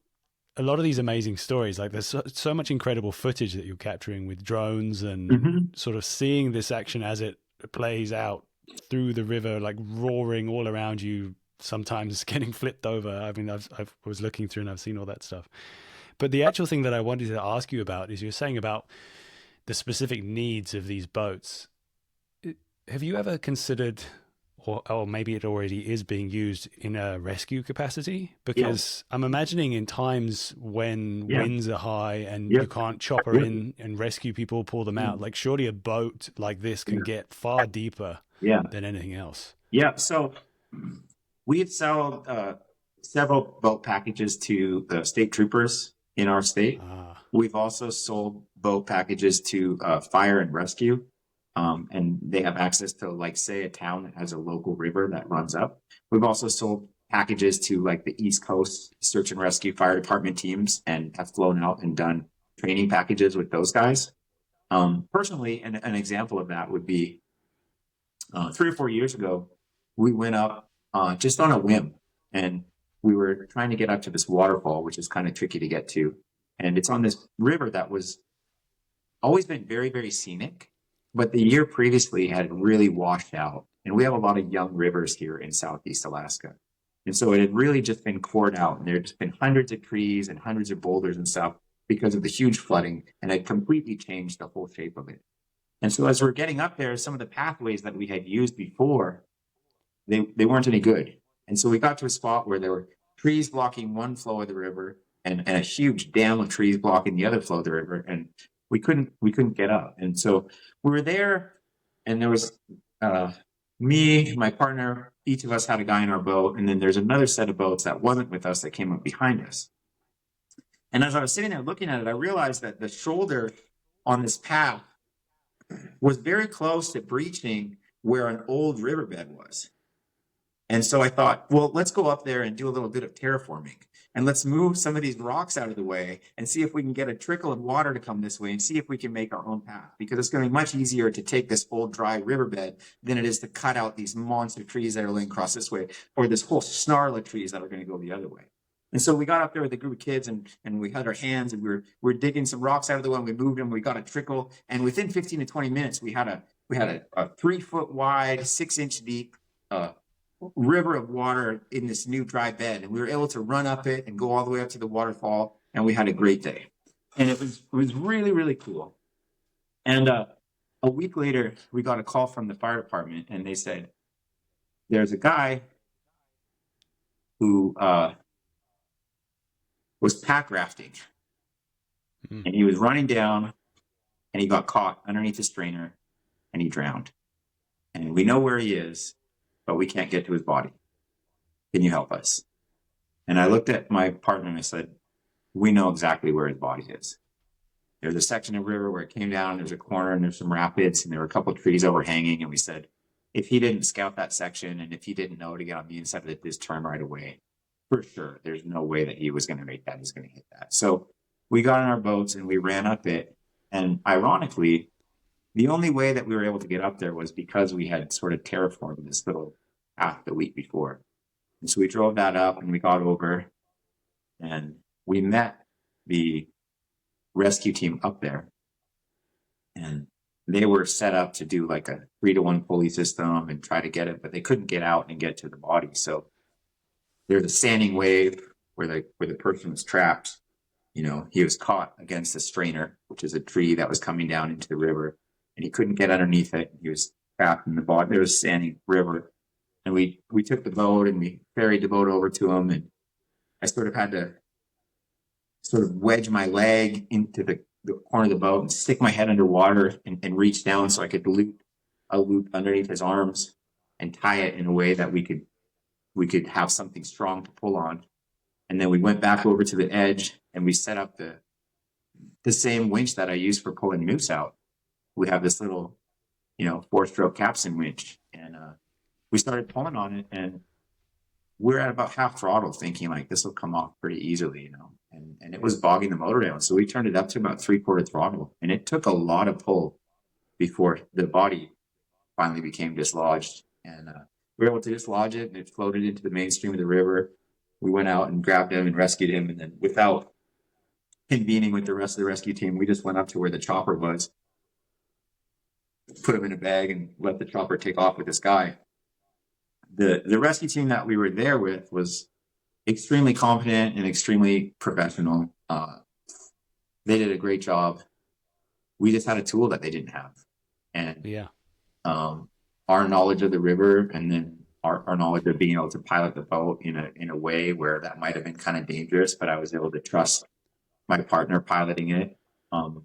a lot of these amazing stories, like there's so much incredible footage that you're capturing with drones and sort of seeing this action as it plays out through the river, like roaring all around you, sometimes getting flipped over. I mean, I was looking through and I've seen all that stuff. But the actual thing that I wanted to ask you about is you're saying about the specific needs of these boats. Have you ever considered, or maybe it already is being used in a rescue capacity? Because I'm imagining in times when winds are high and you can't chopper in and rescue people, pull them out, like surely a boat like this can get far deeper than anything else. Yeah. So we've sold several boat packages to the state troopers in our state. We've also sold boat packages to fire and rescue. And they have access to, like, say, a town that has a local river that runs up. We've also sold packages to, like, the East Coast search and rescue fire department teams and have flown out and done training packages with those guys. Personally, an example of that would be 3 or 4 years ago, we went up just on a whim, and we were trying to get up to this waterfall, which is kind of tricky to get to. And it's on this river that was always been very, very scenic, but the year previously had really washed out. And we have a lot of young rivers here in Southeast Alaska. And so it had really just been cored out. And there had just been hundreds of trees and hundreds of boulders and stuff because of the huge flooding, and it completely changed the whole shape of it. And so as we're getting up there, some of the pathways that we had used before, they weren't any good. And so we got to a spot where there were trees blocking one flow of the river and a huge dam of trees blocking the other flow of the river. And we couldn't get up. And so we were there, and there was me, my partner, each of us had a guy in our boat. And then there's another set of boats that wasn't with us that came up behind us. And as I was sitting there looking at it, I realized that the shoulder on this path was very close to breaching where an old riverbed was. And so I thought, well, let's go up there and do a little bit of terraforming. And let's move some of these rocks out of the way and see if we can get a trickle of water to come this way and see if we can make our own path. Because it's going to be much easier to take this old dry riverbed than it is to cut out these monster trees that are laying across this way, or this whole snarl of trees that are going to go the other way. And so we got up there with a group of kids, and we had our hands, and we were digging some rocks out of the way, and we moved them. We got a trickle, and within 15 to 20 minutes, we had a 3-foot wide, 6-inch deep river of water in this new dry bed, and we were able to run up it and go all the way up to the waterfall, and we had a great day. And it was really, really cool. And a week later, we got a call from the fire department, and they said, there's a guy who was pack rafting, and he was running down, and he got caught underneath the strainer, and he drowned. And we know where he is, but we can't get to his body. Can you help us? And I looked at my partner and I said, we know exactly where his body is. There's a section of river where it came down, there's a corner, and there's some rapids, and there were a couple of trees overhanging. And we said, if he didn't scout that section, and if he didn't know to get on the inside of this turn right away, for sure, there's no way that he was going to make that. He's going to hit that. So we got in our boats and we ran up it. And ironically, the only way that we were able to get up there was because we had sort of terraformed this little path the week before. And so we drove that up and we got over, and we met the rescue team up there. And they were set up to do like a 3-to-1 pulley system and try to get it, but they couldn't get out and get to the body. So there's a standing wave where the person was trapped. You know, he was caught against a strainer, which is a tree that was coming down into the river, and he couldn't get underneath it. He was trapped in the bottom. There was a standing river, and we took the boat and we ferried the boat over to him, and I sort of had to sort of wedge my leg into the corner of the boat and stick my head underwater and reach down so I could loop a loop underneath his arms and tie it in a way that we could have something strong to pull on. And then we went back over to the edge and we set up the same winch that I use for pulling moose out. We have this little, 4-stroke capstan winch, and we started pulling on it, and we're at about half throttle thinking like this will come off pretty easily, and it was bogging the motor down. So we turned it up to about 3/4 throttle, and it took a lot of pull before the body finally became dislodged. And we were able to dislodge it, and it floated into the mainstream of the river. We went out and grabbed him and rescued him. And then without convening with the rest of the rescue team, we just went up to where the chopper was, put him in a bag, and let the chopper take off with this guy. The rescue team that we were there with was extremely competent and extremely professional. They did a great job. We just had a tool that they didn't have. And our knowledge of the river, and then our knowledge of being able to pilot the boat in a way where that might have been kind of dangerous, but I was able to trust my partner piloting it,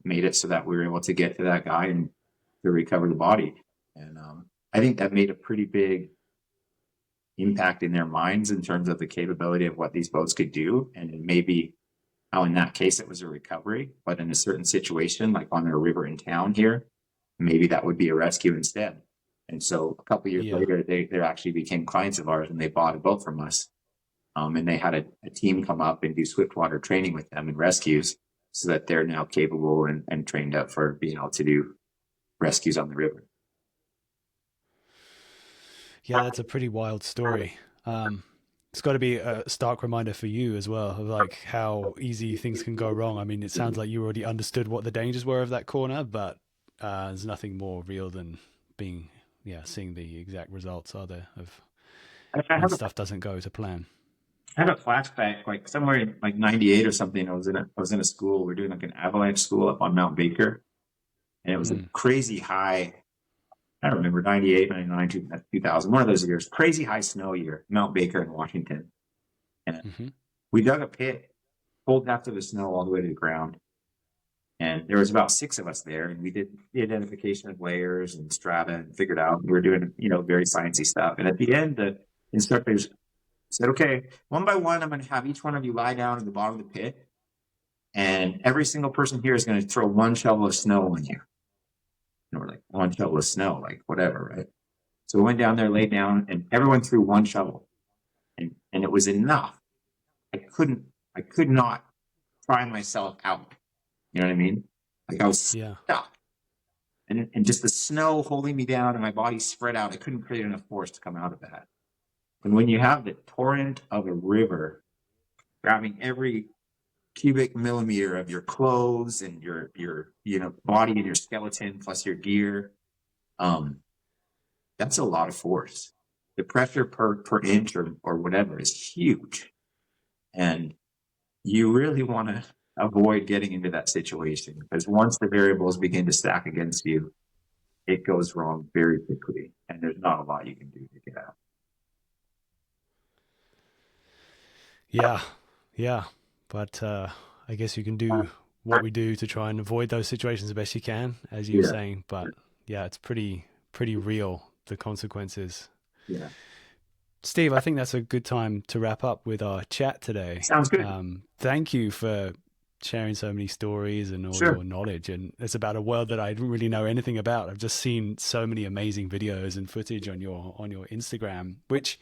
made it so that we were able to get to that guy and to recover the body. And I think that made a pretty big impact in their minds in terms of the capability of what these boats could do. And maybe how in that case it was a recovery, but in a certain situation, like on a river in town here, maybe that would be a rescue instead. And so a couple of years later, they actually became clients of ours, and they bought a boat from us. And they had a team come up and do swiftwater training with them in rescues, so that they're now capable and trained up for being able to do rescues on the river. Yeah, that's a pretty wild story. It's got to be a stark reminder for you as well of like how easy things can go wrong. I mean, it sounds like you already understood what the dangers were of that corner, but there's nothing more real than seeing the exact results, are there, of when stuff doesn't go to plan. I had a flashback, like somewhere in like 98 or something. I was in a school. We were doing like an avalanche school up on Mount Baker, and it was a crazy high I don't remember, 98, 99, 2000, one of those years, crazy high snow year, Mount Baker in Washington. And we dug a pit, pulled half of the snow all the way to the ground. And there was about 6 of us there, and we did the identification of layers and strata and figured out we were doing, very sciencey stuff. And at the end, the instructors said, okay, one by one, I'm going to have each one of you lie down in the bottom of the pit, and every single person here is going to throw 1 shovel of snow on you. And we're like, 1 shovel of snow, like whatever, right? So we went down there, laid down, and everyone threw 1 shovel, and it was enough. I could not pry myself out. You know what I mean? Like I was stuck. And just the snow holding me down and my body spread out, I couldn't create enough force to come out of that. And when you have the torrent of a river grabbing every cubic millimeter of your clothes and your body and your skeleton plus your gear, that's a lot of force. The pressure per inch or whatever is huge. And you really want to avoid getting into that situation, because once the variables begin to stack against you, it goes wrong very quickly, and there's not a lot you can do to get out. Yeah. But I guess you can do what we do to try and avoid those situations the best you can, as you were saying. But yeah, it's pretty real, the consequences. Yeah. Steve, I think that's a good time to wrap up with our chat today. Sounds good. Thank you for sharing so many stories and all your knowledge. And it's about a world that I didn't really know anything about. I've just seen so many amazing videos and footage on your Instagram, which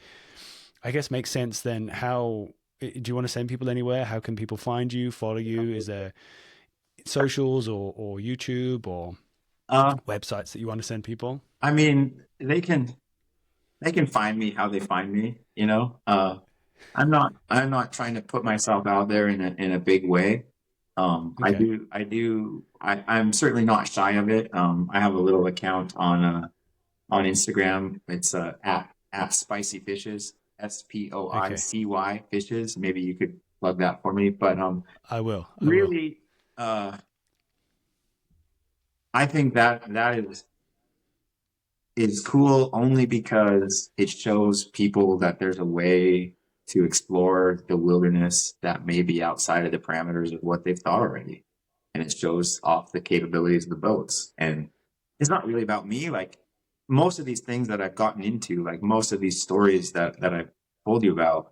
I guess makes sense then. How do you want to send people anywhere? How can people find you, follow you? Is there socials or YouTube or websites that you want to send people? I mean, they can find me how they find me, I'm not trying to put myself out there in a big way. Okay. I'm certainly not shy of it. I have a little account on Instagram. It's at Spicy Fishes, SPOICY Fishes. Maybe you could plug that for me. But I will. I think that is cool only because it shows people that there's a way to explore the wilderness that may be outside of the parameters of what they've thought already. And it shows off the capabilities of the boats. And it's not really about me. Like most of these things that I've gotten into, like most of these stories that I've told you about,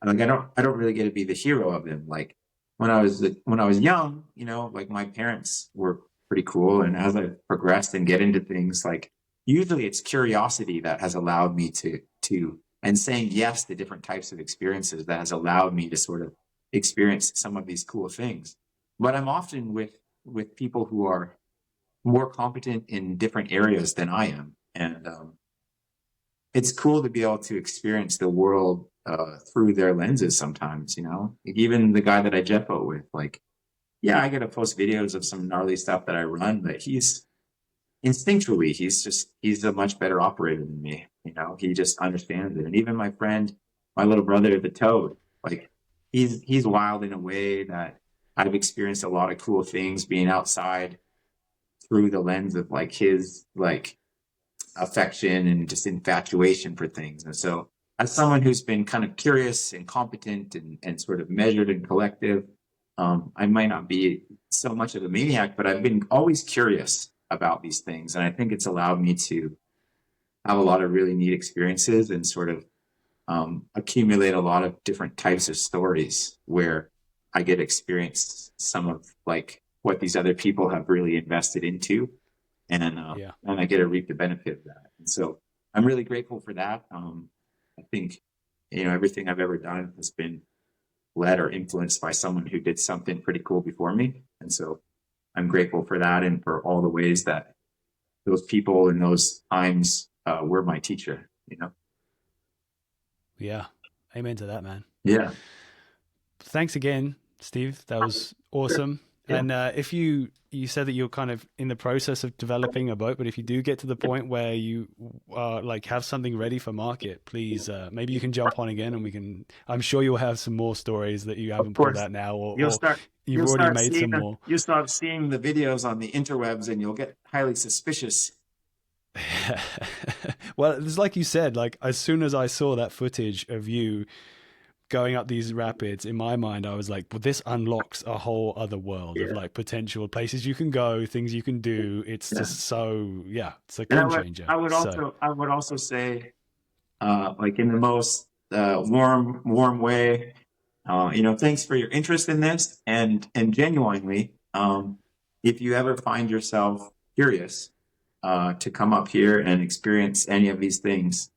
like I don't really get to be the hero of them. Like when I was young, like my parents were pretty cool. And as I progressed and get into things, like usually it's curiosity that has allowed me to and saying yes to different types of experiences that has allowed me to sort of experience some of these cool things. But I'm often with people who are more competent in different areas than I am. And it's cool to be able to experience the world through their lenses sometimes, Even the guy that I jet boat with, like, yeah, I get to post videos of some gnarly stuff that I run, but instinctually, he's a much better operator than me. He just understands it. And even my friend, my little brother, the Toad, like he's wild in a way that I've experienced a lot of cool things being outside through the lens of like his like affection and just infatuation for things. And so as someone who's been kind of curious and competent and sort of measured and collective, I might not be so much of a maniac, but I've been always curious about these things. And I think it's allowed me to have a lot of really neat experiences and sort of accumulate a lot of different types of stories where I get to experience some of like what these other people have really invested into. And I get to reap the benefit of that. And so I'm really grateful for that. I think, everything I've ever done has been led or influenced by someone who did something pretty cool before me. And so I'm grateful for that and for all the ways that those people in those times were my teacher, Yeah. Amen to that, man. Yeah. Thanks again, Steve. That was awesome. Yeah. And if you said that you're kind of in the process of developing a boat, but if you do get to the point where you like have something ready for market, please, maybe you can jump on again and I'm sure you'll have some more stories that you haven't pulled out now, or you've already made some more. You'll start seeing the videos on the interwebs and you'll get highly suspicious Well, it's like you said, like as soon as I saw that footage of you going up these rapids, in my mind, I was like, well, this unlocks a whole other world of Yeah. like potential places you can go, things you can do. It's Yeah. just so, yeah, it's a And game changer. So, I would also say, like in the most warm way, thanks for your interest in this, and genuinely, if you ever find yourself curious to come up here and experience any of these things,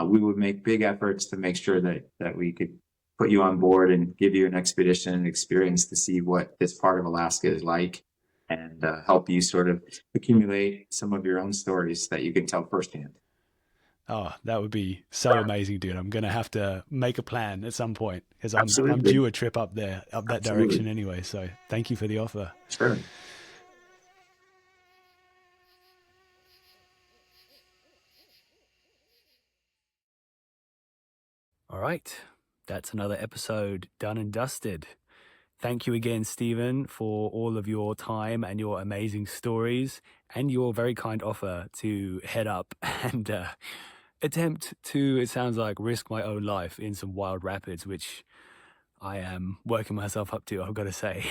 we would make big efforts to make sure that we could put you on board and give you an expedition and experience to see what this part of Alaska is like, and help you sort of accumulate some of your own stories that you can tell firsthand. oh, that would be so amazing, dude. I'm gonna have to make a plan at some point because I'm Absolutely. due a trip up there, up that direction Absolutely. anyway. So, thank you for the offer. Sure. All right, that's another episode done and dusted. Thank you again, Stephen, for all of your time and your amazing stories and your very kind offer to head up and attempt to, it sounds like, risk my own life in some wild rapids, which I am working myself up to, I've got to say.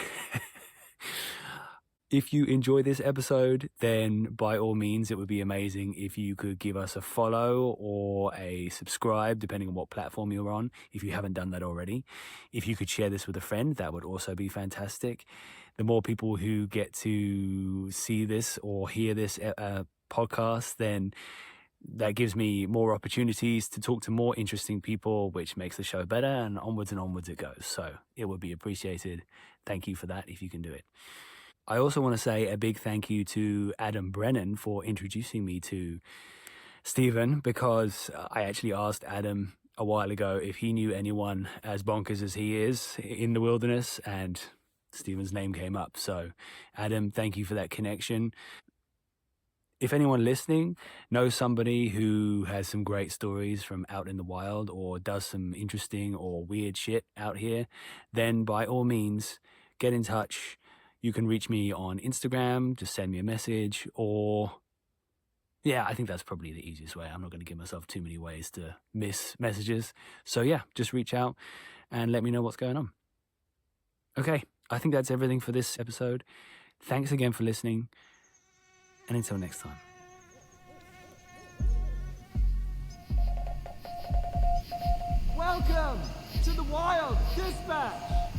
If you enjoy this episode, then by all means, it would be amazing if you could give us a follow or a subscribe, depending on what platform you're on, if you haven't done that already. If you could share this with a friend, that would also be fantastic. The more people who get to see this or hear this podcast, then that gives me more opportunities to talk to more interesting people, which makes the show better, and onwards it goes. So it would be appreciated. Thank you for that if you can do it. I also want to say a big thank you to Adam Brennan for introducing me to Stephen, because I actually asked Adam a while ago if he knew anyone as bonkers as he is in the wilderness, and Stephen's name came up. So, Adam, thank you for that connection. If anyone listening knows somebody who has some great stories from out in the wild or does some interesting or weird shit out here, then by all means, get in touch. You can reach me on Instagram, just send me a message, or yeah, I think that's probably the easiest way. I'm not going to give myself too many ways to miss messages. So yeah, just reach out and let me know what's going on. Okay, I think that's everything for this episode. Thanks again for listening, and until next time. Welcome to the Wild Dispatch.